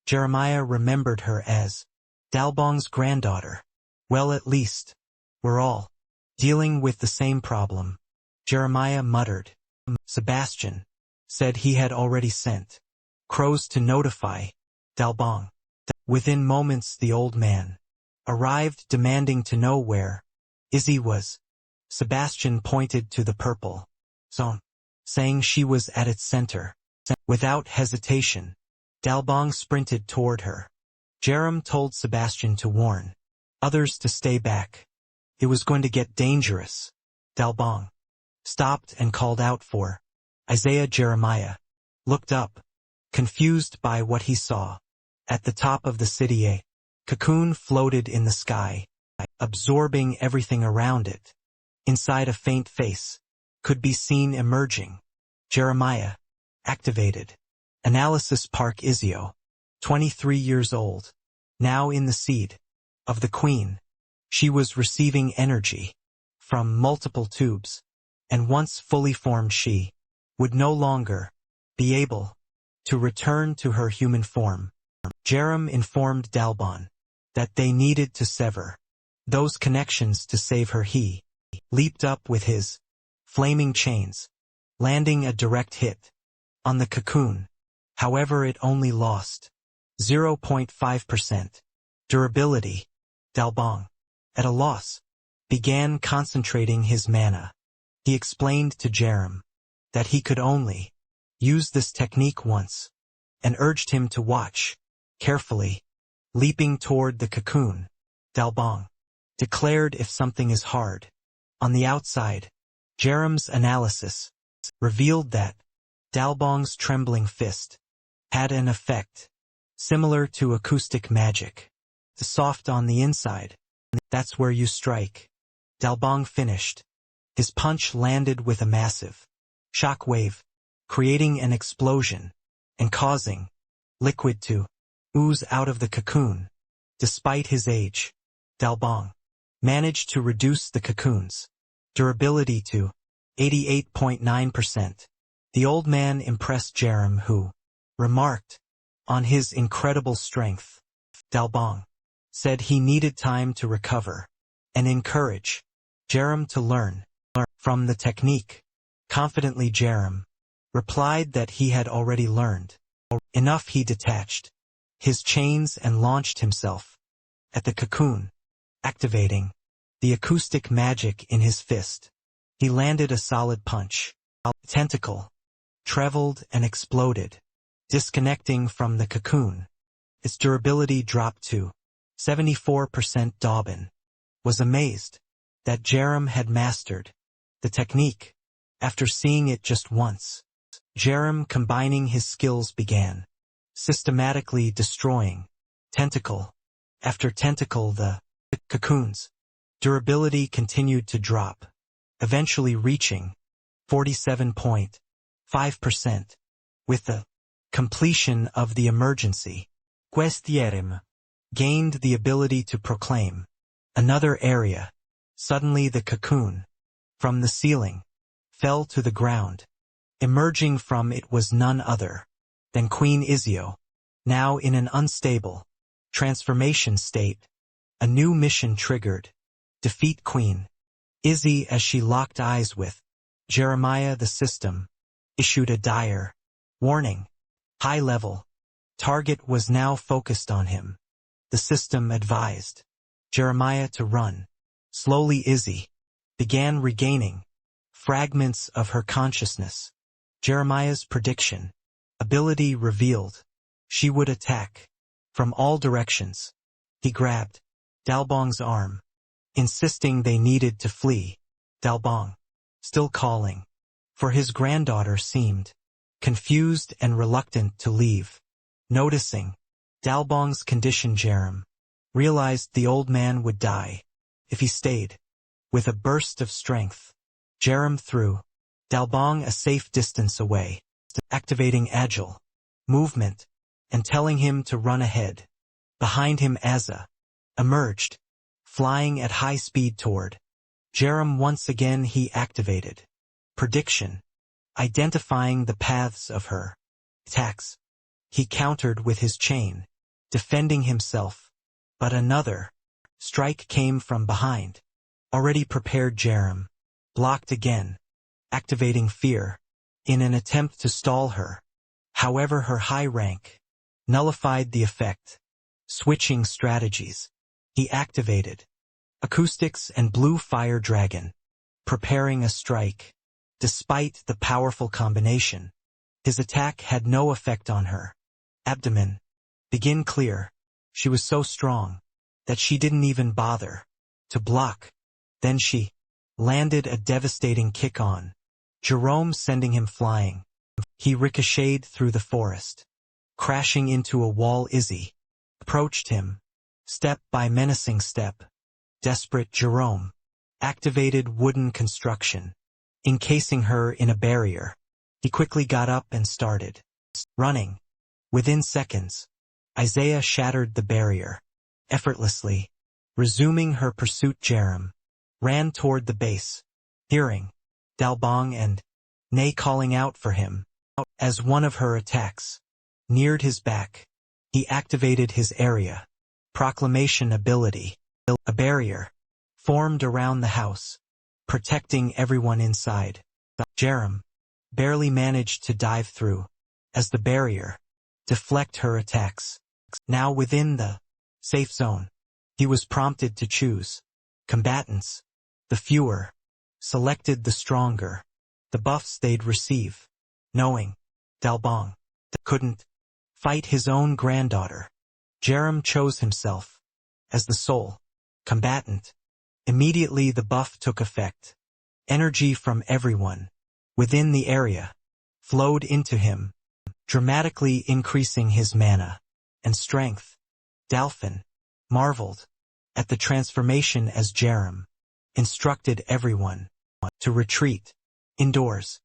Jeremiah remembered her as Dalbong's granddaughter. Well, at least we're all dealing with the same problem, Jeremiah muttered. Sebastian said he had already sent crows to notify Dalbong. Within moments the old man arrived, demanding to know where Izzy was. Sebastian pointed to the purple zone, saying she was at its center. Without hesitation, Dalbong sprinted toward her. Jerem told Sebastian to warn others to stay back. It was going to get dangerous. Dalbong stopped and called out for Isaiah. Jeremiah looked up, confused by what he saw. At the top of the city, a cocoon floated in the sky, absorbing everything around it. Inside, a faint face could be seen emerging. Jeremiah activated analysis. Park Izio, 23 years old, now in the seed of the Queen. She was receiving energy from multiple tubes, and once fully formed she would no longer be able to return to her human form. Jerem informed Dalbon that they needed to sever those connections to save her. He leaped up with his flaming chains, landing a direct hit on the cocoon. However, it only lost 0.5% durability. Dalbong, at a loss, began concentrating his mana. He explained to Jerem that he could only use this technique once, and urged him to watch carefully. Leaping toward the cocoon, Dalbong declared, if something is hard on the outside. Jerem's analysis revealed that Dalbong's trembling fist had an effect similar to acoustic magic. The soft on the inside, That's where you strike. Dalbong finished. His punch landed with a massive shock wave, creating an explosion and causing liquid to ooze out of the cocoon. Despite his age, Dalbong managed to reduce the cocoon's durability to 88.9%. The old man impressed Jerem, who remarked on his incredible strength. Dalbong said he needed time to recover and encourage Jerem to learn from the technique. Confidently, Jerem replied that he had already learned enough. He detached his chains and launched himself at the cocoon, activating the acoustic magic in his fist. He landed a solid punch. The tentacle traveled and exploded, disconnecting from the cocoon. Its durability dropped to 74%. Dobbin was amazed that Jerem had mastered the technique. After seeing it just once, Jerem, combining his skills, began systematically destroying tentacle after tentacle. The cocoon's durability continued to drop, eventually reaching 47.5%. With the completion of the emergency, Questierem gained the ability to proclaim another area. Suddenly the cocoon from the ceiling fell to the ground. Emerging from it was none other than Queen Izio, now in an unstable transformation state. A new mission triggered. Defeat Queen Izzy. As she locked eyes with Jeremiah, the system issued a dire warning. High-level target was now focused on him. The system advised Jeremiah to run. Slowly Izzy began regaining fragments of her consciousness. Jeremiah's prediction ability revealed. She would attack from all directions. He grabbed Dalbong's arm, insisting they needed to flee. Dalbong, still calling for his granddaughter, seemed confused and reluctant to leave. Noticing Dalbong's condition, Jerem realized the old man would die if he stayed. With a burst of strength, Jerem threw Dalbong a safe distance away, activating agile movement and telling him to run ahead. Behind him, Azza emerged, flying at high speed toward Jerem. Once again he activated prediction, identifying the paths of her attacks. He countered with his chain, defending himself, but another strike came from behind. Already prepared, Jerem blocked again, activating fear in an attempt to stall her. However, her high rank nullified the effect. Switching strategies, he activated acoustics and blue fire dragon, preparing a strike. Despite the powerful combination, his attack had no effect on her. Abdomen begin clear. She was so strong that she didn't even bother to block. Then she landed a devastating kick on Jerome, sending him flying. He ricocheted through the forest, crashing into a wall. Izzy approached him, step by menacing step. Desperate, Jerome activated wooden construction, encasing her in a barrier. He quickly got up and started running. Within seconds, Isaiah shattered the barrier effortlessly. Resuming her pursuit, Jerem ran toward the base, hearing Dalbong and Nay calling out for him. As one of her attacks neared his back, he activated his area proclamation ability. A barrier formed around the house, protecting everyone inside. Jerem barely managed to dive through, as the barrier deflect her attacks. Now within the safe zone, he was prompted to choose combatants. The fewer selected, the stronger the buffs they'd receive. Knowing Dalbong couldn't fight his own granddaughter, Jerem chose himself as the sole combatant. Immediately the buff took effect. Energy from everyone within the area flowed into him, dramatically increasing his mana and strength. Dalfin marveled at the transformation as Jerem instructed everyone to retreat indoors.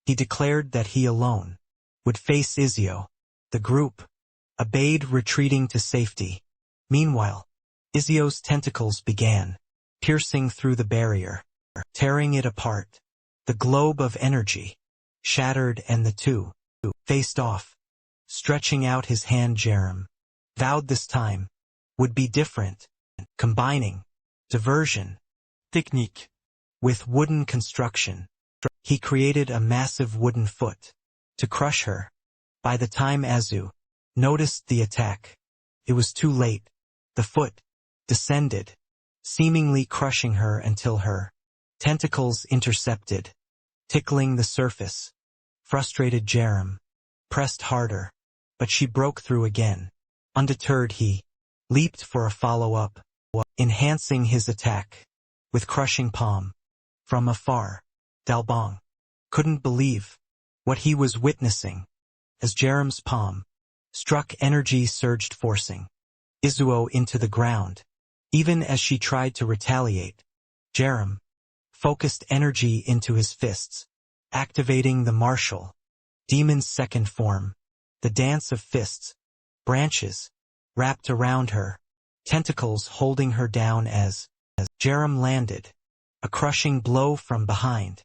He declared that he alone would face Izio. The group obeyed, retreating to safety. Meanwhile, Izio's tentacles began piercing through the barrier, tearing it apart. The globe of energy shattered and the two faced off. Stretching out his hand, Jerem vowed this time would be different, combining diversion Technique. with wooden construction. He created a massive wooden foot to crush her. By the time Azu noticed the attack, it was too late. The foot descended, seemingly crushing her until her tentacles intercepted, tickling the surface. Frustrated, Jerem pressed harder, but she broke through again. Undeterred, he leaped for a follow-up, enhancing his attack with crushing palm. From afar, Dalbong couldn't believe what he was witnessing. As Jerem's palm struck, energy surged, forcing Izuo into the ground. Even as she tried to retaliate, Jerem focused energy into his fists, activating the martial demon's second form, the dance of fists. Branches wrapped around her, tentacles holding her down as Jerem landed a crushing blow from behind.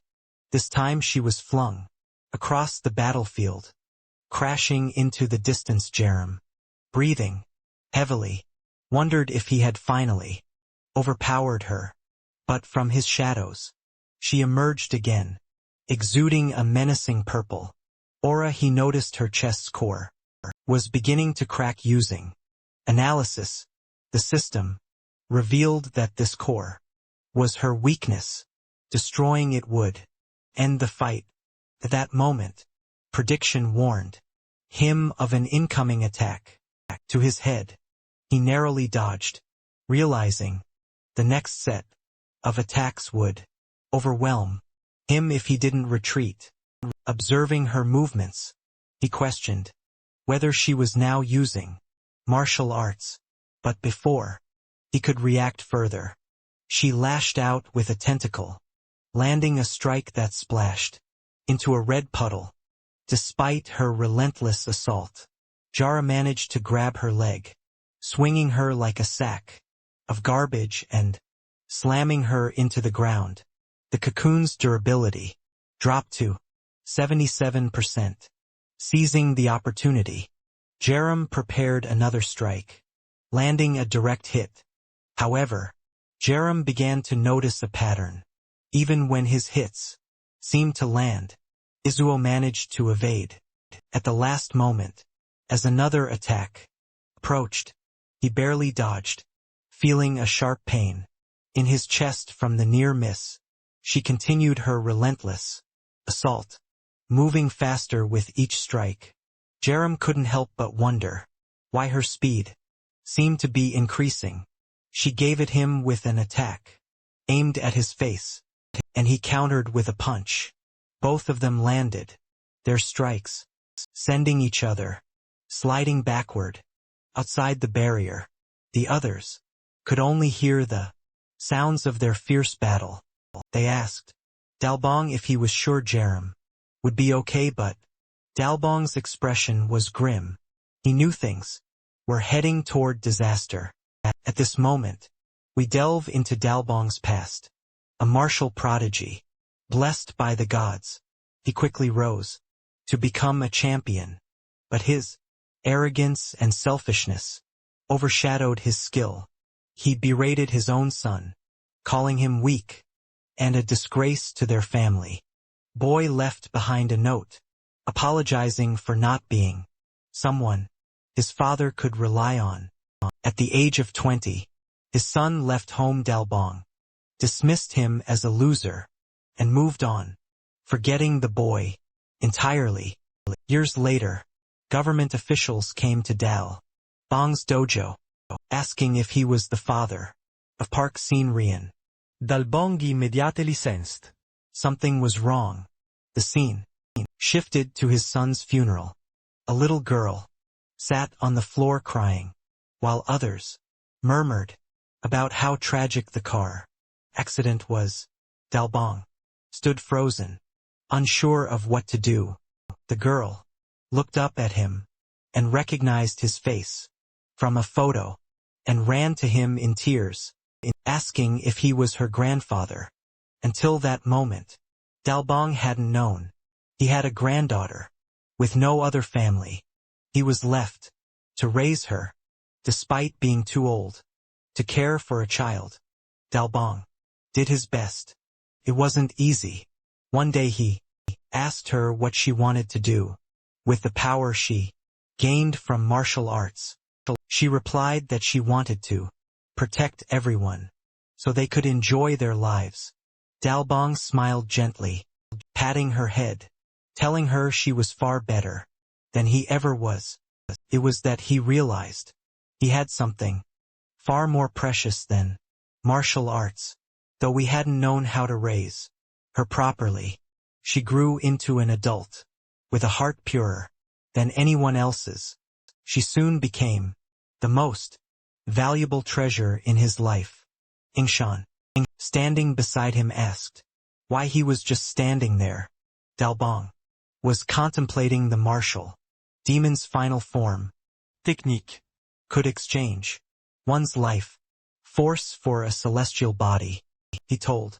This time she was flung across the battlefield, crashing into the distance. Jerem, breathing heavily, wondered if he had finally overpowered her. But from his shadows, she emerged again, exuding a menacing purple aura. He noticed her chest's core was beginning to crack. Using analysis, the system revealed that this core was her weakness. Destroying it would end the fight. At that moment, prediction warned him of an incoming attack to his head. He narrowly dodged, realizing the next set of attacks would overwhelm him if he didn't retreat. Observing her movements, he questioned whether she was now using martial arts. But before he could react further, she lashed out with a tentacle, landing a strike that splashed into a red puddle. Despite her relentless assault, Jara managed to grab her leg, swinging her like a sack of garbage and slamming her into the ground. The cocoon's durability dropped to 77%. Seizing the opportunity, Jerem prepared another strike, landing a direct hit. However, Jerem began to notice a pattern. Even when his hits seemed to land, Izuo managed to evade. At the last moment, as another attack approached, he barely dodged, feeling a sharp pain in his chest from the near miss. She continued her relentless assault, moving faster with each strike. Jerem couldn't help but wonder why her speed seemed to be increasing. She gave it him with an attack aimed at his face, and he countered with a punch. Both of them landed their strikes, sending each other sliding backward outside the barrier. The others could only hear the sounds of their fierce battle. They asked Dalbong if he was sure Jerem would be okay, but Dalbong's expression was grim. He knew things were heading toward disaster. At this moment, we delve into Dalbong's past. A martial prodigy, blessed by the gods, he quickly rose to become a champion. But his arrogance and selfishness overshadowed his skill. He berated his own son, calling him weak and a disgrace to their family. Boy left behind a note, apologizing for not being someone his father could rely on. At the age of 20, his son left home. Dalbong dismissed him as a loser and moved on, forgetting the boy entirely. Years later, government officials came to Dalbong's dojo, asking if he was the father of Park Sin-rian. Dalbong immediately sensed something was wrong. The scene shifted to his son's funeral. A little girl sat on the floor crying, while others murmured about how tragic the car accident was. Dalbong stood frozen, unsure of what to do. The girl looked up at him and recognized his face from a photo and ran to him in tears, asking if he was her grandfather. Until that moment, Dalbong hadn't known. He had a granddaughter with no other family. He was left to raise her, despite being too old to care for a child. Dalbong did his best. It wasn't easy. One day he asked her what she wanted to do with the power she gained from martial arts. She replied that she wanted to protect everyone so they could enjoy their lives. Dalbong smiled gently, patting her head, telling her she was far better than he ever was. It was that he realized he had something far more precious than martial arts. Though we hadn't known how to raise her properly, she grew into an adult with a heart purer than anyone else's. She soon became the most valuable treasure in his life. Ingshan, standing beside him, asked why he was just standing there. Dalbong was contemplating the martial demon's final form. Technique. Could exchange one's life force for a celestial body. He told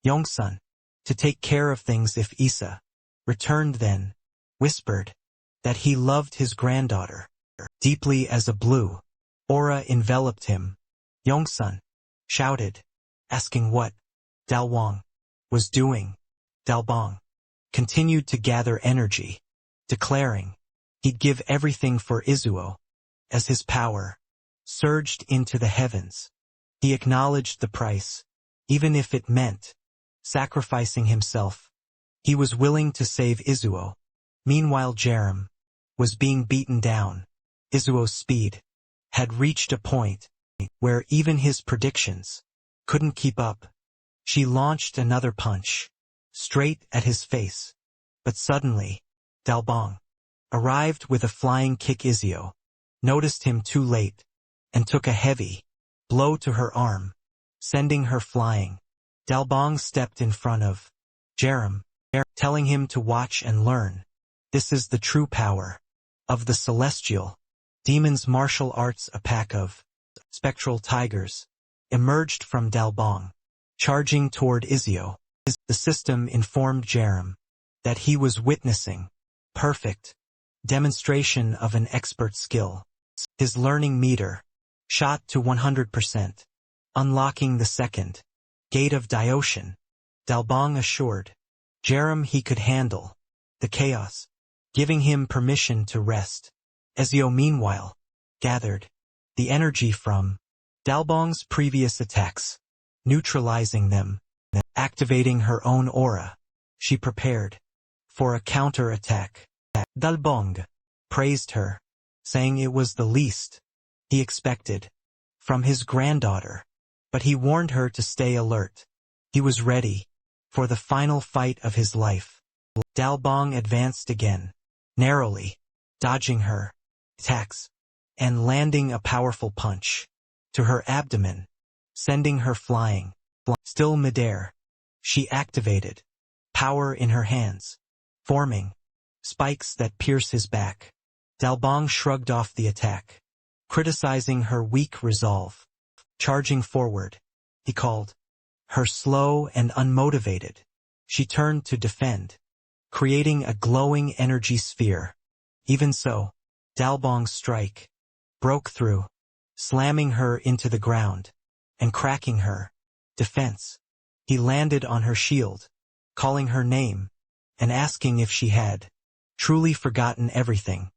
Yongsun to take care of things if Isa returned, then whispered that he loved his granddaughter deeply as a blue aura enveloped him. Yongsun shouted, asking what Dalwang was doing. Dalbong continued to gather energy, declaring he'd give everything for Izuo. As his power surged into the heavens, he acknowledged the price, even if it meant sacrificing himself. He was willing to save Izuo. Meanwhile, Jerem was being beaten down. Izuo's speed had reached a point where even his predictions couldn't keep up. She launched another punch straight at his face. But suddenly, Dalbong arrived with a flying kick. Izuo noticed him too late and took a heavy blow to her arm, sending her flying. Dalbong stepped in front of Jerem, telling him to watch and learn. This is the true power of the celestial demon's martial arts. A pack of spectral tigers emerged from Dalbong, charging toward Izuo. The system informed Jerem that he was witnessing perfect demonstration of an expert skill. His learning meter shot to 100%, unlocking the second gate of Dioshan. Dalbong assured Jerem he could handle the chaos, giving him permission to rest. Izuo meanwhile gathered the energy from Dalbong's previous attacks, neutralizing them. Activating her own aura, she prepared for a counter-attack. Dalbong praised her, saying it was the least he expected from his granddaughter, but he warned her to stay alert. He was ready for the final fight of his life. Dalbong advanced again, narrowly dodging her attacks and landing a powerful punch to her abdomen, sending her flying. Still midair, she activated power in her hands, forming spikes that pierce his back. Dalbong shrugged off the attack, criticizing her weak resolve. Charging forward, he called her slow and unmotivated. She turned to defend, creating a glowing energy sphere. Even so, Dalbong's strike broke through, slamming her into the ground and cracking her defense. He landed on her shield, calling her name and asking if she had truly forgotten everything.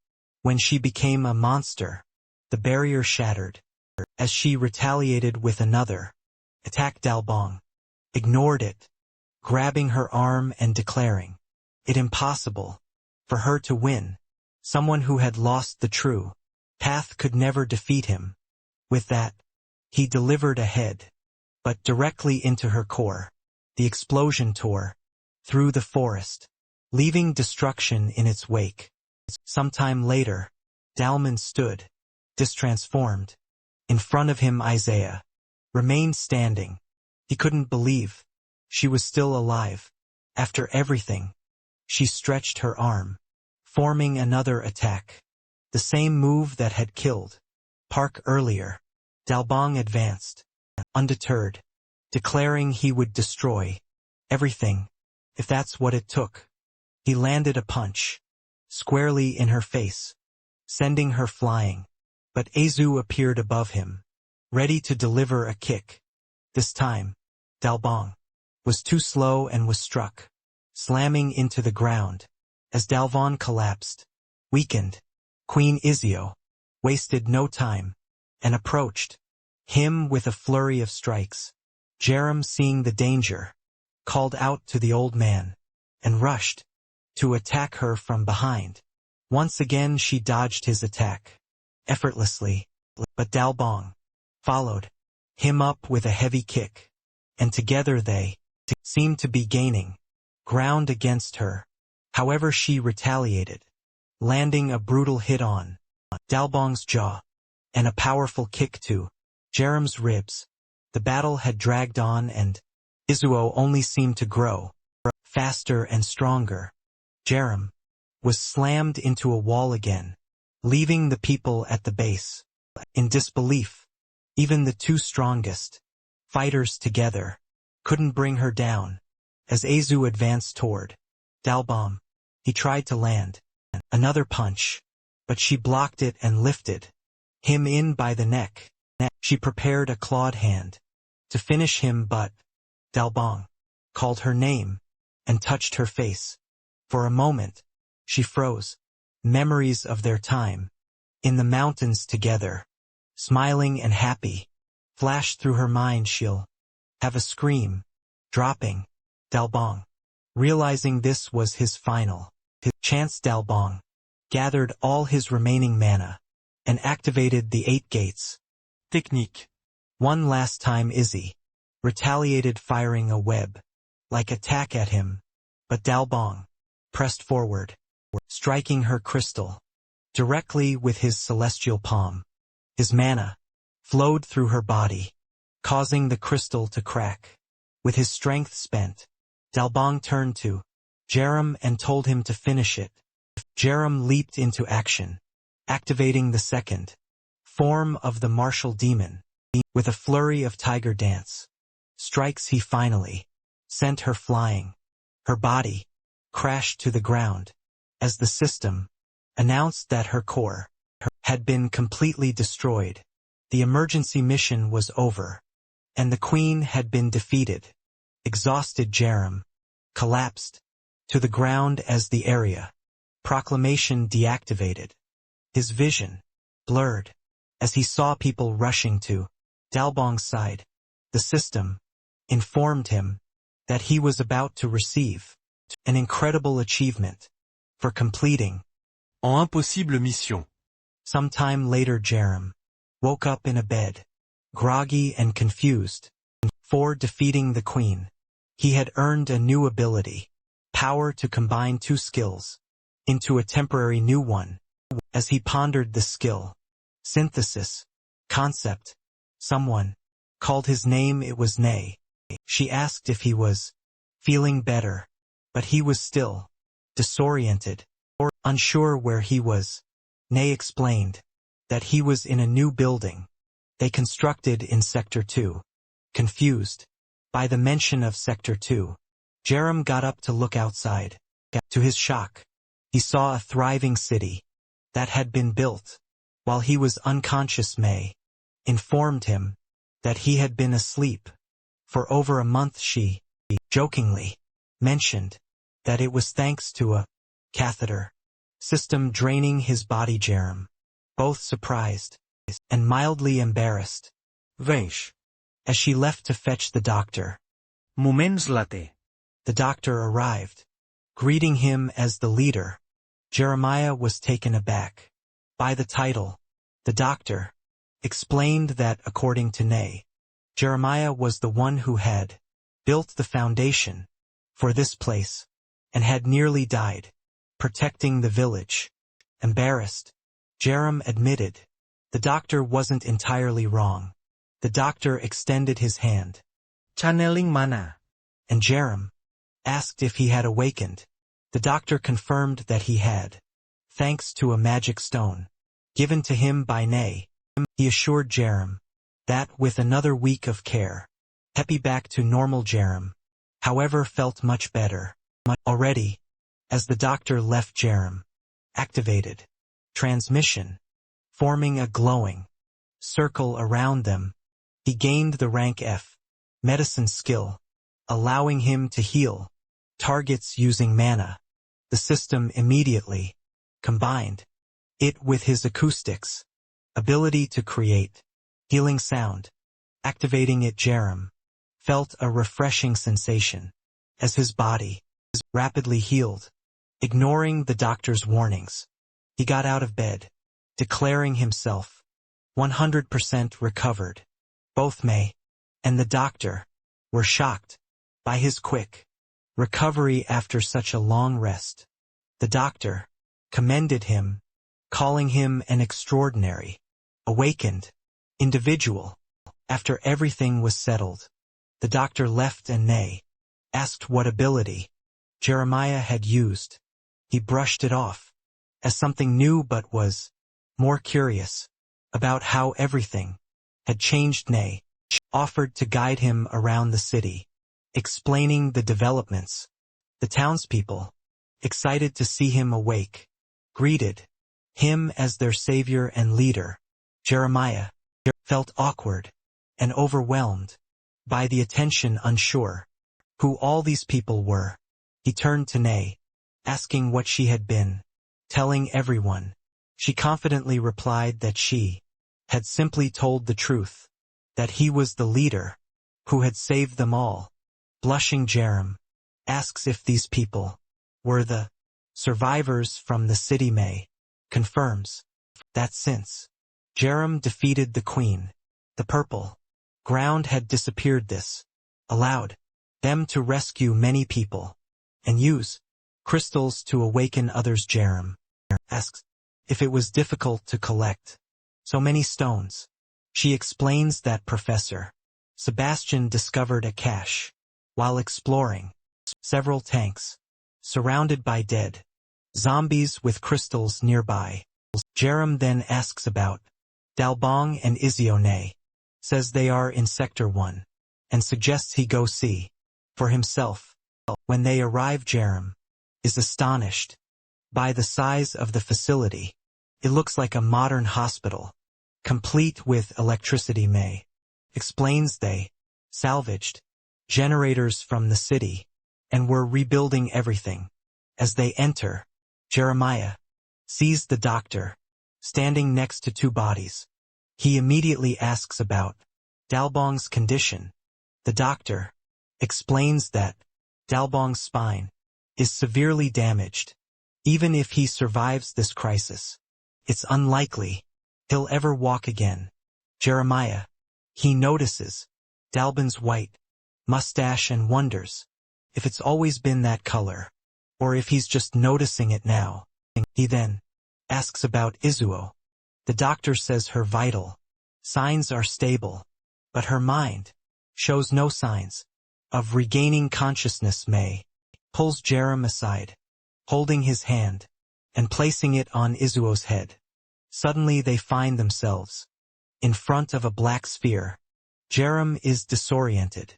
When she became a monster, the barrier shattered. As she retaliated with another attack, Dalbong ignored it, grabbing her arm and declaring it impossible for her to win. Someone who had lost the true path could never defeat him. With that, he delivered a head, but directly into her core. The explosion tore through the forest, leaving destruction in its wake. Sometime later, Dalman stood, distransformed. In front of him, Isaiah remained standing. He couldn't believe she was still alive. After everything, she stretched her arm, forming another attack. The same move that had killed Park earlier. Dalbong advanced, undeterred, declaring he would destroy everything, if that's what it took. He landed a punch, squarely in her face, sending her flying. But Azu appeared above him, ready to deliver a kick. This time, Dalbong was too slow and was struck, slamming into the ground. As Dalvon collapsed, weakened, Queen Izio wasted no time and approached him with a flurry of strikes. Jerem, seeing the danger, called out to the old man and rushed to attack her from behind. Once again she dodged his attack effortlessly, but Dalbong followed him up with a heavy kick, and together they seemed to be gaining ground against her. However, she retaliated, landing a brutal hit on Dalbong's jaw and a powerful kick to Jerem's ribs. The battle had dragged on, and Izuo only seemed to grow faster and stronger. Jerem was slammed into a wall again, leaving the people at the base in disbelief. Even the two strongest fighters together couldn't bring her down. As Azu advanced toward Dalbong, he tried to land another punch, but she blocked it and lifted him in by the neck. She prepared a clawed hand to finish him, but Dalbong called her name and touched her face. For a moment, she froze. Memories of their time in the mountains together, smiling and happy, flashed through her mind. She'll have a scream, dropping Dalbong. Realizing this was his final chance, Dalbong gathered all his remaining mana and activated the 8 gates. Technique. One last time Izzy retaliated, firing a web-like attack at him, but Dalbong pressed forward, striking her crystal directly with his celestial palm. His mana flowed through her body, causing the crystal to crack. With his strength spent, Dalbong turned to Jerem and told him to finish it. Jerem leaped into action, activating the second form of the martial demon. With a flurry of tiger dance strikes, he finally sent her flying. Her body crashed to the ground as the system announced that her core had been completely destroyed. The emergency mission was over, and the queen had been defeated. Exhausted, Jerem collapsed to the ground as the area proclamation deactivated. His vision blurred as he saw people rushing to Dalbong's side. The system informed him that he was about to receive an incredible achievement for completing En impossible mission. Some time later, Jerem woke up in a bed, groggy and confused. For defeating the queen, he had earned a new ability, power to combine 2 skills into a temporary new one. As he pondered the skill synthesis concept, someone called his name. It was Nay. She asked if he was feeling better, but he was still disoriented or unsure where he was. Nay explained that he was in a new building they constructed in Sector 2. Confused by the mention of Sector 2, Jerem got up to look outside. To his shock, he saw a thriving city that had been built while he was unconscious. May informed him that he had been asleep for over a month. She jokingly mentioned that it was thanks to a catheter system draining his body. Jerem, both surprised and mildly embarrassed, Vens. as she left to fetch the doctor. Moments later. The doctor arrived, greeting him as the leader. Jeremiah was taken aback by the title. The doctor explained that, according to Nay, Jeremiah was the one who had built the foundation for this place and had nearly died protecting the village. Embarrassed, Jerem admitted the doctor wasn't entirely wrong. The doctor extended his hand, Channeling mana. and Jerem asked if he had awakened. The doctor confirmed that he had, thanks to a magic stone given to him by Nay. He assured Jerem that with another week of care, he'd back to normal. Jerem, however, felt much better already. As the doctor left, Jerem activated transmission, forming a glowing circle around them. He gained the rank F medicine skill, allowing him to heal targets using mana. The system immediately combined it with his acoustics ability to create healing sound. Activating it, Jerem felt a refreshing sensation as his body rapidly healed. Ignoring the doctor's warnings, he got out of bed, declaring himself 100% recovered. Both May and the doctor were shocked by his quick recovery after such a long rest. The doctor commended him, calling him an extraordinary, awakened individual. After everything was settled, the doctor left and Nay asked what ability Jeremiah had used. He brushed it off as something new but was more curious about how everything had changed. Nay offered to guide him around the city, explaining the developments. The townspeople, excited to see him awake, greeted him as their savior and leader. Jeremiah felt awkward and overwhelmed by the attention, unsure who all these people were. He turned to Nay, asking what she had been telling everyone. She confidently replied that she had simply told the truth, that he was the leader who had saved them all. Blushing, Jerem asks if these people were the survivors from the city. May confirms that since Jerem defeated the queen, the purple ground had disappeared. This allowed them to rescue many people and use crystals to awaken others. Jerem asks if it was difficult to collect so many stones. She explains that Professor Sebastian discovered a cache while exploring several tanks surrounded by dead zombies with crystals nearby. Jerem then asks about Dalbong and Izione, says they are in Sector 1, and suggests he go see for himself. When they arrive, Jerem is astonished by the size of the facility. It looks like a modern hospital, complete with electricity. May explains they salvaged generators from the city and were rebuilding everything. As they enter, Jeremiah sees the doctor standing next to two bodies. He immediately asks about Dalbong's condition. The doctor explains that Dalbong's spine is severely damaged. Even if he survives this crisis, it's unlikely he'll ever walk again. Jeremiah, he notices Dalbon's white mustache and wonders if it's always been that color, or if he's just noticing it now. He then asks about Izuo. The doctor says her vital signs are stable, but her mind shows no signs of regaining consciousness. May pulls Jerem aside, holding his hand and placing it on Izuo's head. Suddenly they find themselves in front of a black sphere. Jerem is disoriented,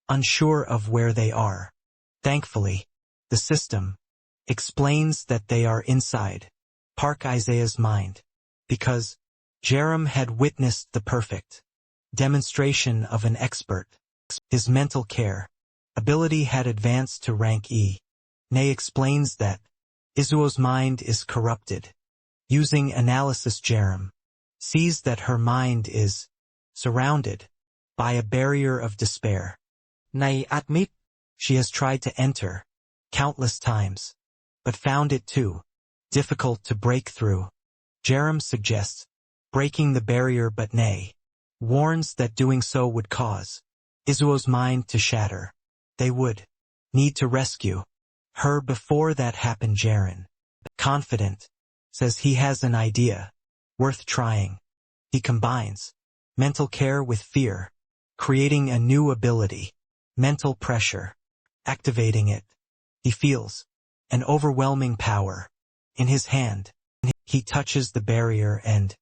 unsure of where they are. Thankfully, the system explains that they are inside Park Isaiah's mind, because Jerem had witnessed the perfect demonstration of an expert. His mental care ability had advanced to rank E. Nay explains that Izuo's mind is corrupted. Using analysis, Jerem sees that her mind is surrounded by a barrier of despair. Nay admit, she has tried to enter countless times, but found it too difficult to break through. Jerem suggests breaking the barrier, but Nay warns that doing so would cause Izuo's mind to shatter. They would need to rescue her before that happened. Jerem, confident, says he has an idea worth trying. He combines Mental care with fear. Creating a new ability. Mental pressure. Activating it. He feels an overwhelming power in his hand. He touches the barrier and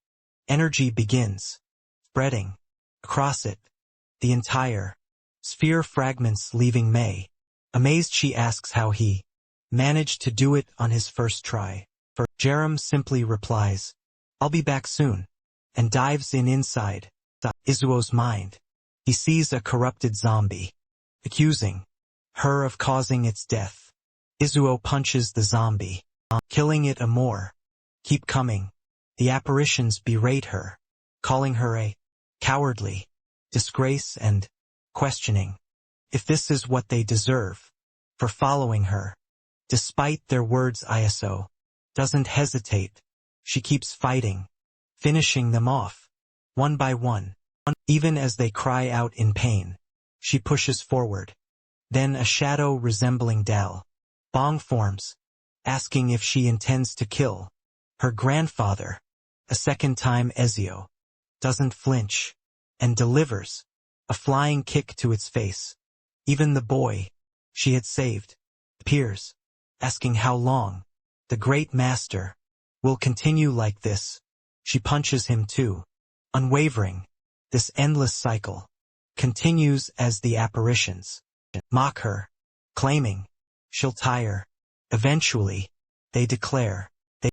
energy begins spreading across it. The entire sphere fragments, leaving May. Amazed, she asks how he managed to do it on his first try. Jerem simply replies, "I'll be back soon," and dives inside Izuo's mind. He sees a corrupted zombie, accusing her of causing its death. Izuo punches the zombie, killing it. Keep coming. The apparitions berate her, calling her a cowardly disgrace and questioning if this is what they deserve for following her. Despite their words, Iso doesn't hesitate. She keeps fighting, finishing them off one by one. Even as they cry out in pain, she pushes forward. Then a shadow resembling Dal Bong forms, asking if she intends to kill her grandfather. A second time, Ezio doesn't flinch and delivers a flying kick to its face. Even the boy she had saved appears, asking how long the great master will continue like this. She punches him too, unwavering. This endless cycle continues as the apparitions mock her, claiming she'll tire. Eventually, they declare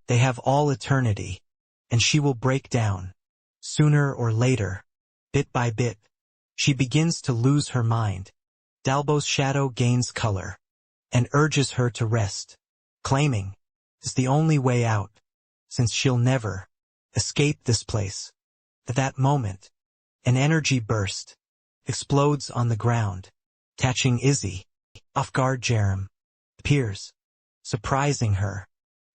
they have all eternity, and she will break down. Sooner or later, bit by bit, she begins to lose her mind. Dalbo's shadow gains color and urges her to rest, claiming it's the only way out, since she'll never escape this place. At that moment, an energy burst explodes on the ground, catching Izzy off guard. Jerem appears, surprising her.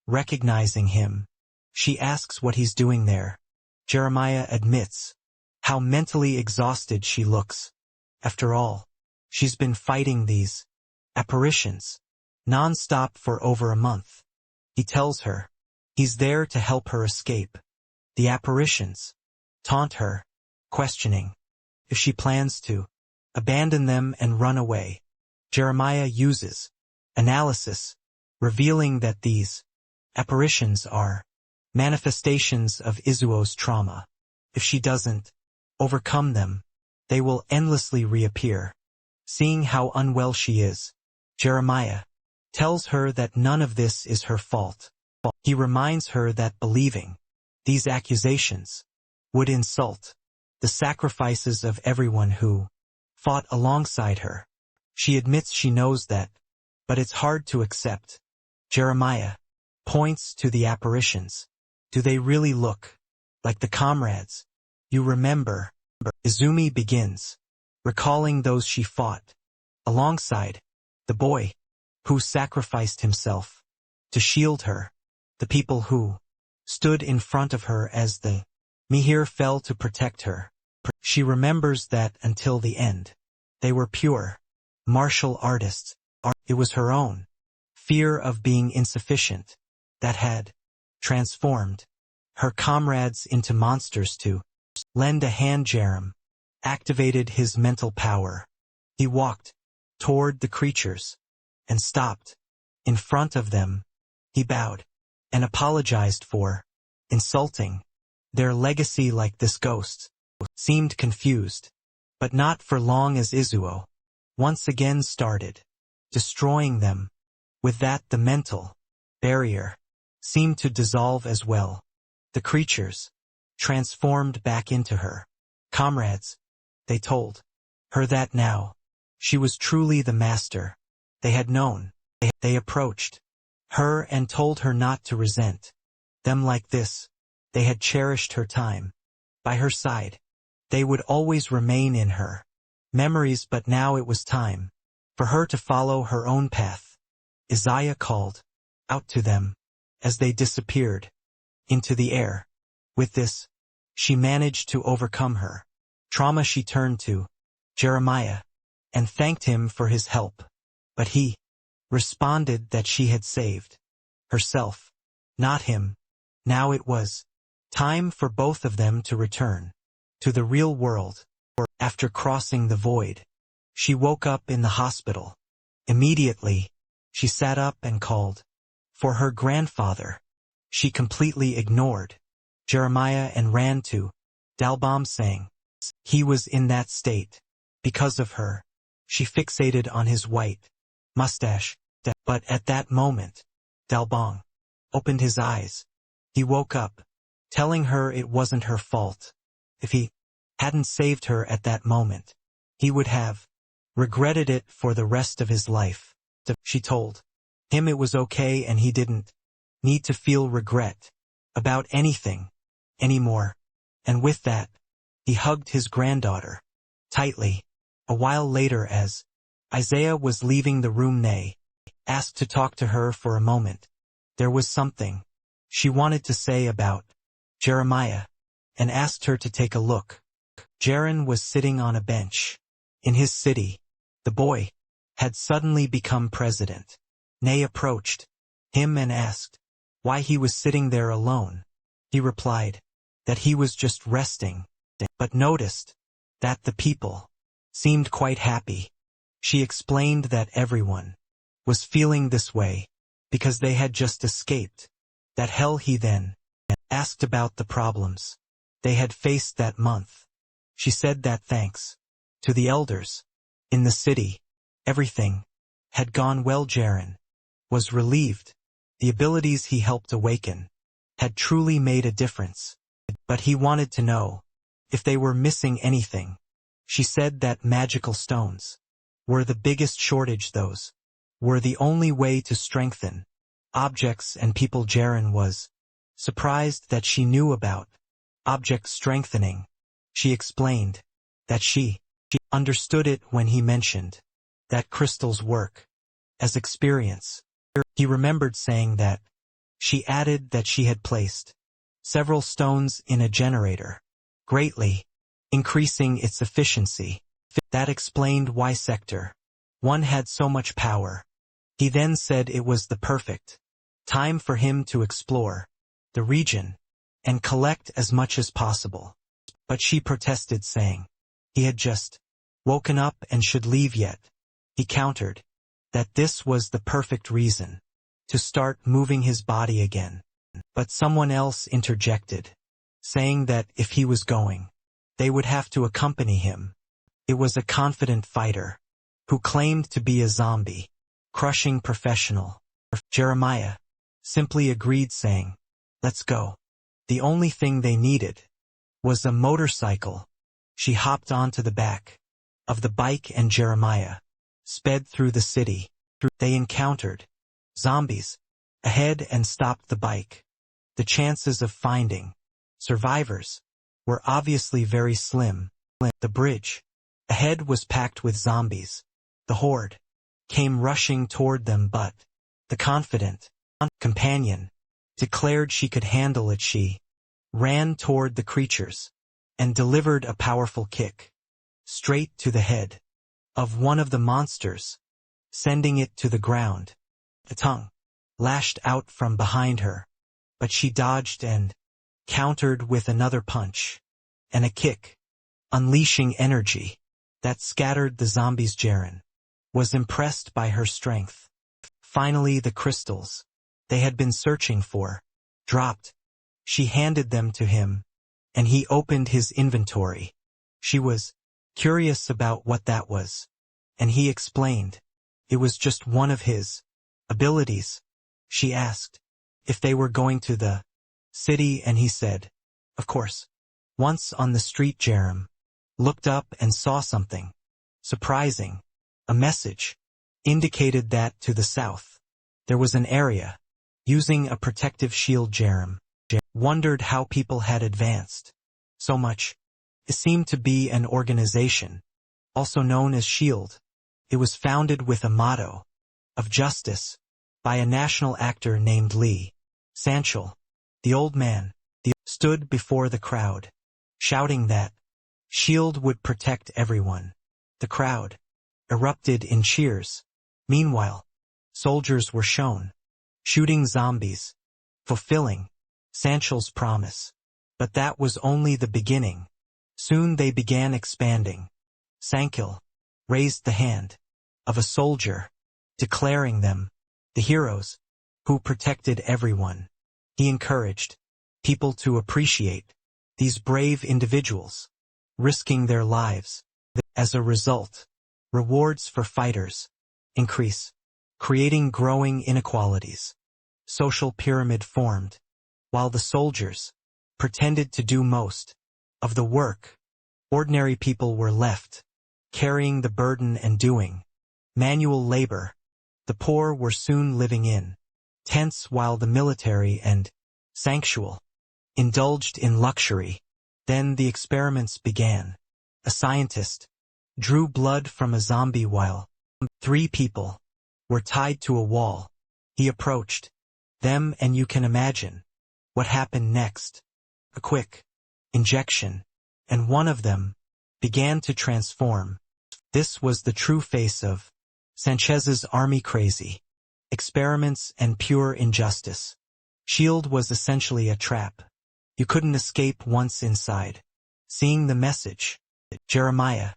Recognizing him, she asks what he's doing there. Jeremiah admits how mentally exhausted she looks. After all, she's been fighting these apparitions non-stop for over a month. He tells her he's there to help her escape. The apparitions taunt her, questioning if she plans to abandon them and run away. Jeremiah uses analysis, revealing that these apparitions are manifestations of Izuo's trauma. If she doesn't overcome them, they will endlessly reappear. Seeing how unwell she is, Jeremiah tells her that none of this is her fault. He reminds her that believing these accusations would insult the sacrifices of everyone who fought alongside her. She admits she knows that, but it's hard to accept. Jeremiah points to the apparitions. Do they really look like the comrades you remember? Izumi begins, recalling those she fought alongside, the boy who sacrificed himself to shield her, the people who stood in front of her as the Mihir fell to protect her. She remembers that until the end, they were pure martial artists. It was her own fear of being insufficient that had transformed her comrades into monsters. To lend a hand, Jerem activated his mental power. He walked toward the creatures and stopped in front of them. He bowed and apologized for insulting their legacy like this. Ghost seemed confused, but not for long, as Izuo once again started destroying them. With that, the mental barrier seemed to dissolve as well. The creatures transformed back into her comrades. They told her that now she was truly the master they had known. They approached her and told her not to resent them like this. They had cherished her time by her side. They would always remain in her memories, but now it was time for her to follow her own path. Isaiah called out to them as they disappeared into the air. With this, she managed to overcome her trauma. She turned to Jeremiah and thanked him for his help, but he responded that she had saved herself, not him. Now it was time for both of them to return to the real world. After crossing the void, she woke up in the hospital. Immediately, she sat up and called for her grandfather. She completely ignored Jeremiah and ran to Dalbom, saying he was in that state because of her. She fixated on his white mustache. But at that moment, Dalbong opened his eyes. He woke up, telling her it wasn't her fault. If he hadn't saved her at that moment, he would have regretted it for the rest of his life. She told him it was okay and he didn't need to feel regret about anything anymore. And with that, he hugged his granddaughter tightly. A while later, as Isaiah was leaving the room, Nay asked to talk to her for a moment. There was something she wanted to say about Jeremiah, and asked her to take a look. Jaren was sitting on a bench. In his city, the boy had suddenly become president. Nay approached him and asked why he was sitting there alone. He replied that he was just resting, but noticed that the people seemed quite happy. She explained that everyone was feeling this way because they had just escaped that hell. He then asked about the problems they had faced that month. She said that thanks to the elders in the city, everything had gone well. Jaren was relieved. The abilities he helped awaken had truly made a difference. But he wanted to know if they were missing anything. She said that magical stones were the biggest shortage. Those were the only way to strengthen objects and people. Jaren was surprised that she knew about object strengthening. She explained that she understood it when he mentioned that crystals work as experience. He remembered saying that. She added that she had placed several stones in a generator, greatly increasing its efficiency. That explained why Sector 1 had so much power. He then said it was the perfect time for him to explore the region and collect as much as possible. But she protested, saying he had just woken up and should leave yet. He countered that this was the perfect reason to start moving his body again. But someone else interjected, saying that if he was going, they would have to accompany him. It was a confident fighter who claimed to be a zombie crushing professional. Jeremiah simply agreed, saying, "Let's go." The only thing they needed was a motorcycle. She hopped onto the back of the bike and Jeremiah sped through the city. They encountered zombies ahead and stopped the bike. The chances of finding survivors were obviously very slim. The bridge ahead was packed with zombies. The horde came rushing toward them, but the confident companion declared she could handle it. She ran toward the creatures and delivered a powerful kick straight to the head of one of the monsters, sending it to the ground. The tongue lashed out from behind her, but she dodged and countered with another punch and a kick, unleashing energy that scattered the zombies. Jaren was impressed by her strength. Finally, the crystals they had been searching for dropped. She handed them to him, and he opened his inventory. She was curious about what that was, and he explained it was just one of his abilities. She asked if they were going to the city, and he said, of course. Once on the street, Jerem looked up and saw something surprising. A message indicated that to the south there was an area using a protective shield. Jerem wondered how people had advanced so much. It seemed to be an organization, also known as SHIELD. It was founded with a motto of justice by a national actor named Lee Sanchel. The old man stood before the crowd, shouting that SHIELD would protect everyone. The crowd erupted in cheers. Meanwhile, soldiers were shown shooting zombies, fulfilling Sanchel's promise. But that was only the beginning. Soon they began expanding. Sankil raised the hand of a soldier, declaring them the heroes who protected everyone. He encouraged people to appreciate these brave individuals, risking their lives. As a result, rewards for fighters increase, creating growing inequalities. Social pyramid formed, while the soldiers pretended to do most of the work. Ordinary people were left carrying the burden and doing manual labor. The poor were soon living in tents while the military and sanctual indulged in luxury. Then the experiments began. A scientist drew blood from a zombie while 3 people were tied to a wall. He approached them and you can imagine what happened next. A quick injection, and one of them began to transform. This was the true face of Sanchez's army. Crazy experiments and pure injustice. SHIELD was essentially a trap. You couldn't escape once inside. Seeing the message, Jeremiah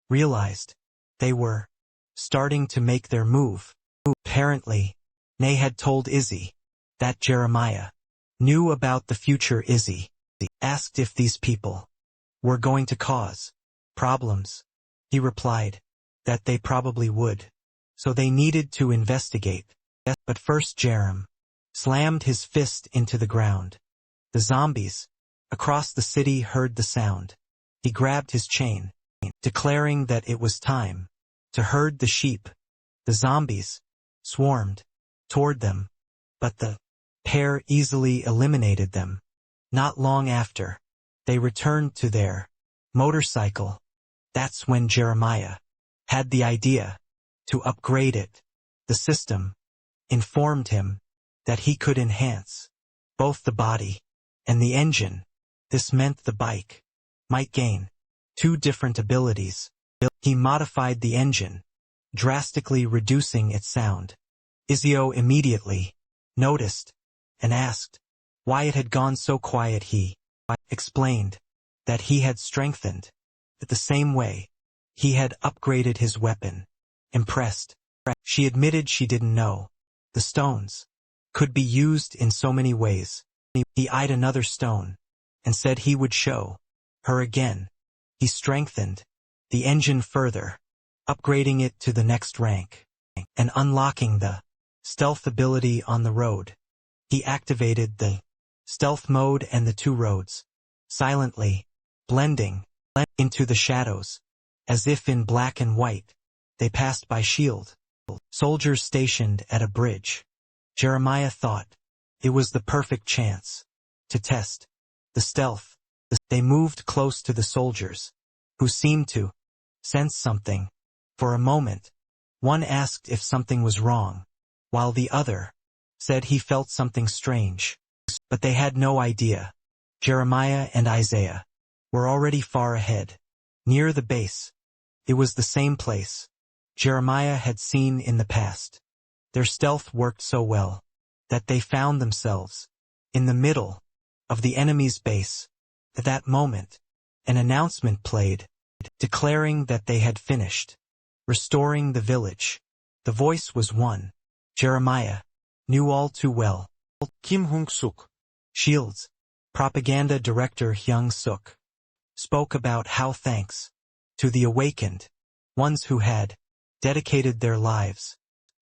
realized they were starting to make their move. Apparently, Nay had told Izzy that Jeremiah knew about the future. Izzy asked if these people were going to cause problems. He replied that they probably would, so they needed to investigate. But first Jerem slammed his fist into the ground. The zombies across the city heard the sound. He grabbed his chain, declaring that it was time to herd the sheep. The zombies swarmed toward them, but the pair easily eliminated them. Not long after, they returned to their motorcycle. That's when Jeremiah had the idea to upgrade it. The system informed him that he could enhance both the body and the engine. This meant the bike might gain 2 different abilities. He modified the engine, drastically reducing its sound. Izio immediately noticed and asked why it had gone so quiet. He explained that he had strengthened it the same way he had upgraded his weapon. Impressed, she admitted she didn't know the stones could be used in so many ways. He eyed another stone and said he would show her again. He strengthened the engine further, upgrading it to the next rank, and unlocking the stealth ability on the road. He activated the stealth mode and the 2 roads, silently blending into the shadows, as if in black and white. They passed by SHIELD soldiers stationed at a bridge. Jeremiah thought it was the perfect chance to test the stealth. They moved close to the soldiers, who seemed to sense something. For a moment, one asked if something was wrong, while the other said he felt something strange. But they had no idea. Jeremiah and Isaiah were already far ahead. Near the base, it was the same place Jeremiah had seen in the past. Their stealth worked so well that they found themselves in the middle of the enemy's base. At that moment, an announcement played, declaring that they had finished restoring the village. The voice was one Jeremiah knew all too well. Kim Hong-suk, SHIELD's propaganda director Hyung Suk spoke about how thanks to the awakened ones who had dedicated their lives,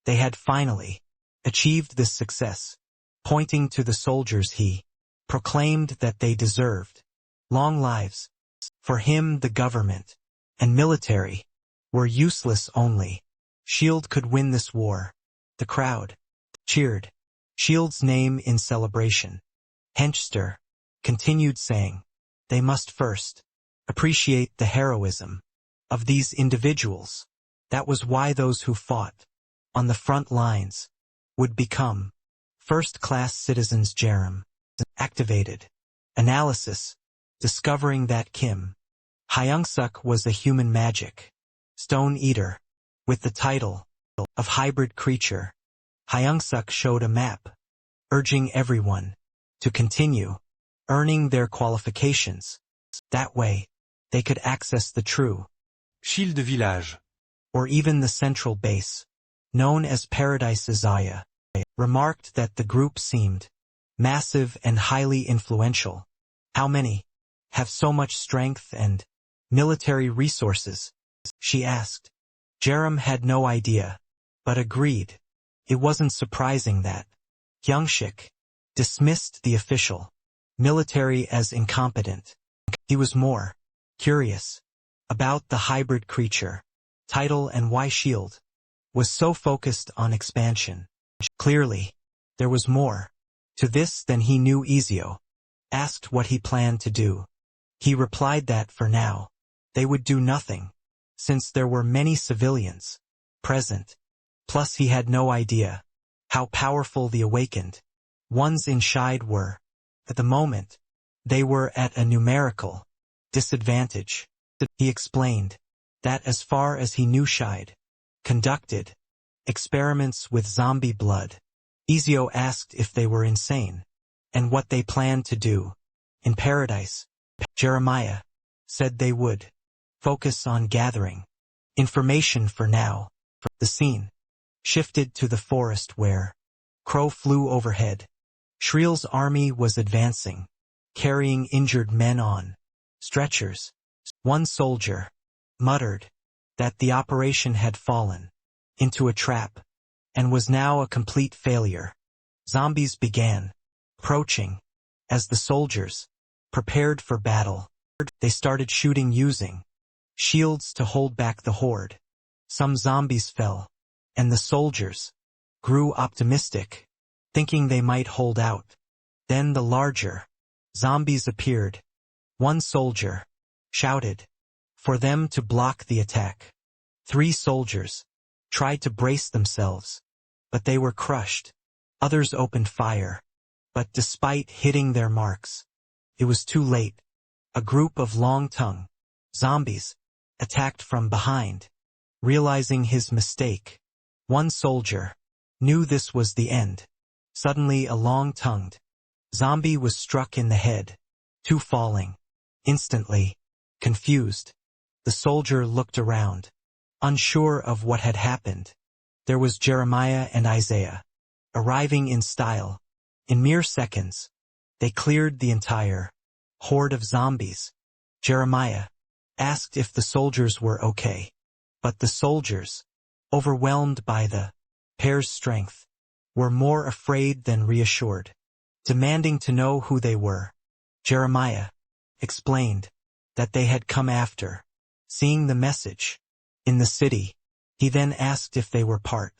they had finally achieved this success. Pointing to the soldiers, he proclaimed that they deserved long lives. For him, the government and military were useless. Only SHIELD could win this war. The crowd cheered SHIELD's name in celebration. Henchster continued saying, they must first appreciate the heroism of these individuals. That was why those who fought on the front lines would become first-class citizens. Jerem activated analysis, discovering that Kim Hyung-suk was a human magic stone eater with the title of hybrid creature. Hyung-suk showed a map, urging everyone to continue earning their qualifications. That way, they could access the true, Shield village. or even the central base, known as Paradise Isaiah, remarked that the group seemed massive and highly influential. How many have so much strength and military resources? She asked. Jerem had no idea, but agreed. It wasn't surprising that Hyungshik dismissed the official military as incompetent. He was more curious about the hybrid creature, title, and why S.H.I.E.L.D. was so focused on expansion. Clearly, there was more to this than he knew. Ezio asked what he planned to do. He replied that for now, they would do nothing, since there were many civilians present. Plus he had no idea how powerful the awakened ones in S.H.I.E.L.D. were. At the moment, they were at a numerical disadvantage. He explained that as far as he knew, S.H.I.E.L.D. conducted experiments with zombie blood. Ezio asked if they were insane, and what they planned to do in Paradise. Jeremiah said they would focus on gathering information for now. The scene shifted to the forest where Crow flew overhead. Shriel's army was advancing, carrying injured men on stretchers. One soldier muttered that the operation had fallen into a trap and was now a complete failure. Zombies began approaching as the soldiers prepared for battle. They started shooting using shields to hold back the horde. Some zombies fell, and the soldiers grew optimistic, thinking they might hold out. Then the larger zombies appeared. One soldier shouted for them to block the attack. 3 soldiers tried to brace themselves, but they were crushed. Others opened fire, but despite hitting their marks, it was too late. A group of long-tongued zombies attacked from behind. Realizing his mistake, one soldier knew this was the end. Suddenly a long-tongued zombie was struck in the head, 2 falling. Instantly, confused, the soldier looked around, unsure of what had happened. There was Jeremiah and Isaiah, arriving in style. In mere seconds, they cleared the entire horde of zombies. Jeremiah asked if the soldiers were okay, but the soldiers, overwhelmed by the pair's strength, were more afraid than reassured. Demanding to know who they were, Jeremiah explained that they had come after seeing the message in the city. He then asked if they were part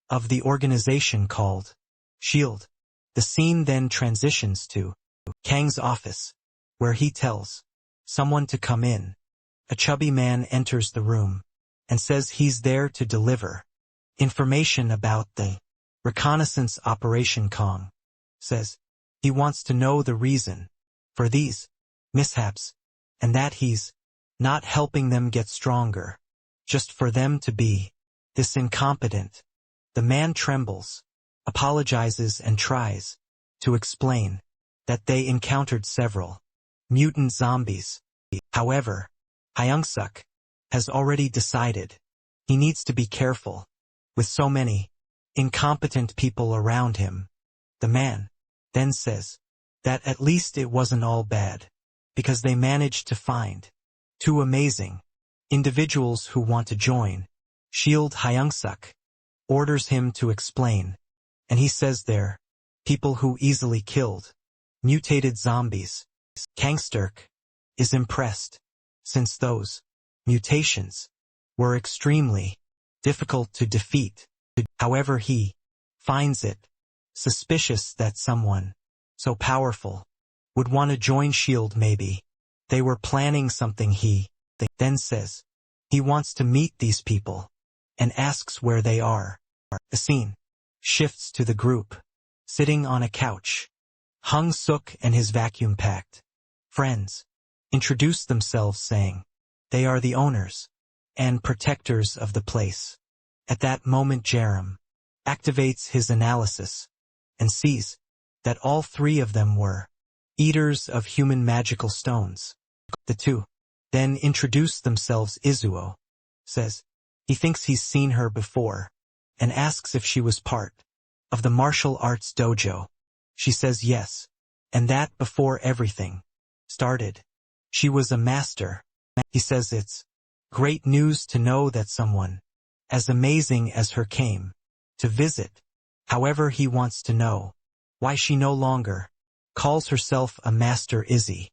of the organization called S.H.I.E.L.D. The scene then transitions to Kang's office, where he tells someone to come in. A chubby man enters the room and says he's there to deliver information about the reconnaissance operation. Kang says he wants to know the reason for these mishaps, and that he's not helping them get stronger, just for them to be this incompetent. The man trembles, apologizes, and tries to explain that they encountered several mutant zombies. However, Hyung-suk has already decided he needs to be careful with so many incompetent people around him. The man then says that at least it wasn't all bad, because they managed to find 2 amazing individuals who want to join S.H.I.E.L.D. Hyung-suk orders him to explain, and he says they're people who easily killed mutated zombies. Kangsterk is impressed, since those mutations were extremely difficult to defeat. However, he finds it suspicious that someone so powerful would want to join S.H.I.E.L.D. Maybe they were planning something. He then says he wants to meet these people and asks where they are. The scene shifts to the group sitting on a couch. Hung-suk and his vacuum-packed friends introduce themselves, saying they are the owners and protectors of the place. At that moment, Jerem activates his analysis and sees that all 3 of them were eaters of human magical stones. The 2 then introduce themselves. Izuo says he thinks he's seen her before, and asks if she was part of the martial arts dojo. She says yes, and that before everything started, she was a master. He says it's great news to know that someone as amazing as her came to visit. However, he wants to know why she no longer calls herself a master. Izzy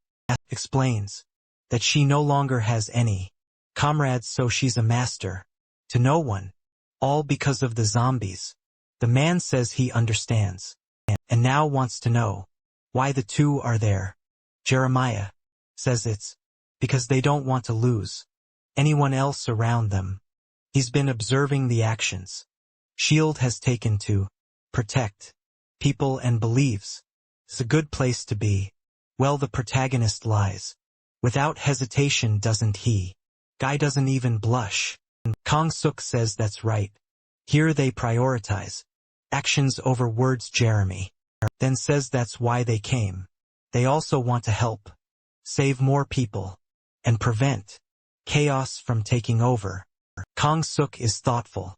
explains that she no longer has any comrades, so she's a master to no one, all because of the zombies. The man says he understands, and now wants to know why the two are there. Jeremiah says it's because they don't want to lose anyone else around them. He's been observing the actions S.H.I.E.L.D. has taken to protect people and believes it's a good place to be. Well, the protagonist lies without hesitation, doesn't he? Guy doesn't even blush. Kang Suk says that's right. Here they prioritize actions over words. Jeremy then says that's why they came. They also want to help save more people and prevent chaos from taking over. Kang Suk is thoughtful.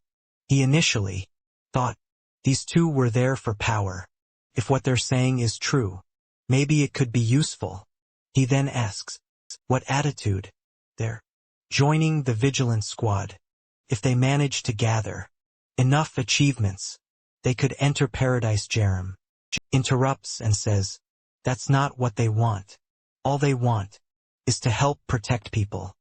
He initially thought these two were there for power. If what they're saying is true, maybe it could be useful. He then asks what attitude they're joining the vigilance squad. If they manage to gather enough achievements, they could enter paradise. Jerem interrupts and says that's not what they want. All they want is to help protect people.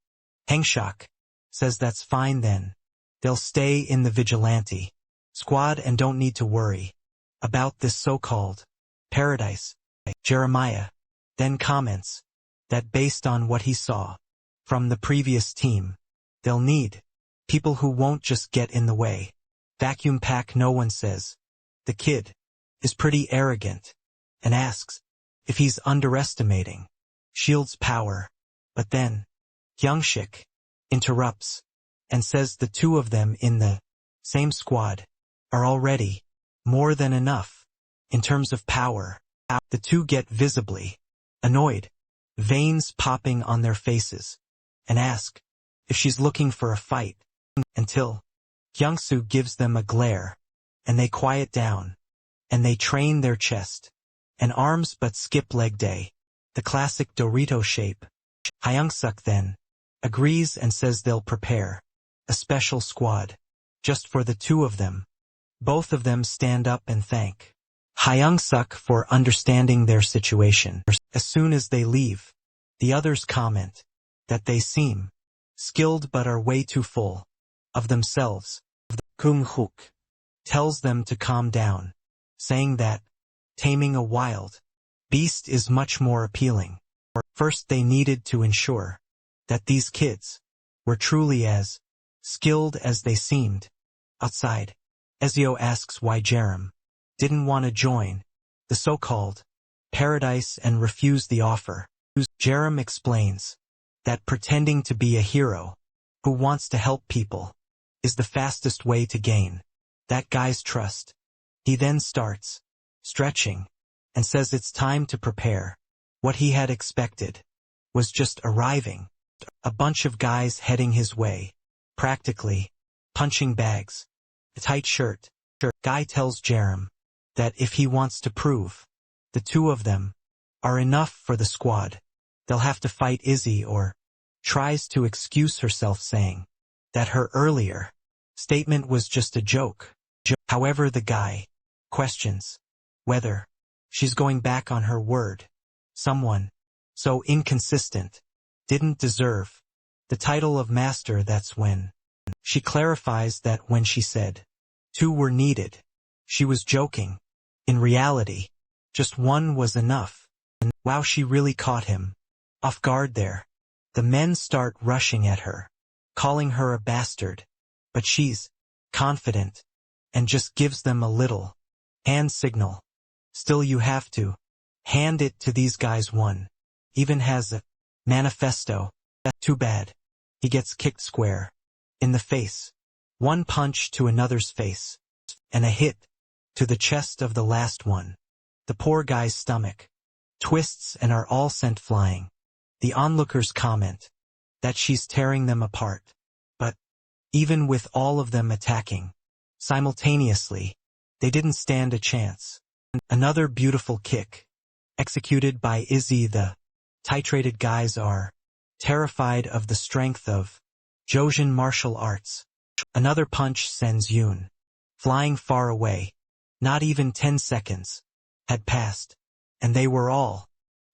Hengshok says that's fine then. They'll stay in the vigilante squad and don't need to worry about this so-called paradise. Jeremiah then comments that based on what he saw from the previous team, they'll need people who won't just get in the way. Vacuum pack. No one says the kid is pretty arrogant and asks if he's underestimating S.H.I.E.L.D.'s power. But then Hyungshik interrupts and says the two of them in the same squad are already more than enough in terms of power. The two get visibly annoyed, veins popping on their faces, and ask if she's looking for a fight, until Hyungsu gives them a glare, and they quiet down, and they train their chest and arms but skip leg day, the classic Dorito shape. Hyungsuk then agrees and says they'll prepare a special squad just for the two of them. Both of them stand up and thank Hyungsuk for understanding their situation. As soon as they leave, the others comment that they seem skilled but are way too full of themselves. Kumhook tells them to calm down, saying that taming a wild beast is much more appealing. First, they needed to ensure that these kids were truly as skilled as they seemed. Outside, Ezio asks why Jerem didn't want to join the so-called paradise and refuse the offer. Jerem explains that pretending to be a hero who wants to help people is the fastest way to gain that guy's trust. He then starts stretching and says it's time to prepare. What he had expected was just arriving, a bunch of guys heading his way, practically punching bags, a tight shirt. Guy tells Jerem that if he wants to prove the two of them are enough for the squad, they'll have to fight Izzy, or tries to excuse herself saying that her earlier statement was just a joke. However, the guy questions whether she's going back on her word. Someone so inconsistent didn't deserve the title of master. That's when she clarifies that when she said two were needed, she was joking. In reality, just one was enough. And wow, she really caught him off guard there. The men start rushing at her, calling her a bastard, but she's confident and just gives them a little hand signal. Still, you have to hand it to these guys. One even has a manifesto. Too bad. He gets kicked square in the face. One punch to another's face, and a hit to the chest of the last one. The poor guy's stomach twists and are all sent flying. The onlookers comment that she's tearing them apart. But even with all of them attacking simultaneously, they didn't stand a chance. Another beautiful kick, executed by Izzy. The titrated guys are terrified of the strength of Jojin martial arts. Another punch sends Yoon flying far away. Not even 10 seconds had passed, and they were all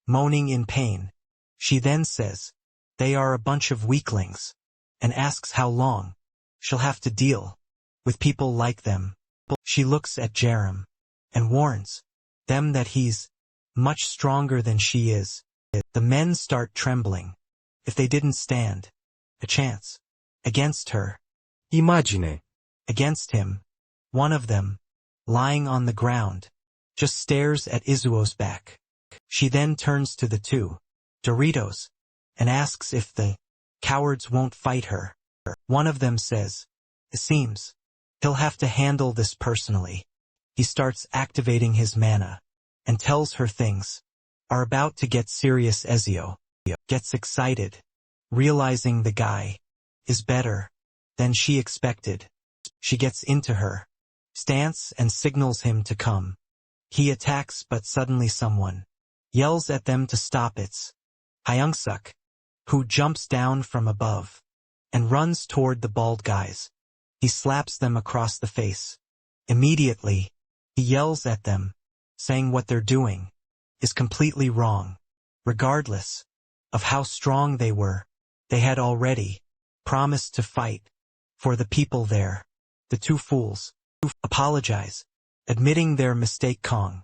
moaning in pain. She then says, they are a bunch of weaklings, and asks how long she'll have to deal with people like them. She looks at Jerem and warns them that he's much stronger than she is. The men start trembling. If they didn't stand a chance against her, Imagine. against him, one of them, lying on the ground, just stares at Izuo's back. She then turns to the two Doritos and asks if the cowards won't fight her. One of them says, it seems he'll have to handle this personally. He starts activating his mana and tells her things are about to get serious. Ezio gets excited, realizing the guy is better than she expected. She gets into her stance and signals him to come. He attacks, but suddenly someone yells at them to stop. It's Hyungsuk, who jumps down from above and runs toward the bald guys. He slaps them across the face. Immediately, he yells at them, saying what they're doing is completely wrong. Regardless of how strong they were, they had already promised to fight for the people there. The two fools apologize, admitting their mistake. Kong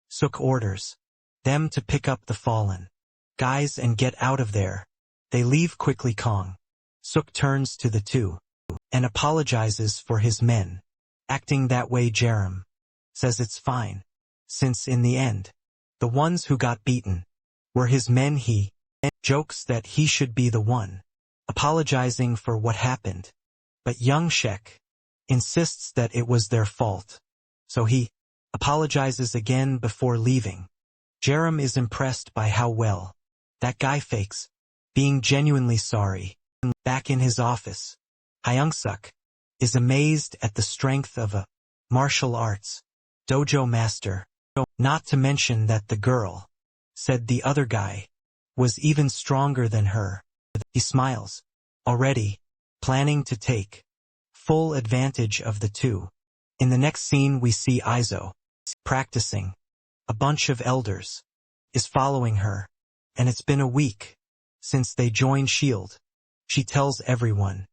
Suk orders them to pick up the fallen guys and get out of there. They leave quickly. Kong Suk turns to the two and apologizes for his men acting that way. Jerem says it's fine, since in the end, the ones who got beaten were his men. He jokes that he should be the one apologizing for what happened, but Young Shek insists that it was their fault, so he apologizes again before leaving. Jerem is impressed by how well that guy fakes being genuinely sorry. Back in his office, Hyungsuk is amazed at the strength of a martial arts dojo master, not to mention that the girl said the other guy was even stronger than her. He smiles, already planning to take full advantage of the two. In the next scene we see Izo practicing. A bunch of elders is following her, and it's been a week since they joined S.H.I.E.L.D. She tells everyone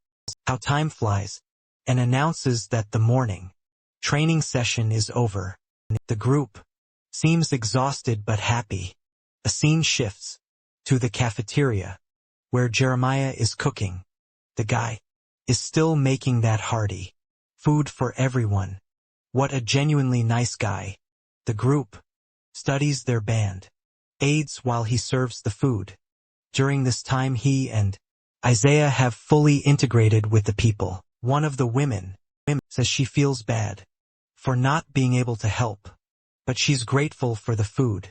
how time flies and announces that the morning training session is over. The group seems exhausted but happy. A scene shifts to the cafeteria, where Jeremiah is cooking. The guy is still making that hearty food for everyone. What a genuinely nice guy. The group studies their band aids while he serves the food. During this time he and Isaiah have fully integrated with the people. One of the women says she feels bad for not being able to help, but she's grateful for the food.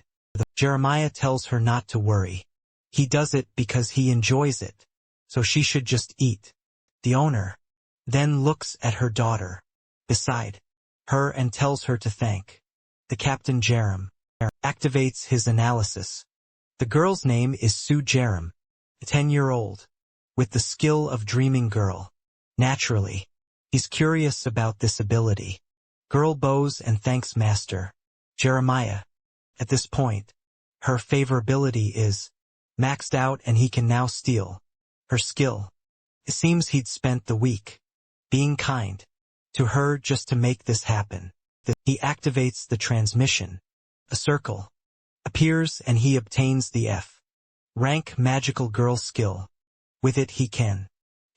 Jeremiah tells her not to worry. He does it because he enjoys it, so she should just eat. The owner then looks at her daughter beside her and tells her to thank the captain. Jerem activates his analysis. The girl's name is Sue Jerem, a 10-year-old, with the skill of dreaming girl. Naturally, he's curious about this ability. Girl bows and thanks Master Jeremiah. At this point, her favorability is maxed out and he can now steal her skill. It seems he'd spent the week being kind to her just to make this happen. He activates the transmission. A circle appears and he obtains the F rank magical girl skill. With it he can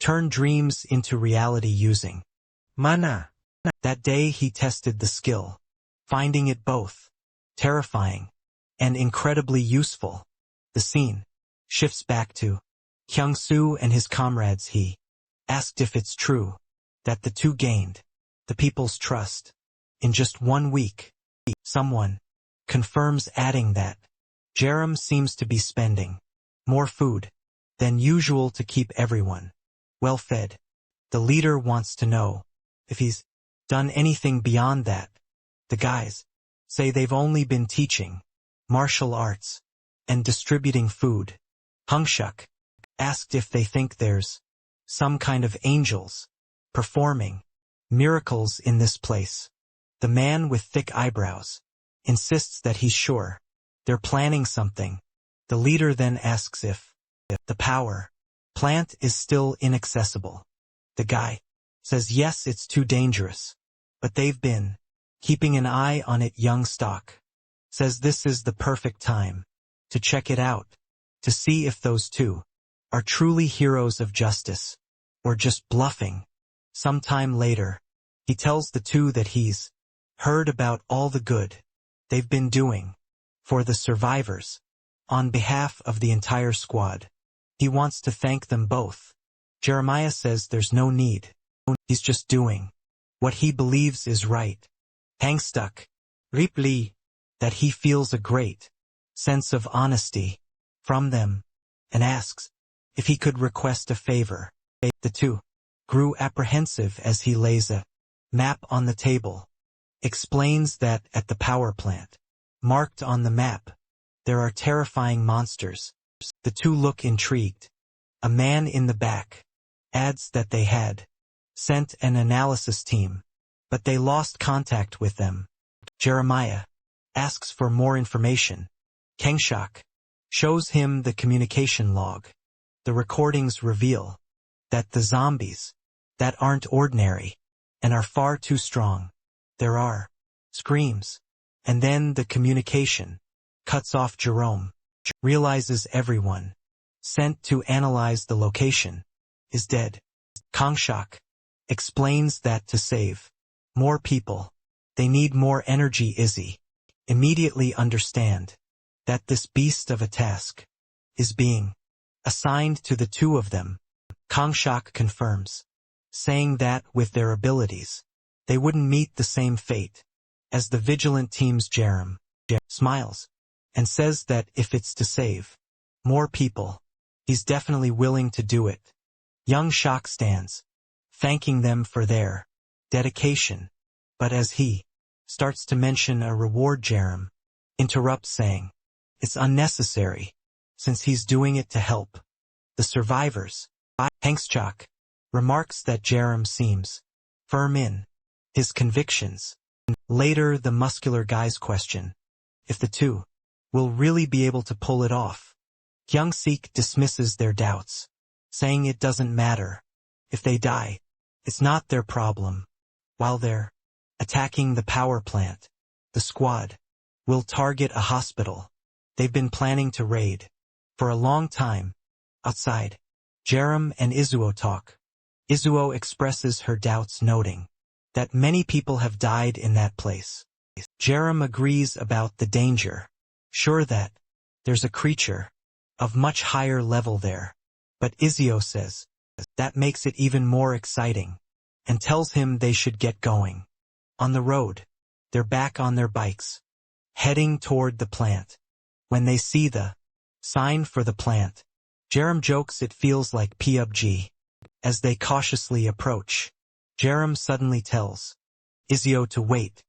turn dreams into reality using Mana. That day he tested the skill, finding it both terrifying and incredibly useful. The scene shifts back to Hyung-soo and his comrades. He asked if it's true that the two gained the people's trust in just 1 week. Someone confirms, adding that Jerem seems to be spending more food than usual to keep everyone well fed. The leader wants to know if he's done anything beyond that. The guys say they've only been teaching martial arts and distributing food. Hungshuk asked if they think there's some kind of angels performing miracles in this place. The man with thick eyebrows insists that he's sure they're planning something. The leader then asks if the power plant is still inaccessible. The guy says yes, it's too dangerous, but they've been keeping an eye on it. Young stock says this is the perfect time to check it out, to see if those two are truly heroes of justice or just bluffing. Sometime later, he tells the two that he's heard about all the good they've been doing for the survivors on behalf of the entire squad. He wants to thank them both. Jeremiah says there's no need. He's just doing what he believes is right. Hangstuck replies that he feels a great sense of honesty from them and asks if he could request a favor. The two grew apprehensive as he lays a map on the table, explains that at the power plant, marked on the map, there are terrifying monsters. The two look intrigued. A man in the back adds that they had sent an analysis team, but they lost contact with them. Jeremiah asks for more information. Kengshak shows him the communication log. The recordings reveal that the zombies that aren't ordinary and are far too strong. There are screams, and then the communication cuts off. Jerome realizes everyone sent to analyze the location is dead. Kongshak explains that to save more people, they need more energy. Izzy immediately understand that this beast of a task is being assigned to the two of them. Kongshak confirms, saying that with their abilities, they wouldn't meet the same fate as the vigilant teams. Jerem smiles and says that if it's to save more people, he's definitely willing to do it. Young Shok stands, thanking them for their dedication, but as he starts to mention a reward, Jerem interrupts, saying it's unnecessary since he's doing it to help the survivors. Hangschok remarks that Jerem seems firm in his convictions. Later, the muscular guys question if the two will really be able to pull it off. Kyung Sik dismisses their doubts, saying it doesn't matter if they die. It's not their problem. While they're attacking the power plant, the squad will target a hospital they've been planning to raid for a long time. Outside, Jerem and Izuo talk. Izuo expresses her doubts, noting that many people have died in that place. Jerem agrees about the danger, sure that there's a creature of much higher level there. But Izuo says that makes it even more exciting and tells him they should get going. On the road, they're back on their bikes, heading toward the plant. When they see the sign for the plant, Jerem jokes it feels like PUBG. As they cautiously approach, Jerem suddenly tells Izuo to wait.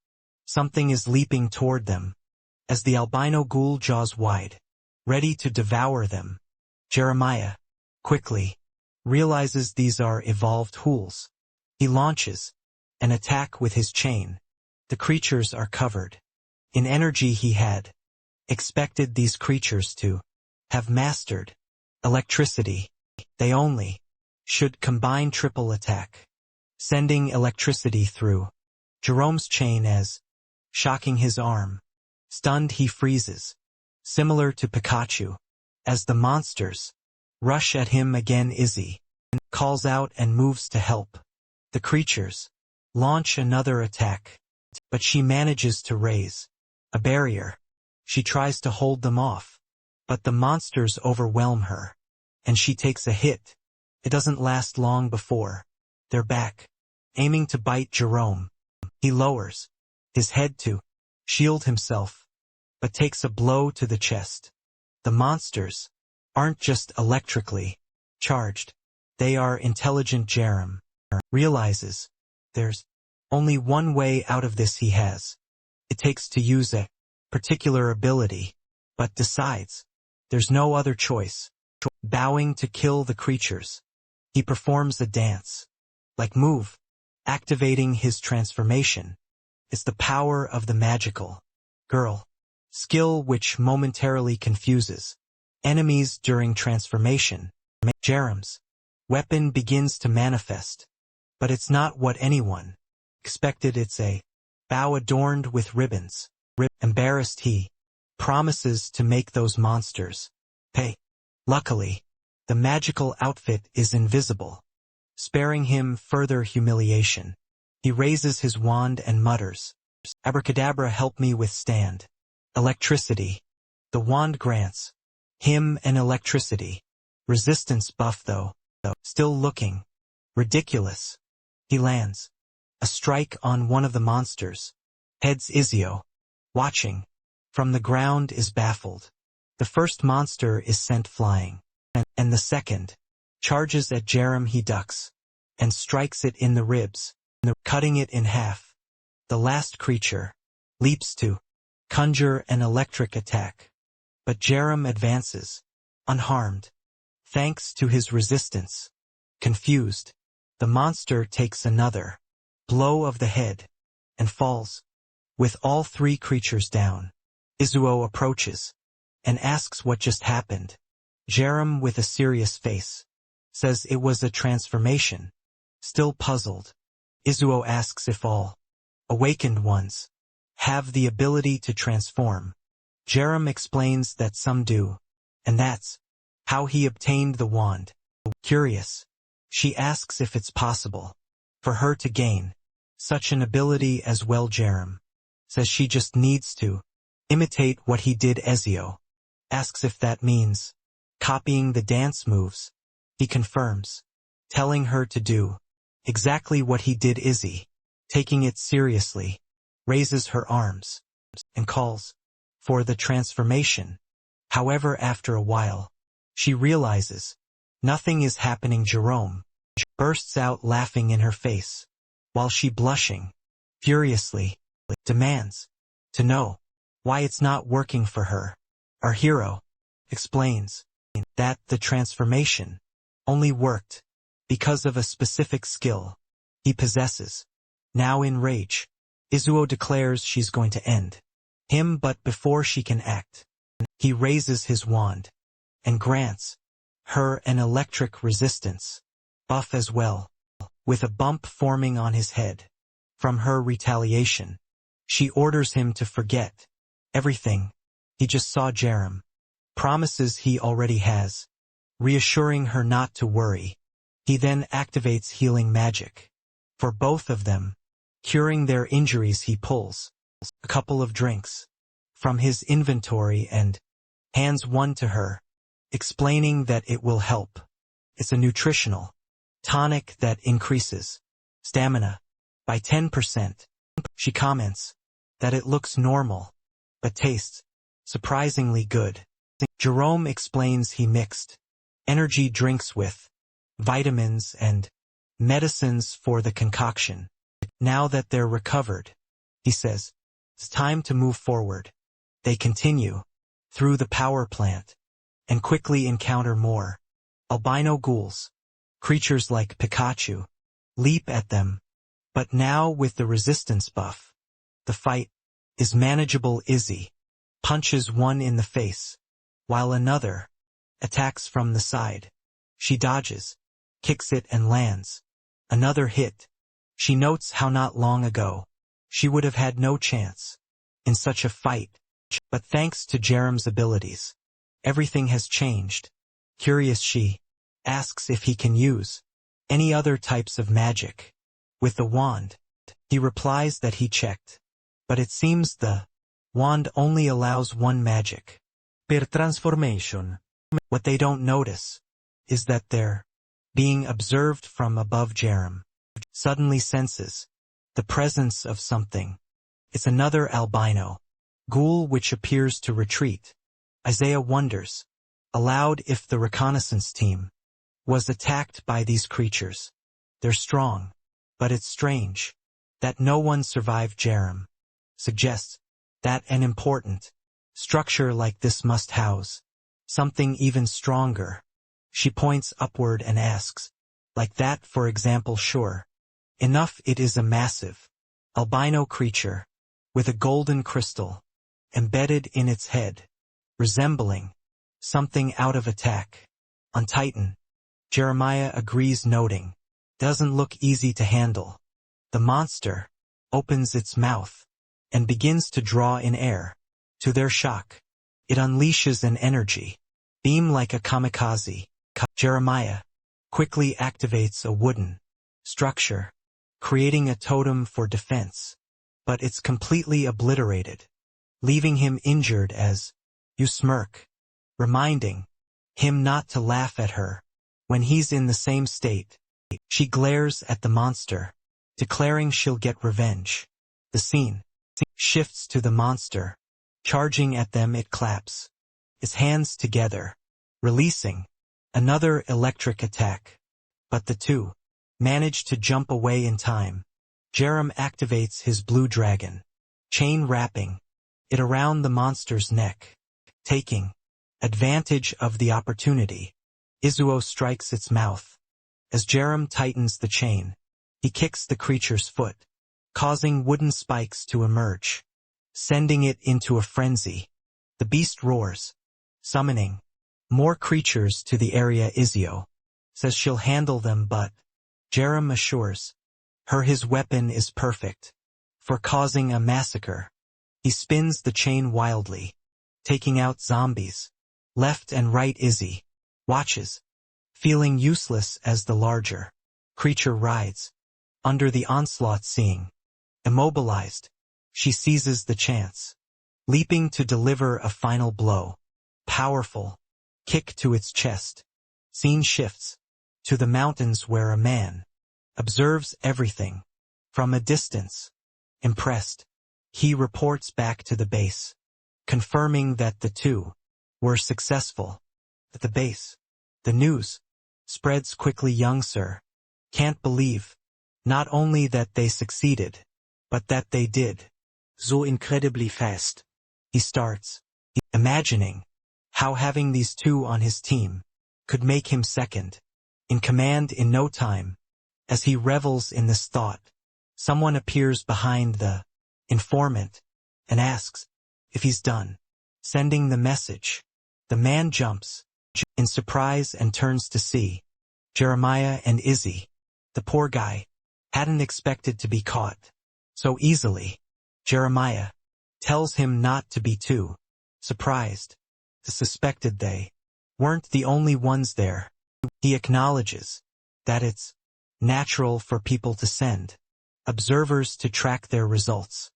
Something is leaping toward them. As the albino ghoul jaws wide, ready to devour them, Jeremiah quickly realizes these are evolved ghouls. He launches an attack with his chain. The creatures are covered in energy. He had expected these creatures to have mastered electricity. They only should combine triple attack, sending electricity through Jerome's chain as shocking his arm. Stunned, he freezes, similar to Pikachu. As the monsters rush at him again, Izzy calls out and moves to help. The creatures launch another attack, but she manages to raise a barrier. She tries to hold them off, but the monsters overwhelm her, and she takes a hit. It doesn't last long before they're back, aiming to bite Jerome. He lowers his head to shield himself, but takes a blow to the chest. The monsters aren't just electrically charged. They are intelligent. Jerem realizes there's only one way out of this. He has. It takes to use a particular ability, but decides there's no other choice. Bowing to kill the creatures, he performs a dance, like move, activating his transformation. It's the power of the magical girl skill which momentarily confuses enemies during transformation. Jerem's weapon begins to manifest, but it's not what anyone expected. It's a bow adorned with ribbons. Embarrassed, he promises to make those monsters pay. Luckily, the magical outfit is invisible, sparing him further humiliation. He raises his wand and mutters, "Abracadabra, help me withstand electricity." The wand grants him an electricity resistance buff, though still looking ridiculous. He lands a strike on one of the monsters' heads. Izio, watching from the ground, is baffled. The first monster is sent flying, and the second charges at Jerem. He ducks and strikes it in the ribs, cutting it in half. The last creature leaps to conjure an electric attack, but Jerem advances, unharmed, thanks to his resistance. Confused, the monster takes another blow of the head and falls, with all three creatures down. Izuo approaches and asks what just happened. Jerem, with a serious face, says it was a transformation. Still puzzled, Izuo asks if all awakened ones have the ability to transform. Jerem explains that some do, and that's how he obtained the wand. Curious, she asks if it's possible for her to gain such an ability as well. Jerem says she just needs to imitate what he did. Ezio asks if that means copying the dance moves. He confirms, telling her to do exactly what he did. Izzy, taking it seriously, raises her arms and calls for the transformation. However, after a while, she realizes nothing is happening. Jerome bursts out laughing in her face, while she, blushing furiously, demands to know why it's not working for her. Our hero explains that the transformation only worked because of a specific skill he possesses. Now in rage, Izuo declares she's going to end him, but before she can act, he raises his wand and grants her an electric resistance buff as well, with a bump forming on his head. From her retaliation, she orders him to forget everything he just saw. Jerem promises he already has, reassuring her not to worry. He then activates healing magic for both of them, curing their injuries. He pulls a couple of drinks from his inventory and hands one to her, explaining that it will help. It's a nutritional tonic that increases stamina by 10%. She comments that it looks normal, but tastes surprisingly good. Jerome explains he mixed energy drinks with vitamins and medicines for the concoction. Now that they're recovered, he says, it's time to move forward. They continue through the power plant and quickly encounter more albino ghouls. Creatures like Pikachu leap at them, but now with the resistance buff, the fight is manageable. Izzy punches one in the face, while another attacks from the side. She dodges, kicks it, and lands another hit. She notes how not long ago she would have had no chance in such a fight, but thanks to Jerem's abilities, everything has changed. Curious, she asks if he can use any other types of magic with the wand. He replies that he checked, but it seems the wand only allows one magic per transformation. What they don't notice is that they're being observed from above. Jerem suddenly senses the presence of something. It's another albino ghoul which appears to retreat. Isaiah wonders Aloud, if the reconnaissance team was attacked by these creatures. They're strong, but it's strange that no one survived. Jerem suggests that an important structure like this must house something even stronger. She points upward and asks, like that, for example? Sure enough, it is a massive albino creature with a golden crystal embedded in its head, resembling something out of Attack on Titan. Jeremiah agrees, noting, doesn't look easy to handle. The monster opens its mouth and begins to draw in air. To their shock, it unleashes an energy beam like a kamikaze. Jeremiah quickly activates a wooden structure, creating a totem for defense, but it's completely obliterated, leaving him injured as you smirk, reminding him not to laugh at her when he's in the same state. She glares at the monster, declaring she'll get revenge. The scene shifts to the monster charging at them. It claps its hands together, releasing another electric attack, but the two manage to jump away in time. Jerem activates his blue dragon chain, wrapping it around the monster's neck. Taking advantage of the opportunity, Izuo strikes its mouth. As Jerem tightens the chain, he kicks the creature's foot, causing wooden spikes to emerge, sending it into a frenzy. The beast roars, summoning more creatures to the area. Izuo says she'll handle them, but Jerem assures her his weapon is perfect for causing a massacre. He spins the chain wildly, taking out zombies left and right. Izzy watches, feeling useless as the larger creature rides under the onslaught. Seeing immobilized, she seizes the chance, leaping to deliver a final blow. Powerful kick to its chest. Scene shifts to the mountains where a man observes everything from a distance. Impressed, he reports back to the base, confirming that the two were successful. At the base, the news spreads quickly. Young sir can't believe not only that they succeeded, but that they did so incredibly fast. He starts imagining how having these two on his team could make him second in command in no time. As he revels in this thought, someone appears behind the informant and asks if he's done sending the message. The man jumps in surprise and turns to see Jeremiah and Izzy. The poor guy hadn't expected to be caught so easily. Jeremiah tells him not to be too surprised. The suspected they weren't the only ones there. He acknowledges that it's natural for people to send observers to track their results.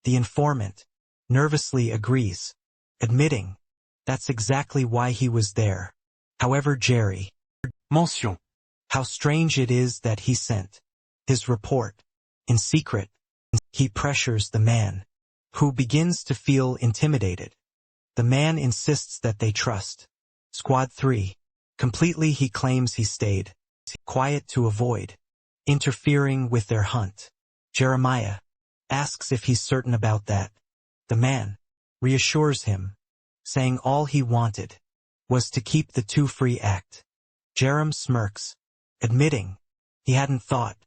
The informant nervously agrees, admitting that's exactly why he was there. However, Jerry Mention. how strange it is that he sent his report in secret. He pressures the man, who begins to feel intimidated. The man insists that they trust Squad 3 completely. He claims he stayed quiet to avoid interfering with their hunt. Jeremiah asks if he's certain about that. The man reassures him, saying all he wanted was to keep the two free. Jerem smirks, admitting he hadn't thought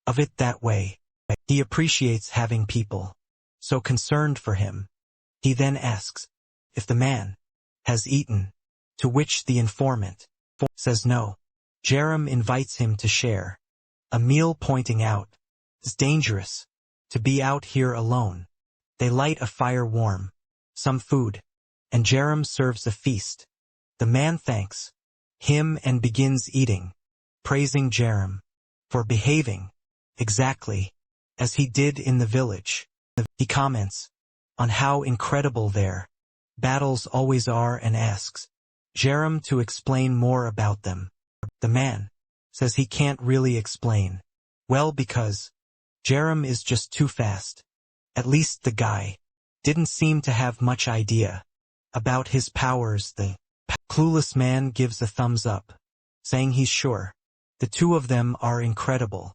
of it that way. He appreciates having people so concerned for him. He then asks if the man has eaten, to which the informant says no. Jerem invites him to share a meal, pointing out it's dangerous to be out here alone. They light a fire, warm some food, and Jerem serves a feast. The man thanks him and begins eating, praising Jerem for behaving exactly as he did in the village. He comments on how incredible their battles always are and asks Jerem to explain more about them. The man says he can't really explain well because Jerem is just too fast. At least the guy didn't seem to have much idea about his powers. The Clueless man gives a thumbs up, saying he's sure. The two of them are incredible.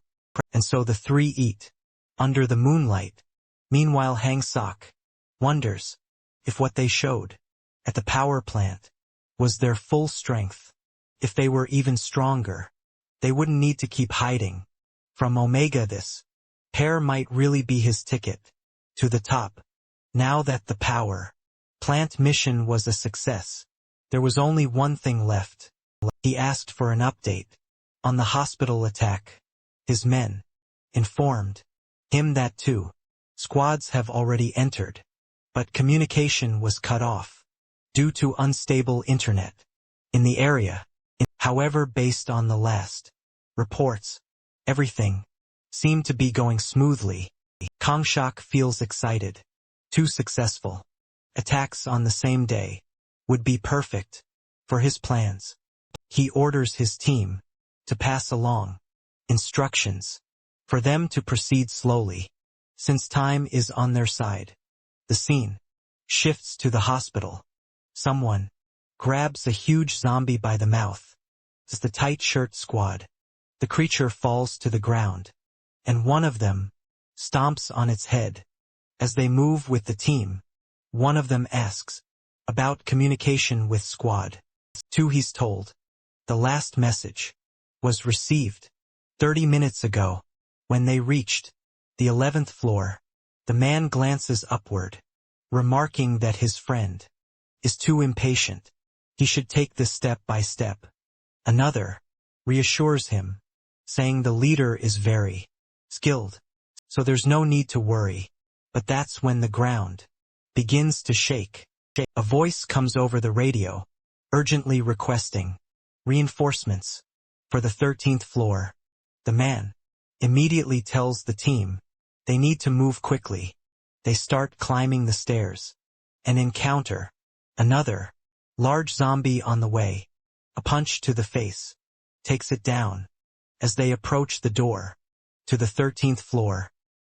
And so the three eat. Under the moonlight. Meanwhile Hang Sok wonders if what they showed at the power plant was their full strength. If they were even stronger, they wouldn't need to keep hiding. From Omega this pair might really be his ticket to the top. Now that the power plant mission was a success, there was only one thing left. He asked for an update on the hospital attack. His men informed him that 2 squads have already entered, but communication was cut off due to unstable internet in the area. However, based on the last reports, everything seemed to be going smoothly. Kang Shok feels excited. 2 successful attacks on the same day would be perfect for his plans. He orders his team to pass along instructions for them to proceed slowly, since time is on their side. The scene shifts to the hospital. Someone grabs a huge zombie by the mouth. It's the tight shirt squad. The creature falls to the ground, and one of them stomps on its head. As they move with the team, one of them asks about communication with squad 2. He's told the last message was received 30 minutes ago. When they reached the 11th floor, the man glances upward, remarking that his friend is too impatient. He should take this step by step. Another reassures him, saying the leader is very skilled, so there's no need to worry. But that's when the ground begins to shake. A voice comes over the radio, urgently requesting reinforcements for the 13th floor. The man immediately tells the team they need to move quickly. They start climbing the stairs and encounter another large zombie on the way. A punch to the face takes it down. As they approach the door to the 13th floor,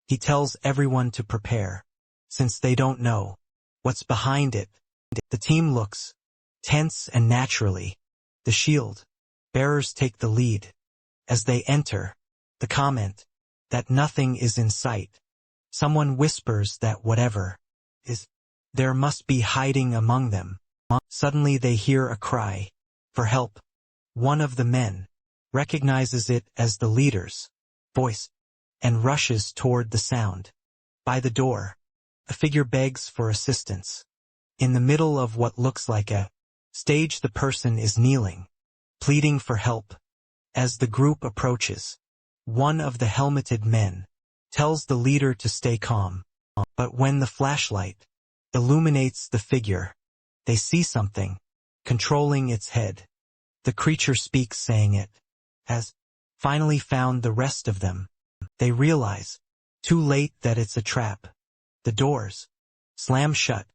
he tells everyone to prepare, since they don't know what's behind it. The team looks tense, and naturally, the shield bearers take the lead. As they enter, the comment that nothing is in sight. Someone whispers that whatever is there must be hiding among them. Suddenly they hear a cry for help. One of the men recognizes it as the leader's voice and rushes toward the sound. By the door, a figure begs for assistance. In the middle of what looks like a stage, the person is kneeling, pleading for help. As the group approaches, one of the helmeted men tells the leader to stay calm. But when the flashlight illuminates the figure, they see something controlling its head. The creature speaks, saying it has finally found the rest of them. They realize, too late, that it's a trap. The doors slam shut,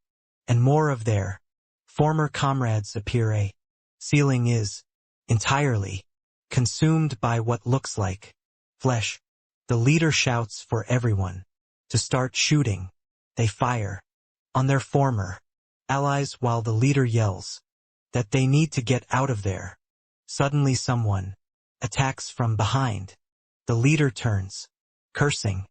and more of their former comrades appear. A ceiling is entirely consumed by what looks like flesh. The leader shouts for everyone to start shooting. They fire on their former allies while the leader yells that they need to get out of there. Suddenly someone attacks from behind. The leader turns, cursing,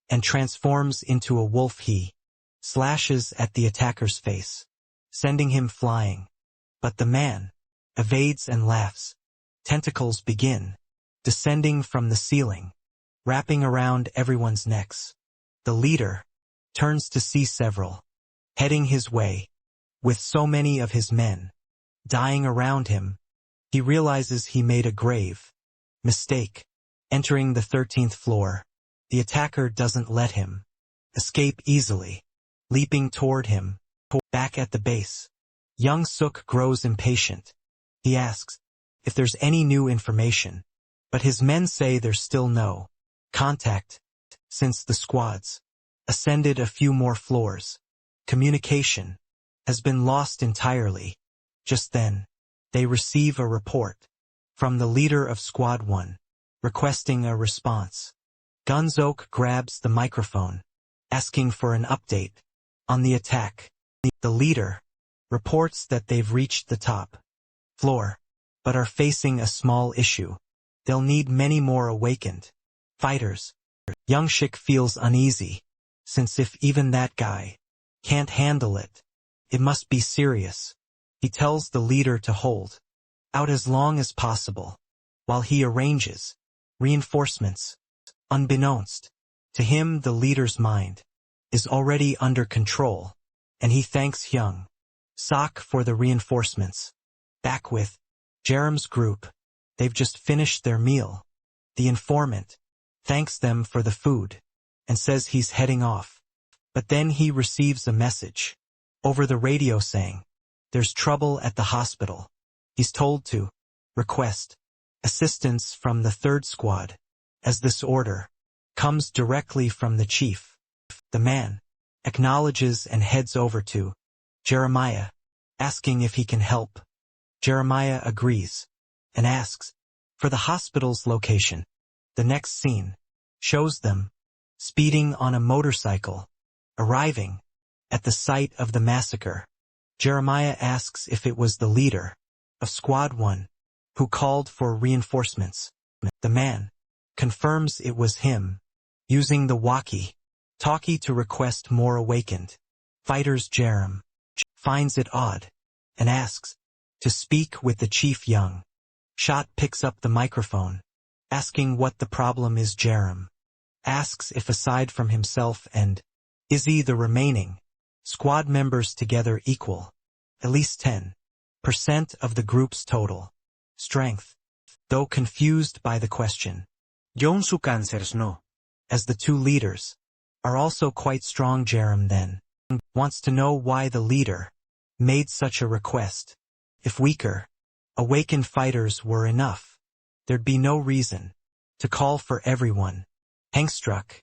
and transforms into a wolf. He slashes at the attacker's face, sending him flying. But the man evades and laughs. Tentacles begin descending from the ceiling, wrapping around everyone's necks. The leader turns to see several heading his way. With so many of his men dying around him, he realizes he made a grave mistake. Entering the 13th floor, the attacker doesn't let him escape easily, leaping toward him. Back at the base, young Suk grows impatient. He asks if there's any new information, but his men say there's still no contact. Since the squads ascended a few more floors, communication has been lost entirely. Just then, they receive a report from the leader of Squad 1, requesting a response. Gunzok grabs the microphone, asking for an update on the attack. The leader reports that they've reached the top floor, but are facing a small issue. They'll need many more awakened fighters. Young Shik feels uneasy, since if even that guy can't handle it, it must be serious. He tells the leader to hold out as long as possible, while he arranges reinforcements. Unbeknownst to him, the leader's mind is already under control, and he thanks Young Sok for the reinforcements. Back with Jerem's group, they've just finished their meal. The informant thanks them for the food and says he's heading off. But then he receives a message over the radio saying there's trouble at the hospital. He's told to request assistance from the third squad, as this order comes directly from the chief. The man acknowledges and heads over to Jeremiah, asking if he can help. Jeremiah agrees and asks for the hospital's location. The next scene shows them speeding on a motorcycle, arriving at the site of the massacre. Jeremiah asks if it was the leader of Squad 1 who called for reinforcements. The man confirms it was him, using the walkie-talkie to request more awakened fighters. Jerem finds it odd and asks to speak with the chief. Young Shot picks up the microphone, asking what the problem is. Jerem asks if aside from himself and Izzy the remaining squad members together equal at least 10% of the group's total strength. Though confused by the question, Yong-suk answers no, as the two leaders are also quite strong. Jerem then wants to know why the leader made such a request. If weaker awakened fighters were enough, there'd be no reason to call for everyone. Hengstruck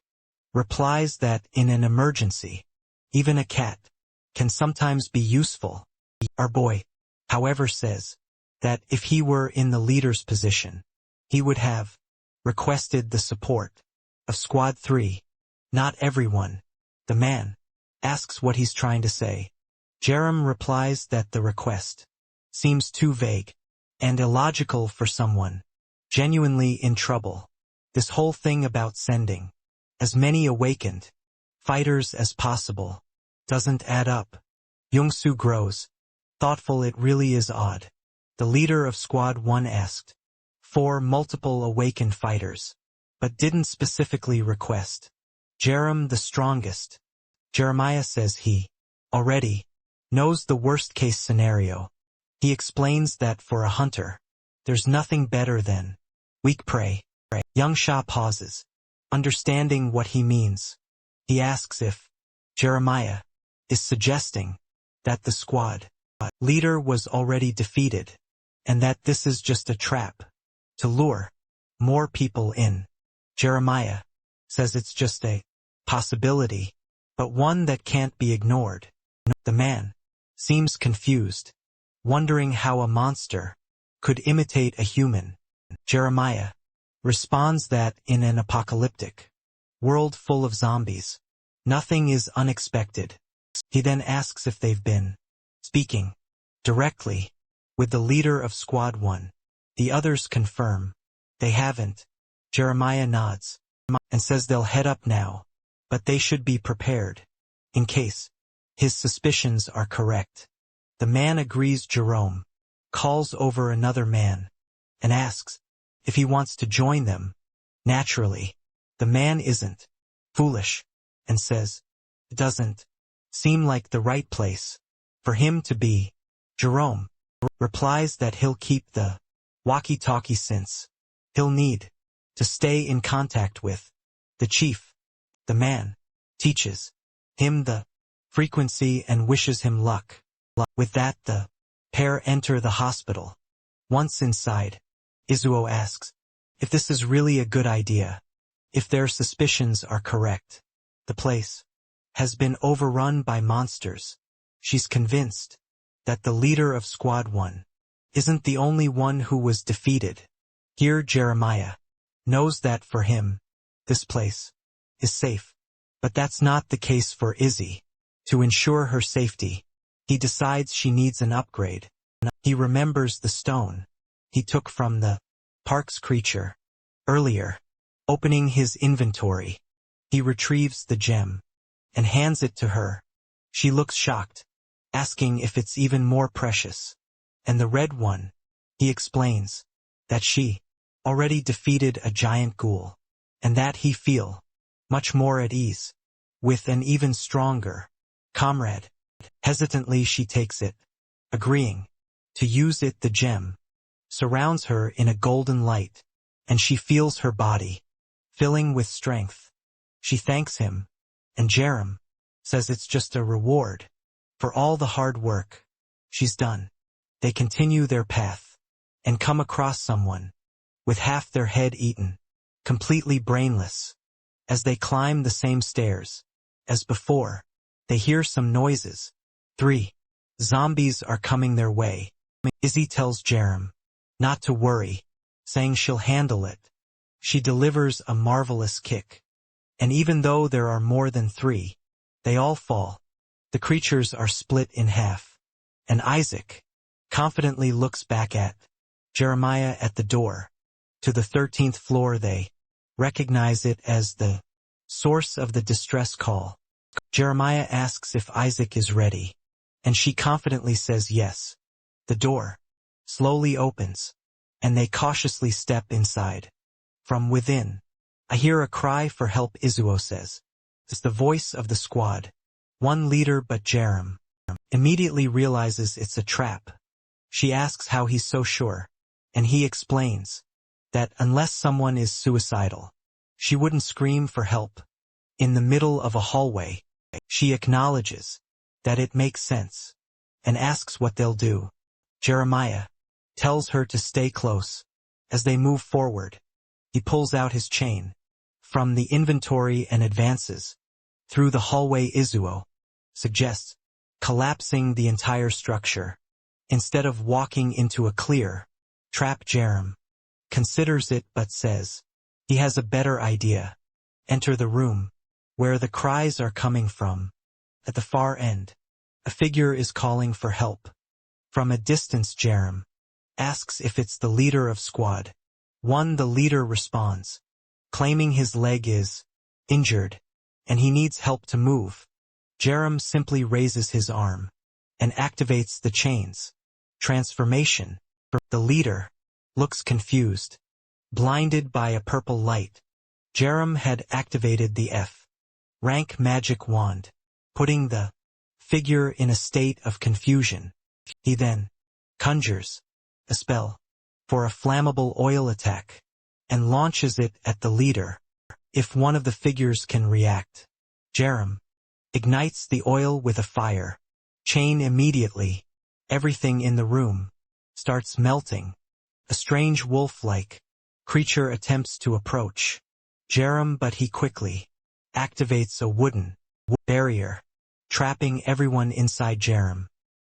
replies that in an emergency, even a cat can sometimes be useful. Our boy, however, says that if he were in the leader's position, he would have requested the support of Squad 3. Not everyone. The man asks what he's trying to say. Jerem replies that the request seems too vague and illogical for someone genuinely in trouble. This whole thing about sending as many awakened fighters as possible doesn't add up. Young-soo grows thoughtful. It really is odd. The leader of Squad 1 asked for multiple awakened fighters, but didn't specifically request Jerem the strongest. Jeremiah says he already knows the worst-case scenario. He explains that for a hunter, there's nothing better than weak prey. Young Sha pauses, understanding what he means. He asks if Jeremiah is suggesting that the squad leader was already defeated, and that this is just a trap to lure more people in. Jeremiah says it's just a possibility, but one that can't be ignored. The man seems confused, wondering how a monster could imitate a human. Jeremiah responds that in an apocalyptic world full of zombies, nothing is unexpected. He then asks if they've been speaking directly with the leader of Squad 1. The others confirm they haven't. Jeremiah nods and says they'll head up now, but they should be prepared in case his suspicions are correct. The man agrees. Jerome calls over another man and asks if he wants to join them. Naturally, the man isn't foolish and says it doesn't seem like the right place for him to be. Jerome replies that he'll keep the walkie-talkie since he'll need to stay in contact with the chief. The man teaches him the frequency and wishes him luck. With that, the pair enter the hospital. Once inside, Izuo asks if this is really a good idea. If their suspicions are correct, the place has been overrun by monsters. She's convinced that the leader of Squad 1 isn't the only one who was defeated. Here Jeremiah knows that for him, this place is safe. But that's not the case for Izzy. To ensure her safety, He decides she needs an upgrade. He remembers the stone he took from the park's creature earlier. Opening his inventory, he retrieves the gem and hands it to her. She looks shocked, asking if it's even more precious. And the red one, he explains that she already defeated a giant ghoul, and that he feel much more at ease with an even stronger comrade. Hesitantly she takes it, agreeing to use it. The gem surrounds her in a golden light, and she feels her body filling with strength. She thanks him, and Jerem says it's just a reward for all the hard work she's done. They continue their path and come across someone with half their head eaten, completely brainless. As they climb the same stairs as before, they hear some noises. 3 zombies are coming their way. Izzy tells Jerem not to worry, saying she'll handle it. She delivers a marvelous kick, and even though there are more than 3, they all fall. The creatures are split in half, and Isaac confidently looks back at Jeremiah at the door to the 13th floor. They recognize it as the source of the distress call. Jeremiah asks if Isaac is ready, and she confidently says yes. The door slowly opens, and they cautiously step inside. From within, I hear a cry for help. Izuo says. It's the voice of the squad. One leader, but Jerem immediately realizes it's a trap. She asks how he's so sure, and he explains that unless someone is suicidal, she wouldn't scream for help. In the middle of a hallway, she acknowledges that it makes sense, and asks what they'll do. Jeremiah tells her to stay close. As they move forward, he pulls out his chain from the inventory and advances through the hallway. Izuo suggests collapsing the entire structure instead of walking into a clear trap. Jerem considers it but says he has a better idea. Enter the room where the cries are coming from. At the far end, a figure is calling for help. From a distance, Jerem asks if it's the leader of Squad 1. The leader responds, claiming his leg is injured and he needs help to move. Jerem simply raises his arm and activates the chains. Transformation. The leader looks confused, blinded by a purple light. Jerem had activated the F-rank magic wand, putting the figure in a state of confusion. He then conjures a spell for a flammable oil attack and launches it at the leader. If one of the figures can react, Jerem ignites the oil with a fire chain. Immediately, everything in the room starts melting. A strange wolf-like creature attempts to approach Jerem, but he quickly activates a wooden barrier, trapping everyone inside. Jerem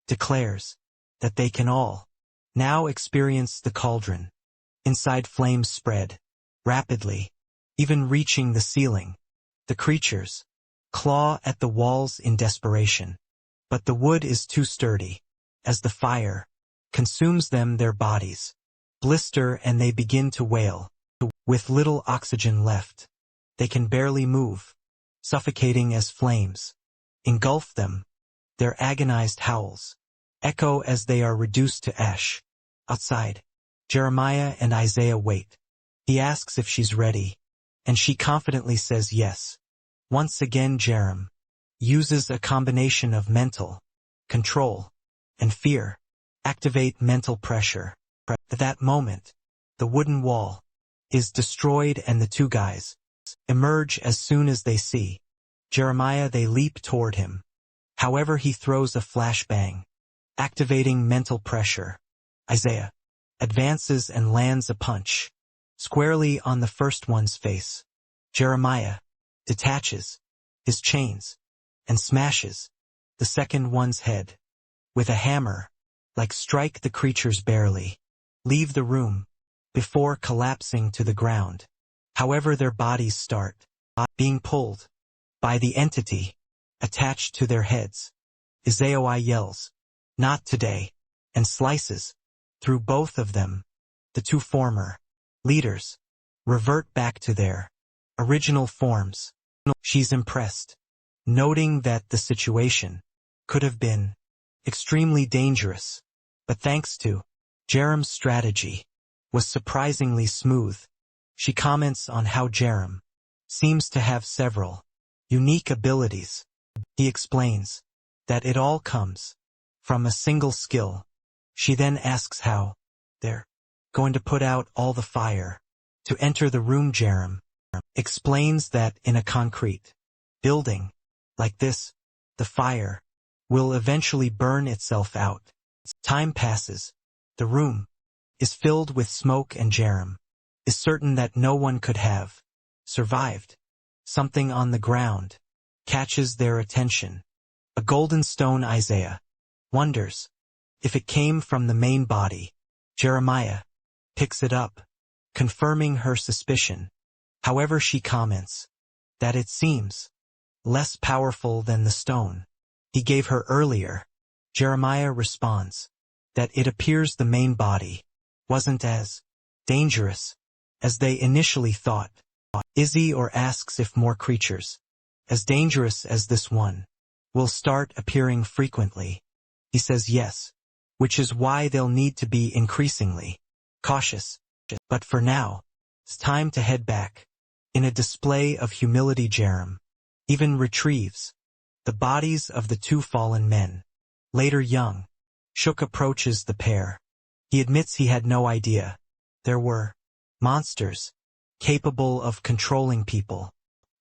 declares that they can all now experience the cauldron. Inside, flames spread rapidly, even reaching the ceiling. The creatures claw at the walls in desperation, but the wood is too sturdy. As the fire consumes them, their bodies blister and they begin to wail. With little oxygen left, they can barely move, suffocating as flames engulf them. Their agonized howls echo as they are reduced to ash. Outside, Jeremiah and Isaiah wait. He asks if she's ready, and she confidently says yes. Once again, Jerem uses a combination of mental control and fear. Activate mental pressure. At that moment, the wooden wall is destroyed and the two guys emerge. As soon as they see Jeremiah, they leap toward him. However, he throws a flashbang, activating mental pressure. Isaiah advances and lands a punch squarely on the first one's face. Jeremiah detaches his chains and smashes the second one's head with a hammer. Strike, the creatures barely leave the room before collapsing to the ground. However, their bodies start being pulled by the entity attached to their heads. Izayoi yells, "Not today," and slices through both of them. The two former leaders revert back to their original forms. She's impressed, noting that the situation could have been extremely dangerous, but thanks to Jerem's strategy, was surprisingly smooth. She comments on how Jerem seems to have several unique abilities. He explains that it all comes from a single skill. She then asks how they're going to put out all the fire. To enter the room, Jerem explains that in a concrete building like this, the fire will eventually burn itself out. Time passes. The room is filled with smoke and Jerem is certain that no one could have survived. Something on the ground catches their attention. A golden stone. Isaiah wonders if it came from the main body. Jeremiah picks it up, confirming her suspicion. However, she comments that it seems less powerful than the stone he gave her earlier. Jeremiah responds that it appears the main body wasn't as dangerous as they initially thought. Izzy asks if more creatures as dangerous as this one will start appearing frequently. He says yes, which is why they'll need to be increasingly cautious. But for now, it's time to head back. In a display of humility, Jerem even retrieves the bodies of the two fallen men. Later, young Shook approaches the pair. He admits he had no idea there were monsters capable of controlling people.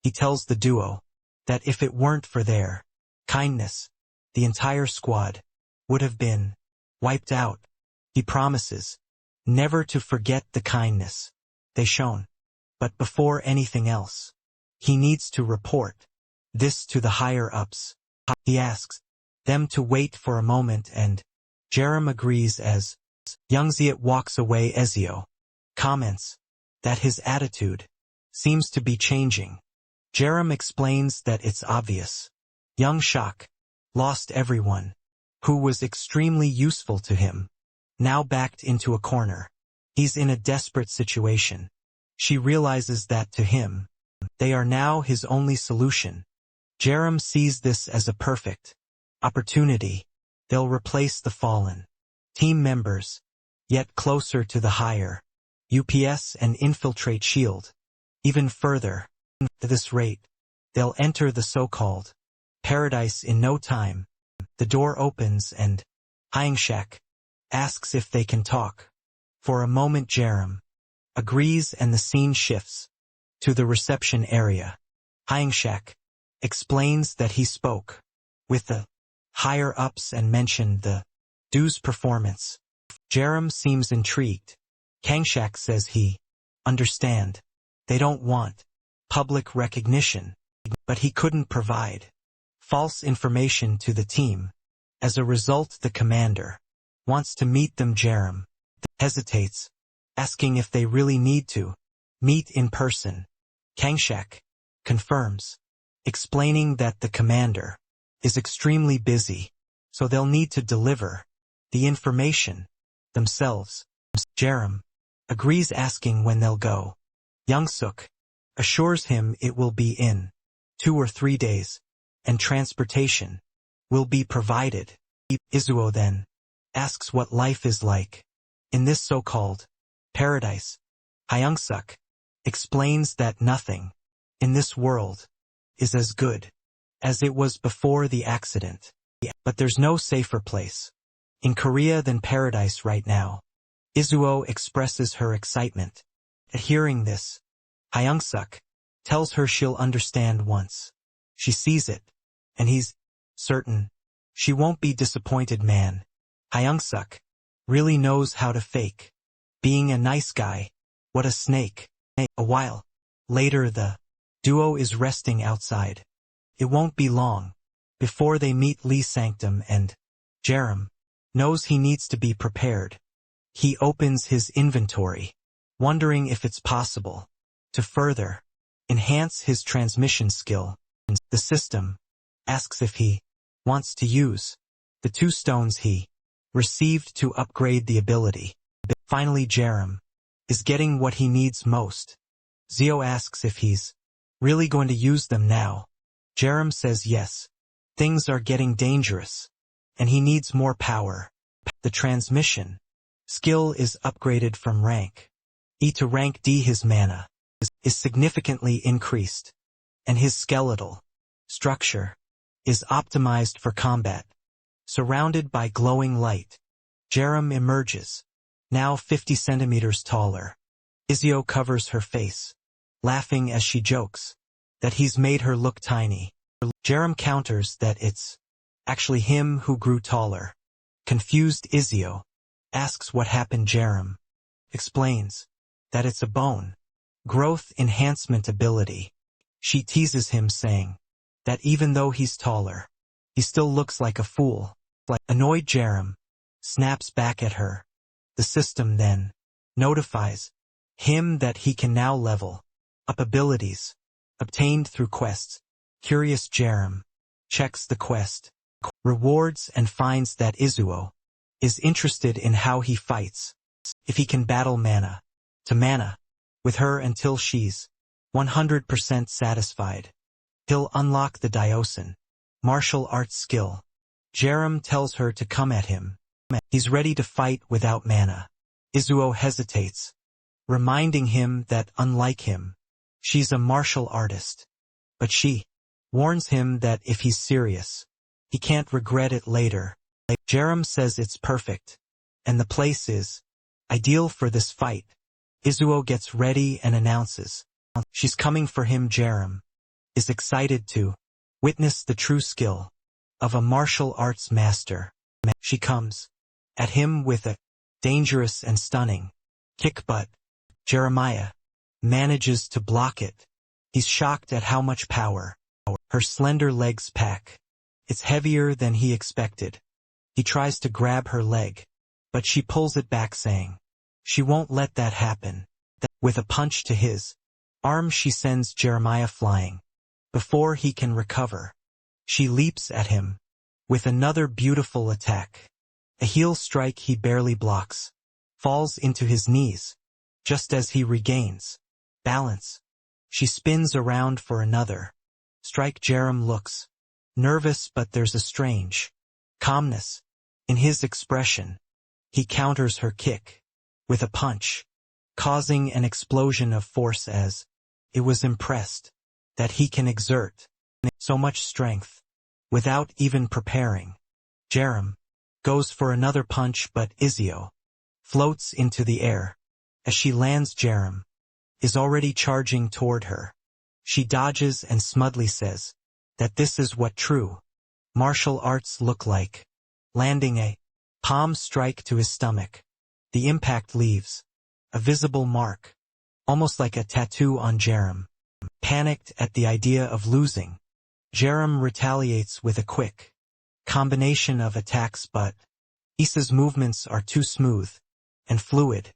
He tells the duo that if it weren't for their kindness, the entire squad would have been wiped out. He promises never to forget the kindness they shown. But before anything else, he needs to report this to the higher-ups. He asks them to wait for a moment and Jerem agrees. As Youngziet walks away, Ezio comments that his attitude seems to be changing. Jerem explains that it's obvious. Young Shock lost everyone who was extremely useful to him, now backed into a corner. He's in a desperate situation. She realizes that to him, they are now his only solution. Jerem sees this as a perfect opportunity. They'll replace the fallen team members, yet closer to the higher UPS and infiltrate S.H.I.E.L.D. Even further. At this rate, they'll enter the so-called paradise in no time. The door opens and Hyangshak asks if they can talk. For a moment Jerem agrees and the scene shifts to the reception area. Hyangshak explains that he spoke with the higher-ups and mentioned the dude's performance. Jerem seems intrigued. Kangshak says he understand they don't want public recognition, but he couldn't provide false information to the team. As a result, the commander wants to meet them. Jerem hesitates, asking if they really need to meet in person. Kangshak confirms, explaining that the commander is extremely busy, so they'll need to deliver the information themselves. Jerem agrees, asking when they'll go. Youngsuk assures him it will be in 2 or 3 days, and transportation will be provided. Izuo then asks what life is like in this so-called paradise. Hyungsuk explains that nothing in this world is as good as it was before the accident. But there's no safer place in Korea than paradise right now. Izuo expresses her excitement at hearing this. Hyungsuk tells her she'll understand once she sees it, and he's certain she won't be disappointed. Man, Hyungsuk really knows how to fake being a nice guy. What a snake. A while later, the duo is resting outside. It won't be long before they meet Lee Sanctum, and Jerem knows he needs to be prepared. He opens his inventory, wondering if it's possible to further enhance his transmission skill. The system asks if he wants to use the 2 stones he received to upgrade the ability. Finally, Jerem is getting what he needs most. Zio asks if he's really going to use them now. Jerem says yes. Things are getting dangerous, and he needs more power. The transmission skill is upgraded from rank E to rank D. His mana is significantly increased, and his skeletal structure is optimized for combat. Surrounded by glowing light, Jerem emerges, now 50 centimeters taller. Izio covers her face, laughing as she jokes that he's made her look tiny. Jerem counters that it's actually him who grew taller. Confused Izio asks what happened. Jerem explains that it's a bone growth enhancement ability. She teases him, saying that even though he's taller, he still looks like a fool. Annoyed, Jerem snaps back at her. The system then notifies him that he can now level up abilities obtained through quests. Curious, Jerem checks the quest rewards and finds that Izuo is interested in how he fights. If he can battle mana to mana with her until she's 100% satisfied, he'll unlock the Diocesan martial arts skill. Jerem tells her to come at him. He's ready to fight without mana. Izuo hesitates, reminding him that unlike him, she's a martial artist. But she warns him that if he's serious, he can't regret it later. Jerem says it's perfect, and the place is ideal for this fight. Izuo gets ready and announces she's coming for him. Jerem is excited to witness the true skill of a martial arts master. She comes at him with a dangerous and stunning kick, but Jeremiah manages to block it. He's shocked at how much power her slender legs pack. It's heavier than he expected. He tries to grab her leg, but she pulls it back, saying she won't let that happen. With a punch to his arm, she sends Jeremiah flying. Before he can recover, she leaps at him with another beautiful attack. A heel strike he barely blocks, falls into his knees. Just as he regains balance, she spins around for another strike. Jerem looks nervous, but there's a strange calmness in his expression. He counters her kick with a punch, causing an explosion of force as it was impressed that he can exert so much strength without even preparing. Jerem goes for another punch, but Izio floats into the air. As she lands, Jerem is already charging toward her. She dodges and smugly says that this is what true martial arts look like, landing a palm strike to his stomach. The impact leaves a visible mark, almost like a tattoo on Jerem. Panicked at the idea of losing, Jerem retaliates with a quick combination of attacks, but Issa's movements are too smooth and fluid.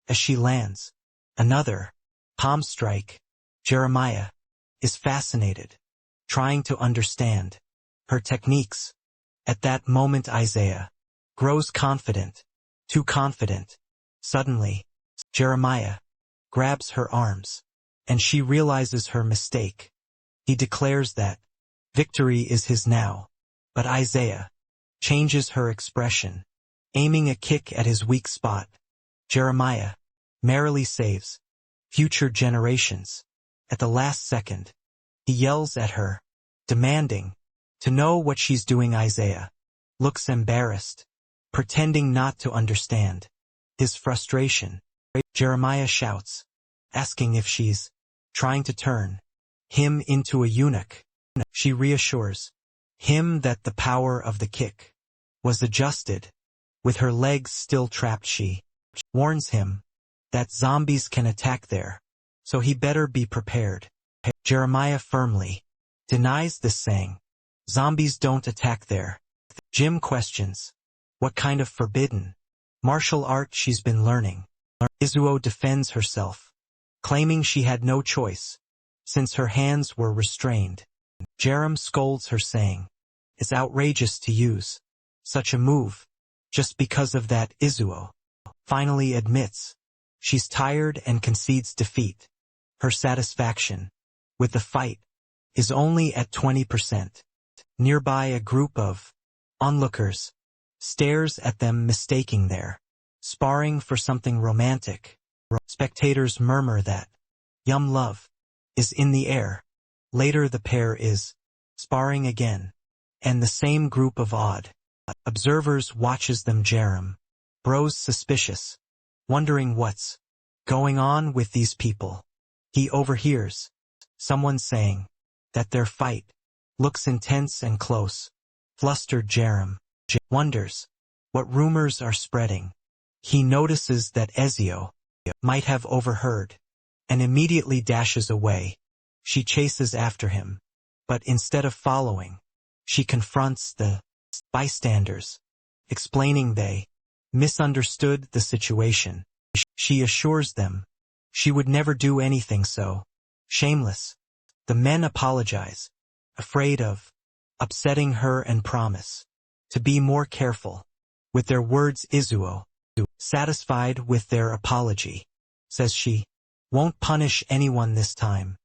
As she lands another palm strike, Jeremiah is fascinated, trying to understand her techniques. At that moment, Isaiah grows confident, too confident. Suddenly, Jeremiah grabs her arms, and she realizes her mistake. He declares that victory is his now, but Isaiah changes her expression, aiming a kick at his weak spot. Jeremiah merrily saves future generations. At the last second, he yells at her, demanding to know what she's doing. Isaiah looks embarrassed, pretending not to understand his frustration. Jeremiah shouts, asking if she's trying to turn him into a eunuch. She reassures him that the power of the kick was adjusted. With her legs still trapped, she warns him that zombies can attack there, so he better be prepared. Jeremiah firmly denies this, saying zombies don't attack there. Jim questions what kind of forbidden martial art she's been learning. Izuo defends herself, claiming she had no choice since her hands were restrained. Jerem scolds her, saying It's outrageous to use such a move just because of that. Izuo finally admits she's tired and concedes defeat. Her satisfaction with the fight is only at 20%. Nearby, a group of onlookers stares at them, mistaking their sparring for something romantic. Spectators murmur that yum love is in the air. Later the pair is sparring again, and the same group of odd observers watches them. Jerem grows suspicious, wondering what's going on with these people. He overhears someone saying that their fight looks intense and close. Flustered, Jerem wonders what rumors are spreading. He notices that Ezio might have overheard and immediately dashes away. She chases after him, but instead of following, she confronts the bystanders, explaining they misunderstood the situation. She assures them she would never do anything so shameless. The men apologize, afraid of upsetting her, and promise to be more careful with their words. Izuo, satisfied with their apology, says she won't punish anyone this time.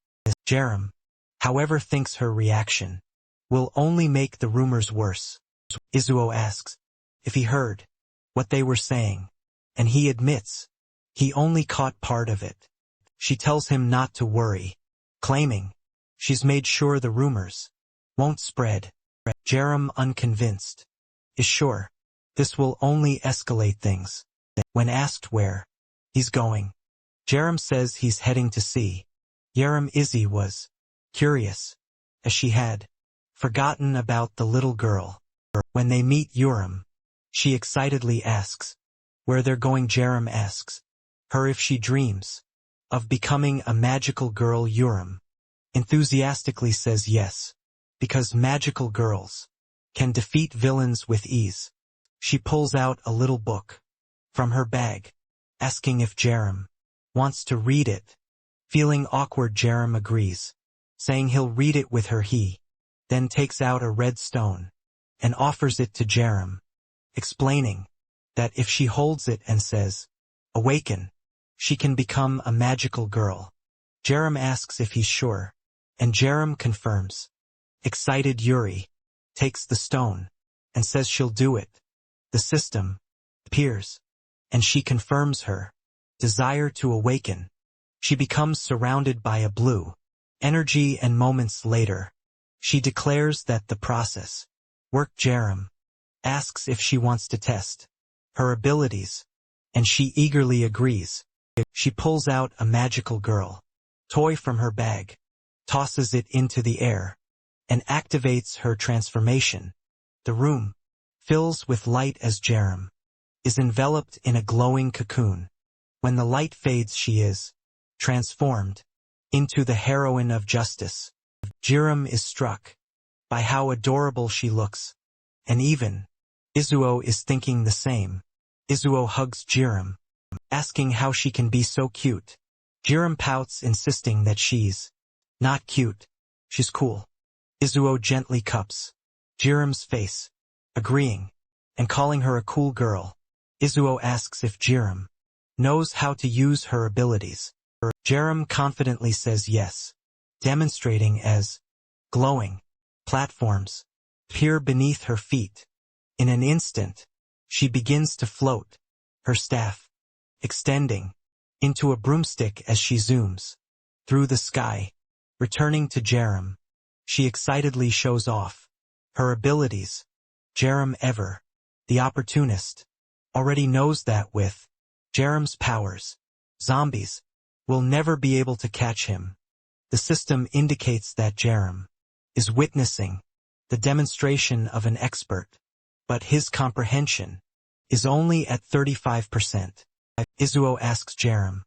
Jerem, however, thinks her reaction will only make the rumors worse. Izuo asks if he heard what they were saying, and he admits he only caught part of it. She tells him not to worry, claiming she's made sure the rumors won't spread. Jerem, unconvinced, is sure this will only escalate things. When asked where he's going, Jerem says he's heading to see Yerem. Izzy was curious, as she had forgotten about the little girl. When they meet Yurim, she excitedly asks where they're going. Jerem asks her if she dreams of becoming a magical girl. Yurim enthusiastically says yes, because magical girls can defeat villains with ease. She pulls out a little book from her bag, asking if Jerem wants to read it. Feeling awkward, Jerem agrees, saying he'll read it with her. He then takes out a red stone and offers it to Jerem, explaining that if she holds it and says, "Awaken," she can become a magical girl. Jerem asks if he's sure, and Jerem confirms. Excited, Yuri takes the stone and says she'll do it. The system appears, and she confirms her desire to awaken. She becomes surrounded by a blue energy, and moments later, she declares that the process worked. Jerem asks if she wants to test her abilities, and she eagerly agrees. She pulls out a magical girl toy from her bag, tosses it into the air, and activates her transformation. The room fills with light as Jerem is enveloped in a glowing cocoon. When the light fades, she is transformed into the heroine of justice. Jerem is struck by how adorable she looks, and even Izuo is thinking the same. Izuo hugs Jerem, asking how she can be so cute. Jerem pouts, insisting that she's not cute, she's cool. Izuo gently cups Jerem's face, agreeing, and calling her a cool girl. Izuo asks if Jerem knows how to use her abilities. Jerem confidently says yes, demonstrating as glowing platforms appear beneath her feet. In an instant, she begins to float, her staff extending into a broomstick as she zooms through the sky. Returning to Jerem, she excitedly shows off her abilities. Jerem, ever the opportunist, already knows that with Jerem's powers, zombies will never be able to catch him. The system indicates that Jerem is witnessing the demonstration of an expert, but his comprehension is only at 35%. Izuo asks Jerem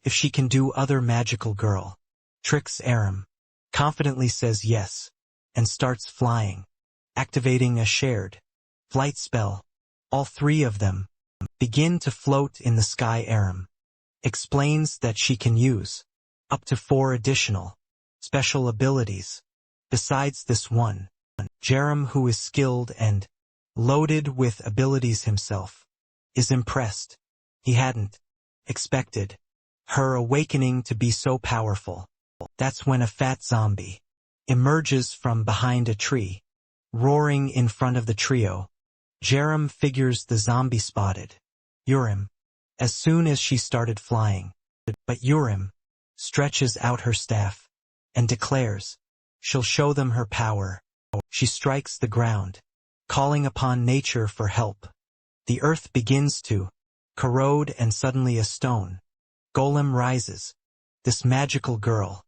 if she can do other magical girl tricks. Jerem confidently says yes, and starts flying, activating a shared flight spell. All three of them begin to float in the sky. Jerem explains that she can use up to 4 additional special abilities besides this one. Jerem, who is skilled and loaded with abilities himself, is impressed. He hadn't expected her awakening to be so powerful. That's when a fat zombie emerges from behind a tree, roaring in front of the trio. Jerem figures the zombie spotted Urim as soon as she started flying. But Urim stretches out her staff and declares she'll show them her power. She strikes the ground, calling upon nature for help. The earth begins to corrode and suddenly a stone golem rises. This magical girl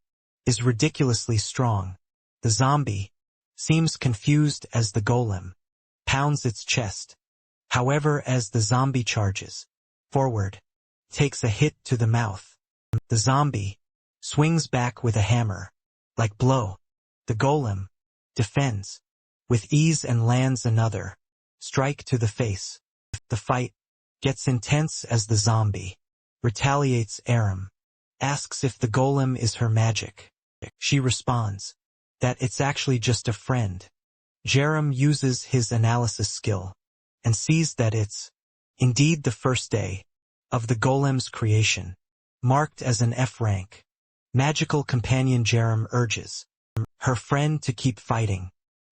is ridiculously strong. The zombie seems confused as the golem pounds its chest. However, as the zombie charges forward, takes a hit to the mouth. The zombie swings back with a hammer like blow. The golem defends with ease and lands another strike to the face. The fight gets intense as the zombie retaliates. Aram asks if the golem is her magic. She responds that it's actually just a friend. Jerem uses his analysis skill and sees that it's indeed the first day of the golem's creation, marked as an F rank. Magical companion Jerem urges her friend to keep fighting,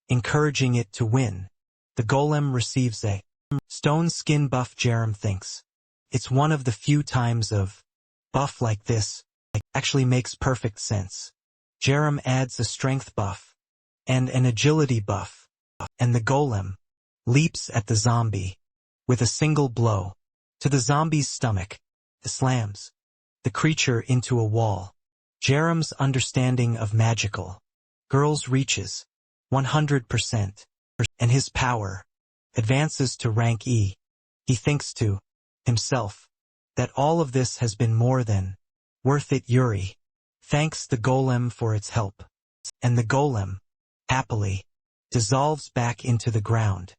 encouraging it to win. The golem receives a stone skin buff. Jerem thinks it's one of the few times of buff like this. Actually makes perfect sense. Jerem adds a strength buff and an agility buff, and the golem leaps at the zombie with a single blow to the zombie's stomach. Slams the creature into a wall. Jerem's understanding of magical girls reaches 100%, and his power advances to rank E. He thinks to himself that all of this has been more than worth it. Yuri thanks the golem for its help, and the golem happily dissolves back into the ground.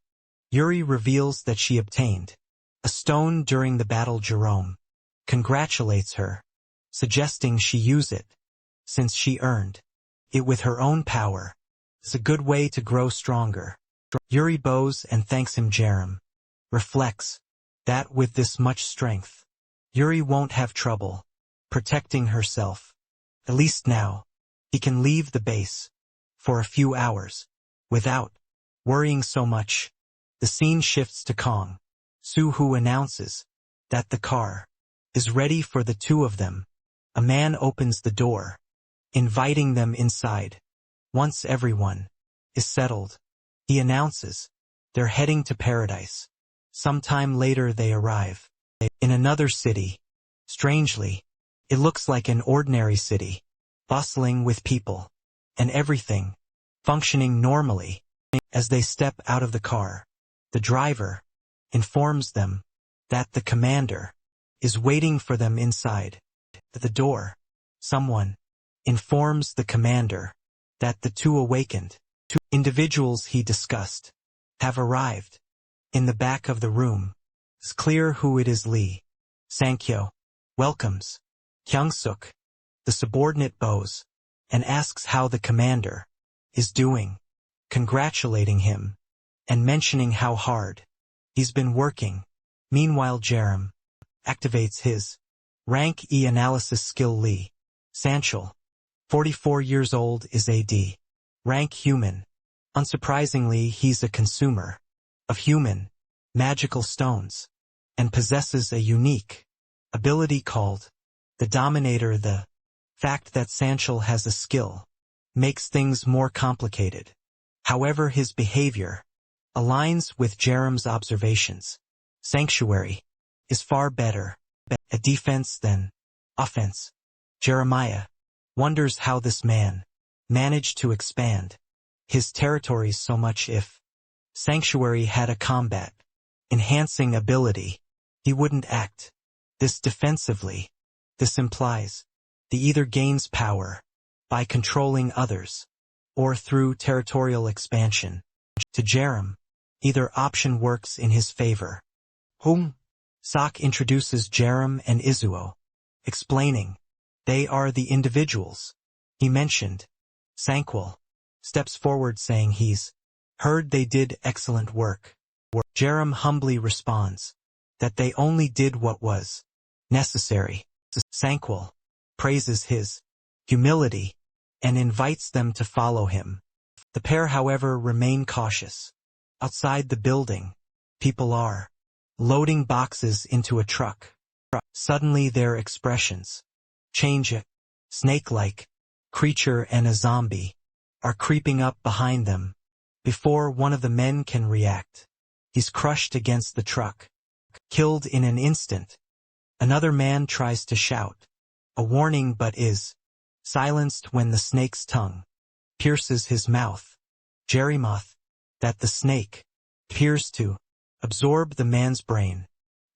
Yuri reveals that she obtained a stone during the battle. Jerome congratulates her, suggesting she use it since she earned it with her own power. It's a good way to grow stronger. Yuri bows and thanks him. Jerem reflects that with this much strength, Yuri won't have trouble protecting herself. At least now, he can leave the base for a few hours without worrying so much. The scene shifts to Kong Su, who announces that the car is ready for the two of them. A man opens the door, inviting them inside. Once everyone is settled, he announces they're heading to paradise. Sometime later they arrive in another city. Strangely, it looks like an ordinary city, bustling with people and everything functioning normally. As they step out of the car, the driver informs them that the commander is waiting for them inside. At the door, someone informs the commander that the two awakened individuals he discussed have arrived. In the back of the room, it's clear who it is. Lee Sankyo welcomes Kyung-suk, the subordinate, bows and asks how the commander is doing, congratulating him and mentioning how hard he's been working. Meanwhile, Jerem activates his rank E analysis skill. Lee Sanchel, 44 years old, is AD rank human. Unsurprisingly, he's a consumer of human magical stones and possesses a unique ability called the Dominator. The fact that Sanchel has a skill makes things more complicated. However, his behavior aligns with Jerem's observations. Sanctuary is far better at defense than offense. Jeremiah wonders how this man managed to expand his territories so much. If Sanctuary had a combat enhancing ability, he wouldn't act this defensively. This implies he either gains power by controlling others or through territorial expansion. To Jerem, either option works in his favor. Sok introduces Jerem and Izuo, explaining they are the individuals he mentioned. Sankwell steps forward saying he's Heard they did excellent work. Jerem humbly responds that they only did what was necessary. Sankwal praises his humility and invites them to follow him. The pair, however, remain cautious. Outside the building, people are loading boxes into a truck. Suddenly their expressions change. A snake-like creature and a zombie are creeping up behind them. Before one of the men can react, he's crushed against the truck, killed in an instant. Another man tries to shout a warning but is silenced when the snake's tongue pierces his mouth. Jerimoth, that the snake appears to absorb the man's brain,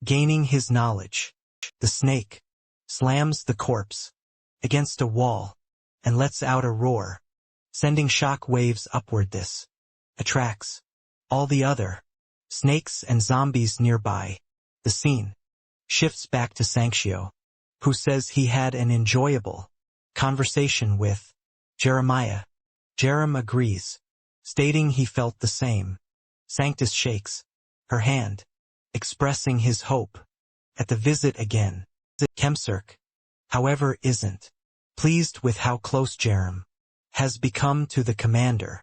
gaining his knowledge. The snake slams the corpse against a wall and lets out a roar, sending shock waves upward. This attracts all the other snakes and zombies nearby. The scene shifts back to Sanxio, who says he had an enjoyable conversation with Jeremiah. Jerem agrees, stating he felt the same. Sanctus shakes her hand, expressing his hope at the visit again. Kemsirk, however, isn't pleased with how close Jerem has become to the commander,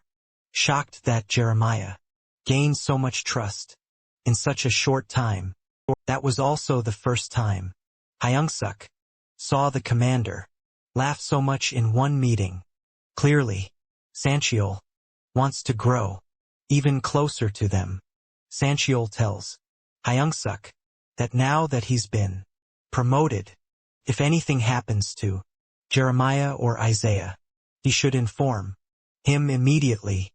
shocked that Jeremiah gained so much trust in such a short time. That was also the first time Hyungsuk saw the commander laugh so much in one meeting. Clearly, Sanchiol wants to grow even closer to them. Sanchiol tells Hyungsuk that now that he's been promoted, if anything happens to Jeremiah or Isaiah, he should inform him immediately.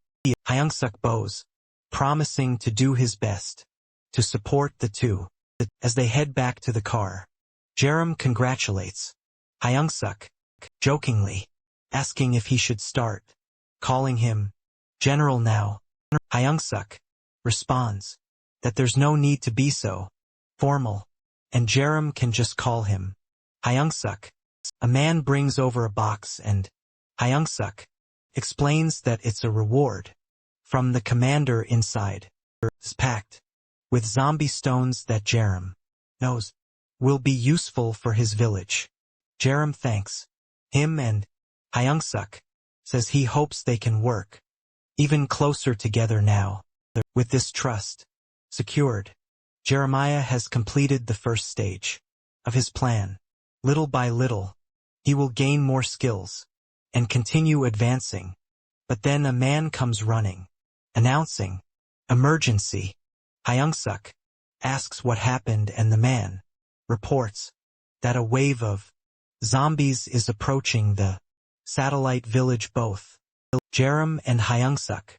Hyungsuk bows, promising to do his best to support the two. As they head back to the car, Jerem congratulates Hyungsuk, jokingly asking if he should start calling him General now. Hyungsuk responds that there's no need to be so formal, and Jerem can just call him Hyungsuk. A man brings over a box and Hyungsuk explains that it's a reward from the commander inside. It's packed with zombie stones that Jerem knows will be useful for his village. Jerem thanks him and Hyungsuk says he hopes they can work even closer together now. With this trust secured, Jeremiah has completed the first stage of his plan. Little by little, he will gain more skills and continue advancing. But then a man comes running, announcing emergency. Hyungsuk asks what happened, and the man reports that a wave of zombies is approaching the satellite village. Both Jerem and Hyungsuk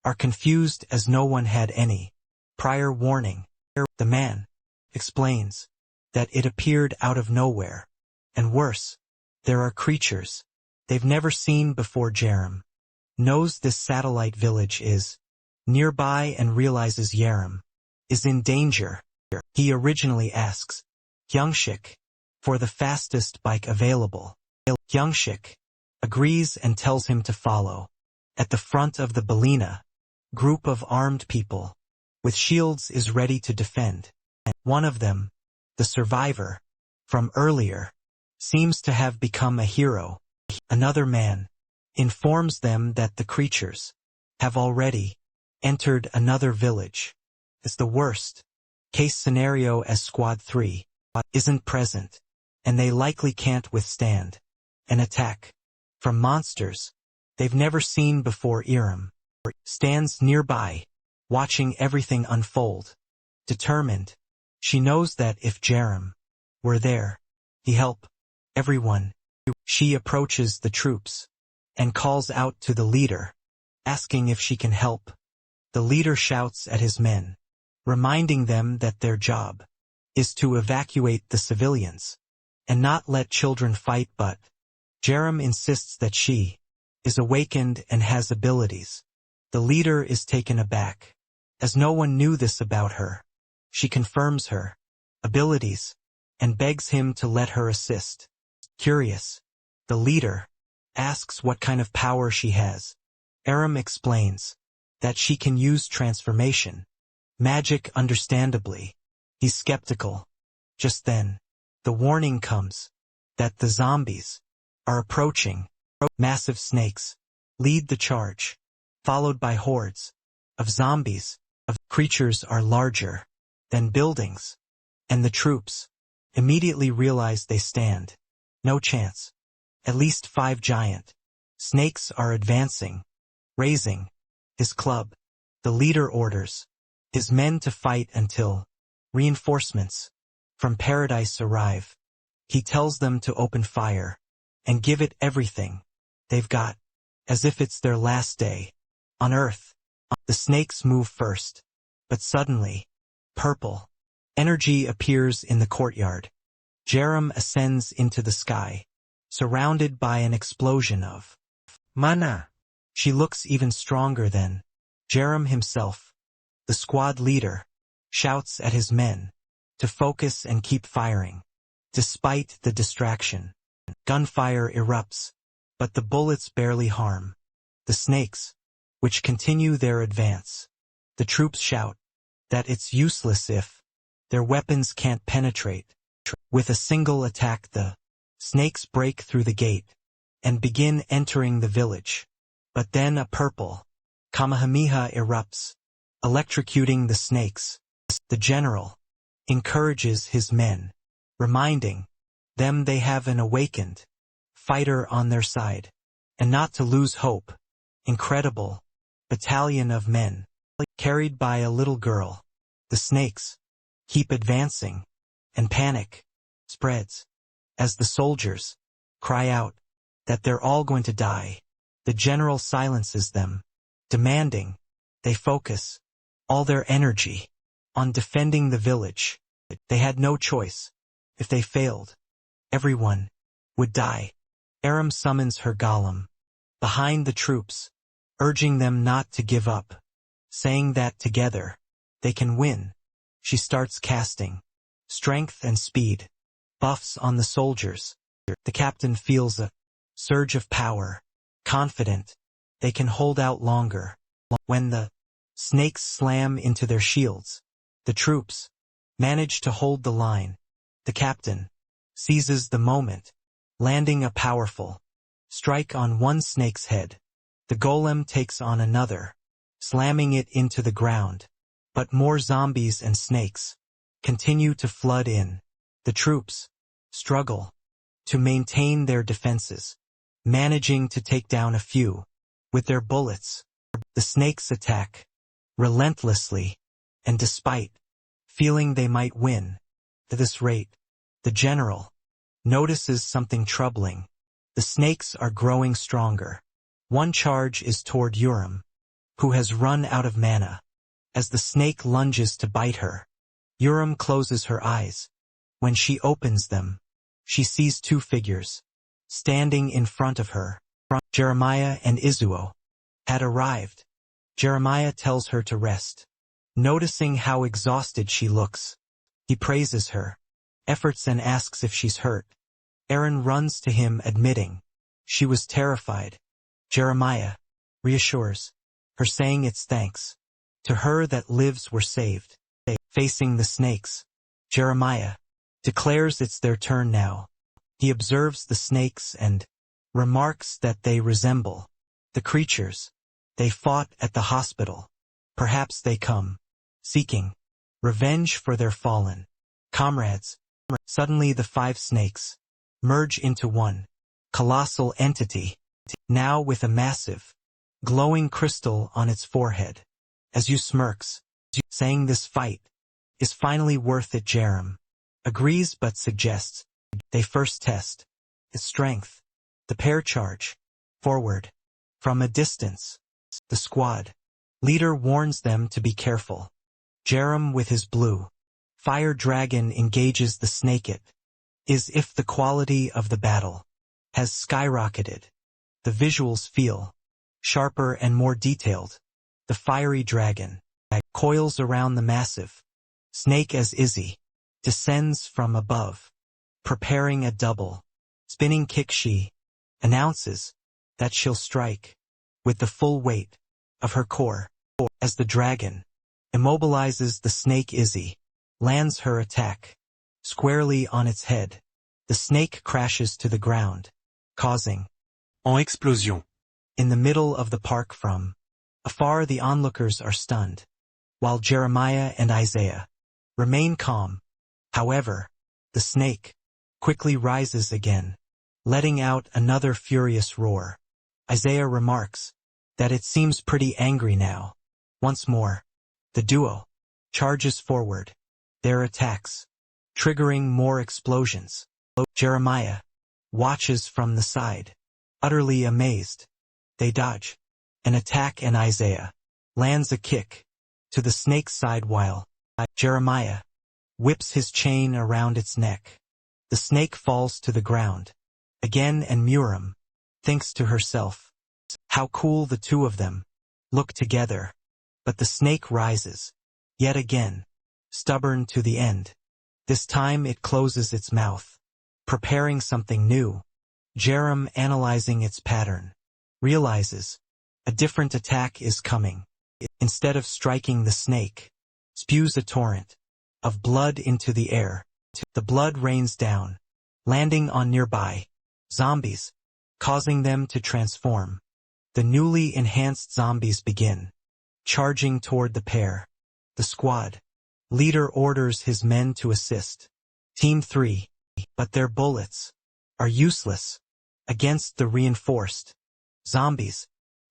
are confused as no one had any prior warning. The man explains that it appeared out of nowhere, and worse, there are creatures they've never seen before. Jerem knows this satellite village is nearby and realizes Jerem is in danger. He originally asks Hyungshik for the fastest bike available. Hyungshik agrees and tells him to follow. At the front of the Belina, group of armed people with shields is ready to defend. One of them, the survivor from earlier, seems to have become a hero. Another man informs them that the creatures have already entered another village. It's the worst case scenario, as Squad 3 isn't present, and they likely can't withstand an attack from monsters they've never seen before. Jerem stands nearby, watching everything unfold. Determined, she knows that if Jerem were there, he'd help everyone. She approaches the troops and calls out to the leader, asking if she can help. The leader shouts at his men, reminding them that their job is to evacuate the civilians and not let children fight. But Jerem insists that she is awakened and has abilities. The leader is taken aback, as no one knew this about her. She confirms her abilities and begs him to let her assist. Curious, the leader asks what kind of power she has. Jerem explains that she can use transformation. Magic, understandably. He's skeptical. Just then, the warning comes that the zombies are approaching. Massive snakes lead the charge, followed by hordes of zombies. Creatures are larger than buildings, and the troops immediately realize they stand no chance. At least 5 giant snakes are advancing. Raising his club, the leader orders his men to fight until reinforcements from paradise arrive. He tells them to open fire and give it everything they've got, as if it's their last day on Earth. The snakes move first, but suddenly, purple energy appears in the courtyard. Jerem ascends into the sky, surrounded by an explosion of mana. She looks even stronger than Jerem himself. The squad leader shouts at his men to focus and keep firing. Despite the distraction, gunfire erupts, but the bullets barely harm the snakes, which continue their advance. The troops shout that it's useless if their weapons can't penetrate. With a single attack, the snakes break through the gate and begin entering the village. But then a purple Kamehameha erupts, electrocuting the snakes. The general encourages his men, reminding them they have an awakened fighter on their side, and not to lose hope. Incredible battalion of men, carried by a little girl. The snakes keep advancing, and panic spreads as the soldiers cry out that they're all going to die. The general silences them, demanding they focus all their energy on defending the village. They had no choice. If they failed, everyone would die. Aram summons her golem behind the troops, urging them not to give up, saying that together they can win. She starts casting strength and speed buffs on the soldiers. The captain feels a surge of power, confident they can hold out longer. When the snakes slam into their shields, the troops manage to hold the line. The captain seizes the moment, landing a powerful strike on one snake's head. The golem takes on another, slamming it into the ground. But more zombies and snakes continue to flood in. The troops struggle to maintain their defenses, managing to take down a few with their bullets. The snakes attack relentlessly, and despite feeling they might win at this rate, the general notices something troubling. The snakes are growing stronger. One charge is toward Urim, who has run out of mana. As the snake lunges to bite her, Urim closes her eyes. When she opens them, she sees 2 figures standing in front of her. Jeremiah and Izuo had arrived. Jeremiah tells her to rest. Noticing how exhausted she looks, he praises her efforts and asks if she's hurt. Aaron runs to him, admitting she was terrified. Jeremiah reassures her, saying it's thanks to her that lives were saved. Facing the snakes, Jeremiah declares it's their turn now. He observes the snakes and remarks that they resemble the creatures they fought at the hospital. Perhaps they come seeking revenge for their fallen comrades. Suddenly the 5 snakes merge into one colossal entity, now with a massive, glowing crystal on its forehead. As you smirks, saying this fight is finally worth it. Jerem agrees but suggests they first test its strength. The pair charge forward from a distance. The squad leader warns them to be careful. Jerem, with his blue fire dragon, engages the snake. It is if the quality of the battle has skyrocketed. The visuals feel sharper and more detailed. The fiery dragon coils around the massive snake as Izzy descends from above, preparing a double spinning kick. She announces that she'll strike with the full weight of her core. As the dragon immobilizes the snake, Izzy lands her attack squarely on its head. The snake crashes to the ground, causing En explosion. in the middle of the park. From afar the onlookers are stunned, while Jeremiah and Isaiah remain calm. However, the snake quickly rises again, letting out another furious roar. Isaiah remarks that it seems pretty angry now. Once more, the duo charges forward, their attacks triggering more explosions. Jeremiah watches from the side, utterly amazed. They dodge an attack and Isaiah lands a kick to the snake's side while Jeremiah whips his chain around its neck. The snake falls to the ground again, and Miriam thinks to herself, how cool the two of them look together. But the snake rises yet again, stubborn to the end. This time it closes its mouth, preparing something new. Jerem, analyzing its pattern, realizes a different attack is coming. Instead of striking the snake, spews a torrent of blood into the air. The blood rains down, landing on nearby zombies, causing them to transform. The newly enhanced zombies begin charging toward the pair. The squad leader orders his men to assist Team 3, but their bullets are useless against the reinforced zombies.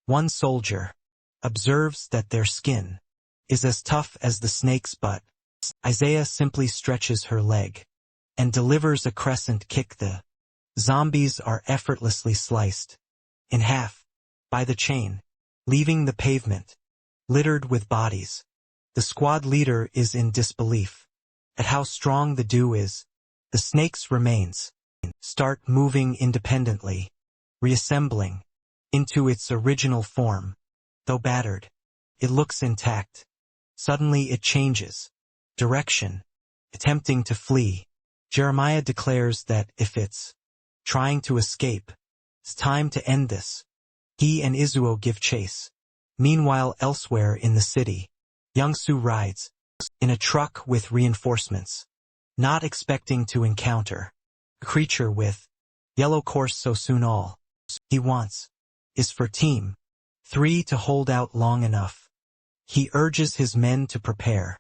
One soldier observes that their skin is as tough as the snake's butt. Isaiah simply stretches her leg and delivers a crescent kick. The zombies are effortlessly sliced in half by the chain, leaving the pavement littered with bodies. The squad leader is in disbelief at how strong the duo is. The snake's remains start moving independently, reassembling into its original form. Though battered, it looks intact. Suddenly it changes direction, attempting to flee. Jeremiah declares that if it's trying to escape, it's time to end this. He and Izuo give chase. Meanwhile, elsewhere in the city, Youngsu rides in a truck with reinforcements, not expecting to encounter a creature with yellow course so soon. All he wants is for Team 3 to hold out long enough. He urges his men to prepare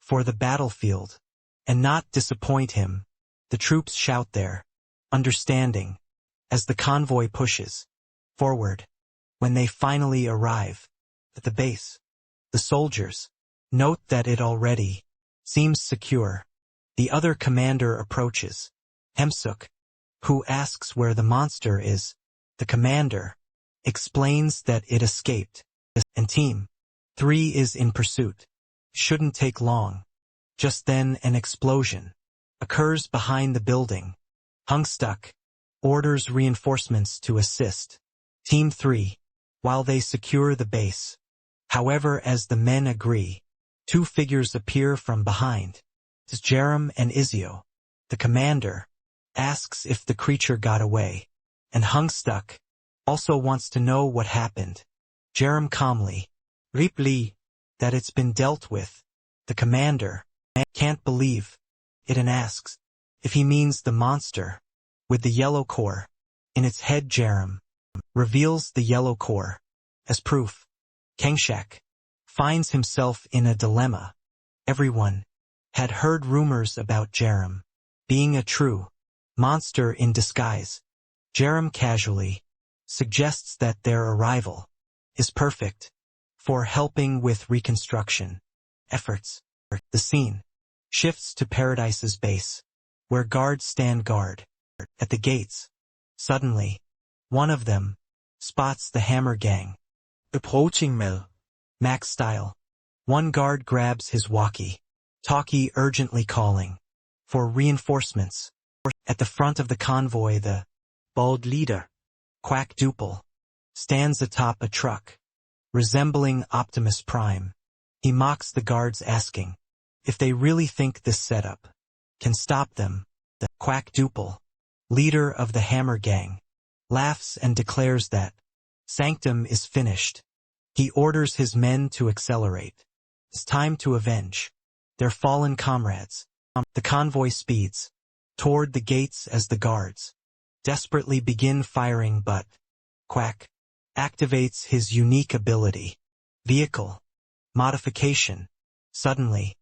for the battlefield and not disappoint him. The troops shout their understanding as the convoy pushes forward. When they finally arrive at the base, the soldiers note that it already seems secure. The other commander approaches Hemsuk, who asks where the monster is. The commander explains that it escaped, and Team 3 is in pursuit. Shouldn't take long. Just then an explosion occurs behind the building. Hungstuk orders reinforcements to assist Team 3 while they secure the base. However, as the men agree, two figures appear from behind. It's Jerem and Izio. The commander asks if the creature got away, and Hungstuk also wants to know what happened. Jerem calmly replies that it's been dealt with. The commander can't believe it and asks if he means the monster with the yellow core in its head. Jerem reveals the yellow core as proof. Kangshak finds himself in a dilemma. Everyone had heard rumors about Jerem being a true monster in disguise. Jerem casually suggests that their arrival is perfect for helping with reconstruction efforts. The scene shifts to Paradise's base, where guards stand guard at the gates. Suddenly, one of them spots the Hammer Gang approaching Max style. One guard grabs his walkie-talkie, urgently calling for reinforcements. At the front of the convoy, the bald leader, Quackduple, stands atop a truck resembling Optimus Prime. He mocks the guards, asking if they really think this setup can stop them. The Quackduple, leader of the Hammer Gang, laughs and declares that Sanctum is finished. He orders his men to accelerate. It's time to avenge their fallen comrades. The convoy speeds toward the gates as the guards desperately begin firing, but Quack activates his unique ability. Vehicle modification. Suddenly,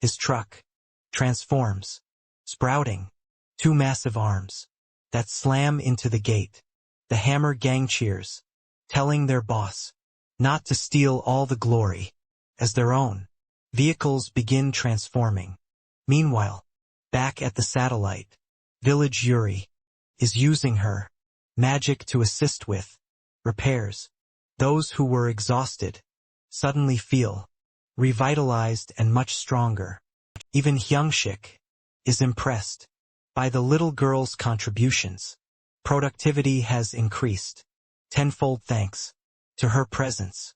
his truck transforms, sprouting two massive arms that slam into the gate. The Hammer gang cheers, telling their boss not to steal all the glory as their own. Vehicles begin transforming. Meanwhile, back at the satellite, Village Yuri is using her magic to assist with repairs. Those who were exhausted suddenly feel revitalized and much stronger. Even Hyungshik is impressed by the little girl's contributions. Productivity has increased tenfold thanks to her presence.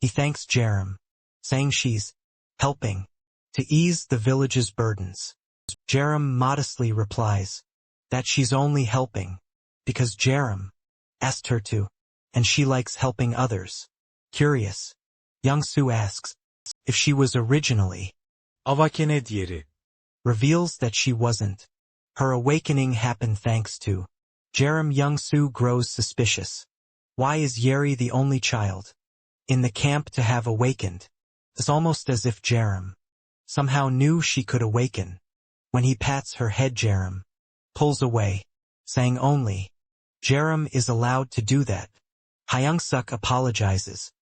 He thanks Jerem, saying she's helping to ease the village's burdens. Jerem modestly replies that she's only helping because Jerem asked her to, and she likes helping others. Curious, Young-soo asks if she was originally awakens. reveals that she wasn't. Her awakening happened thanks to Jerem. Young-soo grows suspicious. Why is Yeri the only child in the camp to have awakened? It's almost as if Jerem somehow knew she could awaken. When he pats her head, Jerem pulls away, saying only Jerem is allowed to do that. Hyung-suk apologizes,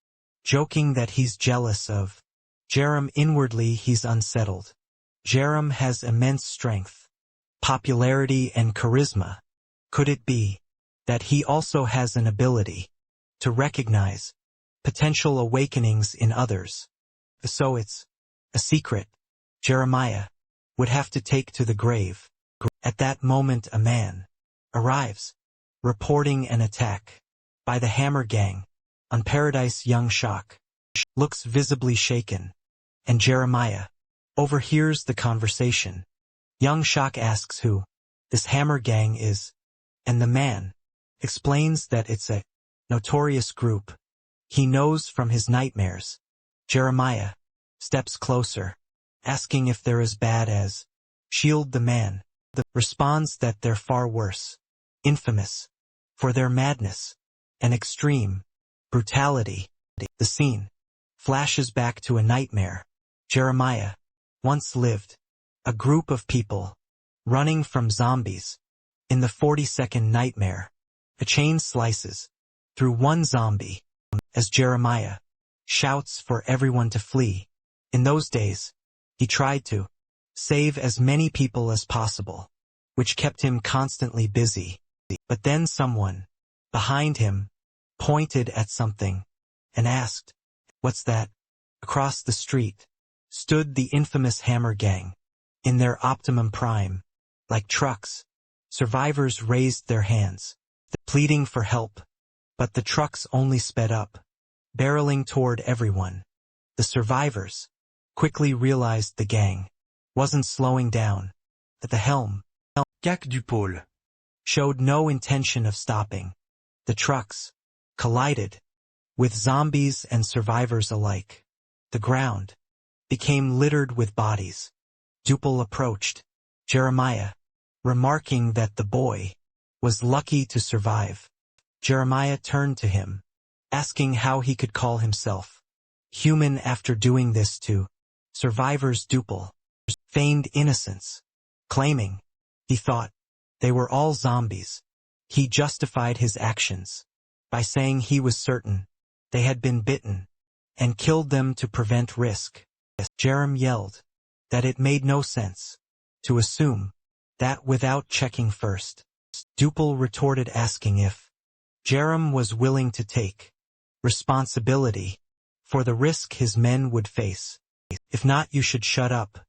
joking that he's jealous of Jerem. Inwardly, he's unsettled. Jerem has immense strength, popularity, and charisma. Could it be that he also has an ability to recognize potential awakenings in others? So it's a secret Jeremiah would have to take to the grave. At that moment, a man arrives, reporting an attack by the Hammer gang on Paradise. Young Shock looks visibly shaken, and Jeremiah overhears the conversation. Young Shock asks who this Hammer gang is, and the man explains that it's a notorious group he knows from his nightmares. Jeremiah steps closer, asking if they're as bad as Shield. The man responds that they're far worse, infamous for their madness and extreme brutality. The scene flashes back to a nightmare Jeremiah once lived. A group of people running from zombies. In the 42nd nightmare, a chain slices through one zombie as Jeremiah shouts for everyone to flee. In those days, he tried to save as many people as possible, which kept him constantly busy. But then someone behind him pointed at something and asked, "What's that?" Across the street stood the infamous Hammer gang, in their optimum prime. Like trucks, survivors raised their hands, pleading for help, but the trucks only sped up, barreling toward everyone. The survivors quickly realized the gang wasn't slowing down. At the helm, CAC du pôle. showed no intention of stopping. The trucks collided with zombies and survivors alike. The ground became littered with bodies. Dupel approached Jeremiah, remarking that the boy was lucky to survive. Jeremiah turned to him, asking how he could call himself human after doing this to survivors. Dupel feigned innocence, claiming he thought they were all zombies. He justified his actions by saying he was certain they had been bitten and killed them to prevent risk. Jerem yelled that it made no sense to assume that without checking first. Dupel retorted, asking if Jerem was willing to take responsibility for the risk his men would face. If not, you should shut up.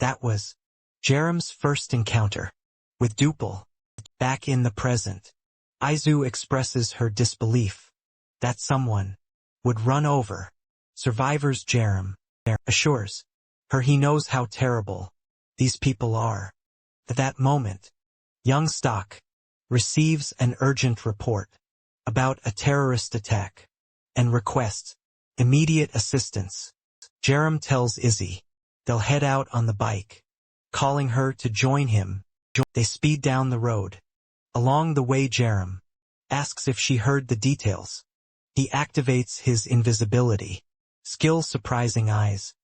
That was Jerem's first encounter with Dupel. Back in the present, Aizu expresses her disbelief that someone would run over survivors. Jerem assures her he knows how terrible these people are. At that moment, Young Stock receives an urgent report about a terrorist attack and requests Immediate assistance. Jerem tells Izzy. They'll head out on the bike, calling her to join him. They speed down the road. Along the way Jerem asks if she heard the details. He activates his invisibility. Skill surprising eyes.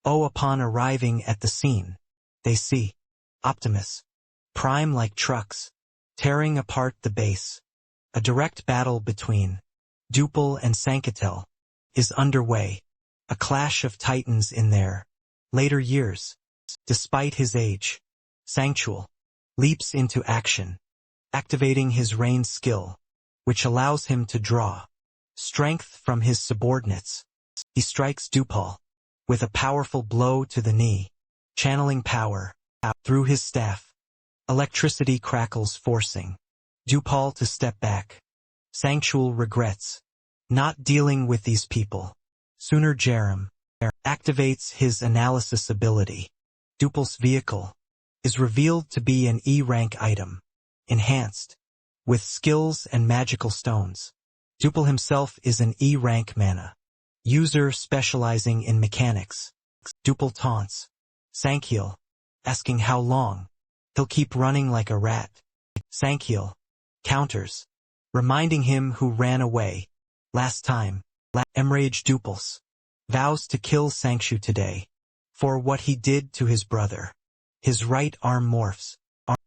Upon arriving at the scene, they see Optimus Prime like trucks, tearing apart the base. A direct battle between Dupel and Sankatel is underway. A clash of titans in their later years. Despite his age, Sanctual leaps into action, activating his rain skill, which allows him to draw strength from his subordinates. He strikes Dupel with a powerful blow to the knee, channeling power out through his staff. Electricity crackles, forcing Dupel to step back. Sanctual regrets not dealing with these people. Sooner Jerem activates his analysis ability. Dupel's vehicle is revealed to be an E-rank item, enhanced with skills and magical stones. Dupel himself is an E-rank mana user specializing in mechanics. Dupel taunts Sankiel, asking how long he'll keep running like a rat. Sankiel counters, reminding him who ran away last time. Enraged Dupels vows to kill Sangshu today for what he did to his brother. His right arm morphs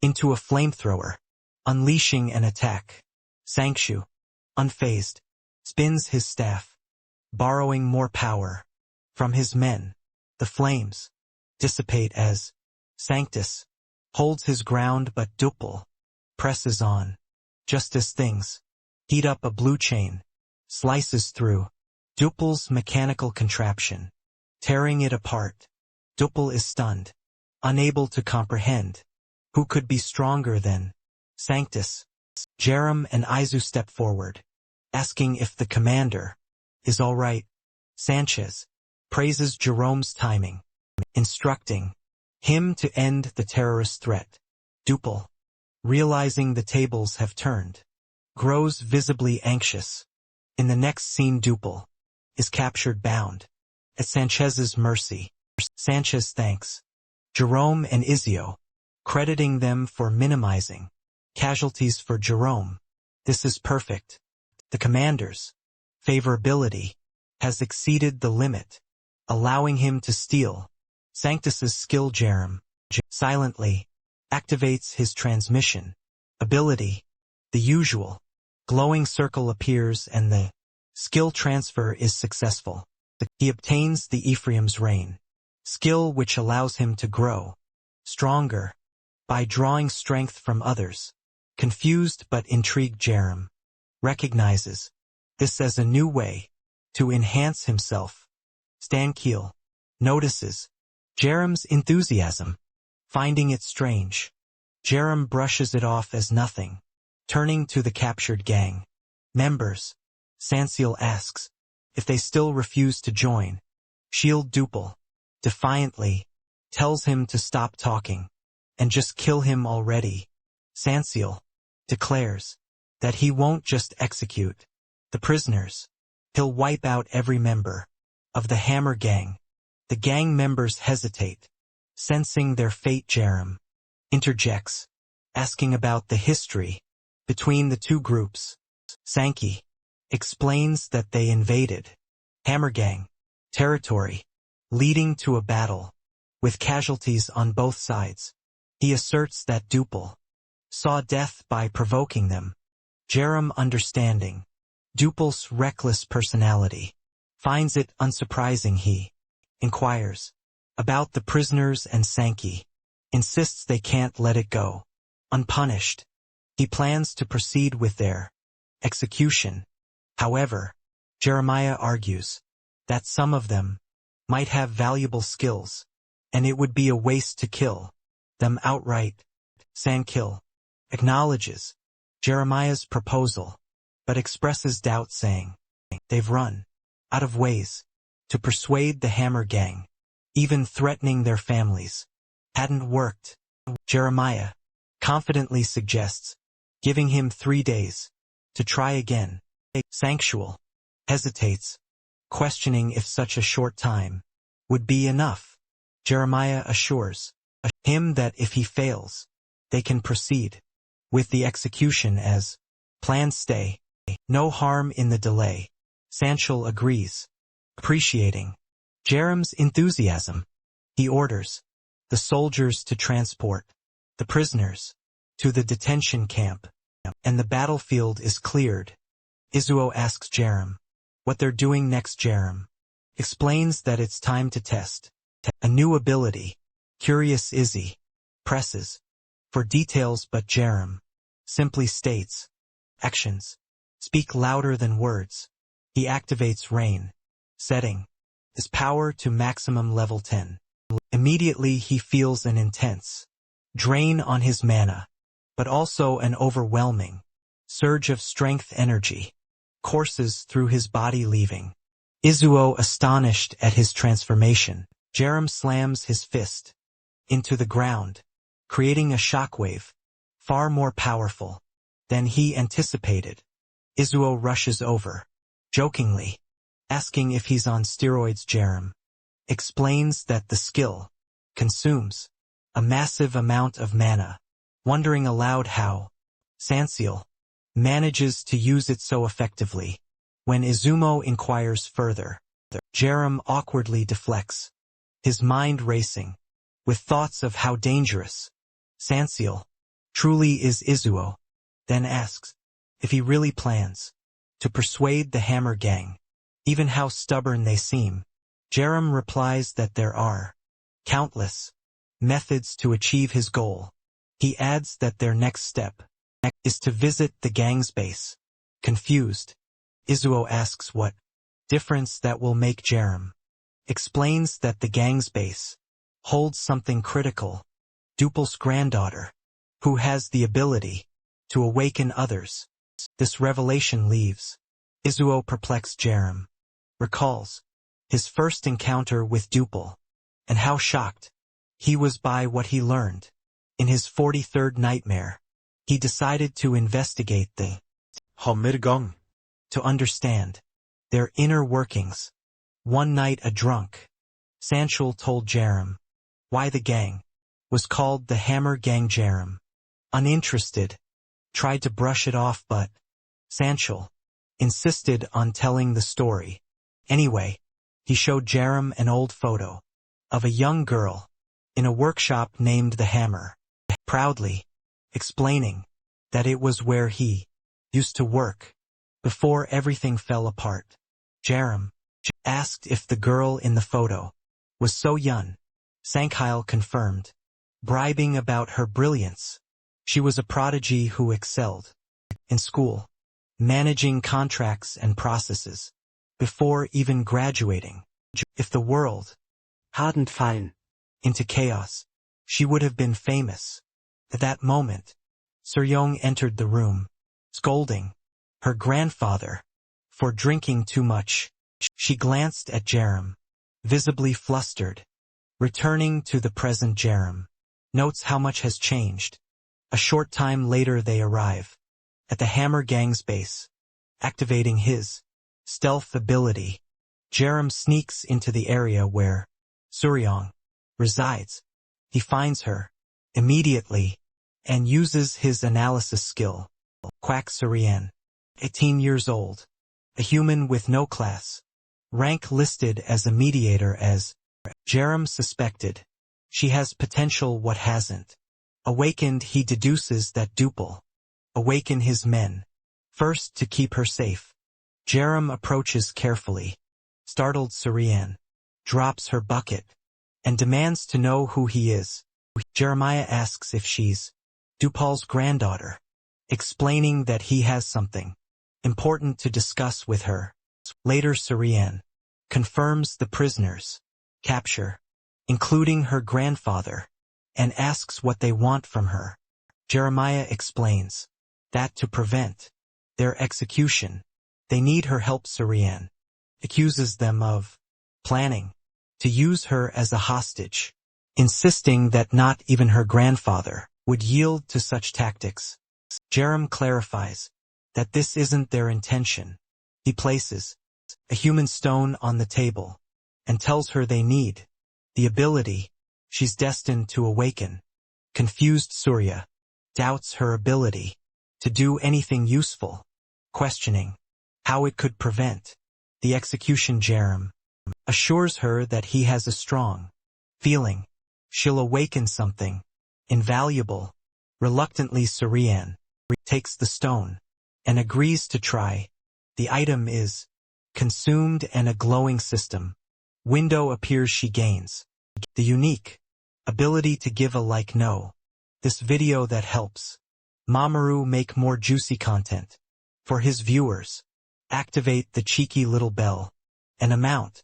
into a flamethrower, unleashing an attack. Sangshu, unfazed, spins his staff, borrowing more power from his men. The flames dissipate as Sanctus holds his ground, but Dupel presses on. Just as things heat up, a blue chain slices through Dupel's mechanical contraption, tearing it apart. Dupel is stunned, unable to comprehend who could be stronger than Sanctus. Jerem and Izu step forward, asking if the commander is all right. Sanchez praises Jerome's timing, instructing him to end the terrorist threat. Dupel, realizing the tables have turned, grows visibly anxious. In the next scene Dupel is captured, bound at Sanchez's mercy. Sanchez thanks Jerome and Izio, crediting them for minimizing casualties for Jerome. This is perfect. The commander's favorability has exceeded the limit, allowing him to steal Sanctus's skill. Jerem silently activates his transmission ability. The usual glowing circle appears and the skill transfer is successful. He obtains the Ephraim's Reign skill, which allows him to grow stronger by drawing strength from others. Confused but intrigued Jerem recognizes this as a new way to enhance himself. Stankiel notices Jerem's enthusiasm, finding it strange. Jerem brushes it off as nothing. Turning to the captured gang members, Sansiel asks if they still refuse to join. Shield Dupel defiantly tells him to stop talking and just kill him already. Sansiel declares that he won't just execute the prisoners, he'll wipe out every member of the Hammer Gang. The gang members hesitate, sensing their fate. Jerem interjects, asking about the history between the two groups. Sankey explains that they invaded Hammer Gang territory, leading to a battle with casualties on both sides. He asserts that Dupel saw death by provoking them. Jerem, understanding Dupel's reckless personality, finds it unsurprising. He inquires about the prisoners and Sankey insists they can't let it go unpunished. He plans to proceed with their execution. However, Jeremiah argues that some of them might have valuable skills, and it would be a waste to kill them outright. Sankiel acknowledges Jeremiah's proposal, but expresses doubt, saying they've run out of ways to persuade the Hammer Gang. Even threatening their families hadn't worked. Jeremiah confidently suggests giving him 3 days to try again. Sanctual hesitates, questioning if such a short time would be enough. Jeremiah assures him that if he fails, they can proceed with the execution as planned. Stay. No harm in the delay. Sanchel agrees, appreciating Jerem's enthusiasm. He orders the soldiers to transport the prisoners to the detention camp, and the battlefield is cleared. Izuo asks Jerem what they're doing next. Jerem explains that it's time to test a new ability. Curious Izzy presses for details, but Jerem simply states, actions speak louder than words. He activates rain, setting his power to maximum level 10. Immediately he feels an intense drain on his mana, but also an overwhelming surge of strength. Energy courses through his body, leaving Izuo astonished at his transformation. Jerem slams his fist into the ground, creating a shockwave far more powerful than he anticipated. Izuo rushes over, jokingly asking if he's on steroids. Jerem explains that the skill consumes a massive amount of mana, wondering aloud how Sanseal manages to use it so effectively. When Izumo inquires further, Jerem awkwardly deflects, his mind racing with thoughts of how dangerous Sanseal truly is. Izuo then asks if he really plans to persuade the Hammer Gang, even how stubborn they seem. Jerem replies that there are countless methods to achieve his goal. He adds that their next step is to visit the gang's base. Confused, Izuo asks what difference that will make. Jerem explains that the gang's base holds something critical, Duple's granddaughter, who has the ability to awaken others. This revelation leaves Izuo perplexed. Jerem recalls his first encounter with Duple, and how shocked he was by what he learned. In his 43rd nightmare, he decided to investigate the Hammergang to understand their inner workings. One night a drunk Sanchel told Jerem why the gang was called the Hammer Gang. Jerem, uninterested, tried to brush it off, but Sanchel insisted on telling the story. Anyway, he showed Jerem an old photo of a young girl in a workshop named the Hammer, proudly explaining that it was where he used to work before everything fell apart. Jerem asked if the girl in the photo was so young. Sankhyle confirmed, bribing about her brilliance. She was a prodigy who excelled in school, managing contracts and processes before even graduating. If the world hadn't fallen into chaos, she would have been famous. At that moment, Suryong entered the room, scolding her grandfather for drinking too much. She glanced at Jerem, visibly flustered. Returning to the present, Jerem notes how much has changed. A short time later they arrive at the Hammer Gang's base. Activating his stealth ability, Jerem sneaks into the area where Suryong resides. He finds her immediately and uses his analysis skill. Quack Suryan, 18 years old, a human with no class rank, listed as a mediator. As Jerem suspected, she has potential. What hasn't awakened? He deduces that Duple awaken his men first to keep her safe. Jerem approaches carefully. Startled Suryan drops her bucket and demands to know who he is. Jeremiah asks if she's Duple's granddaughter, explaining that he has something important to discuss with her. Later Suryan confirms the prisoner's capture, including her grandfather, and asks what they want from her. Jeremiah explains that to prevent their execution, they need her help. Suryan accuses them of planning to use her as a hostage, insisting that not even her grandfather would yield to such tactics. Jerem clarifies that this isn't their intention. He places a human stone on the table, and tells her they need the ability she's destined to awaken. Confused Surya doubts her ability to do anything useful, questioning how it could prevent the execution. Jerem assures her that he has a strong feeling she'll awaken something invaluable. Reluctantly, Suryan takes the stone and agrees to try. The item is consumed and a glowing system window appears. She gains the unique ability to give a like no. This video that helps Mamoru make more juicy content for his viewers. Activate the cheeky little bell and amount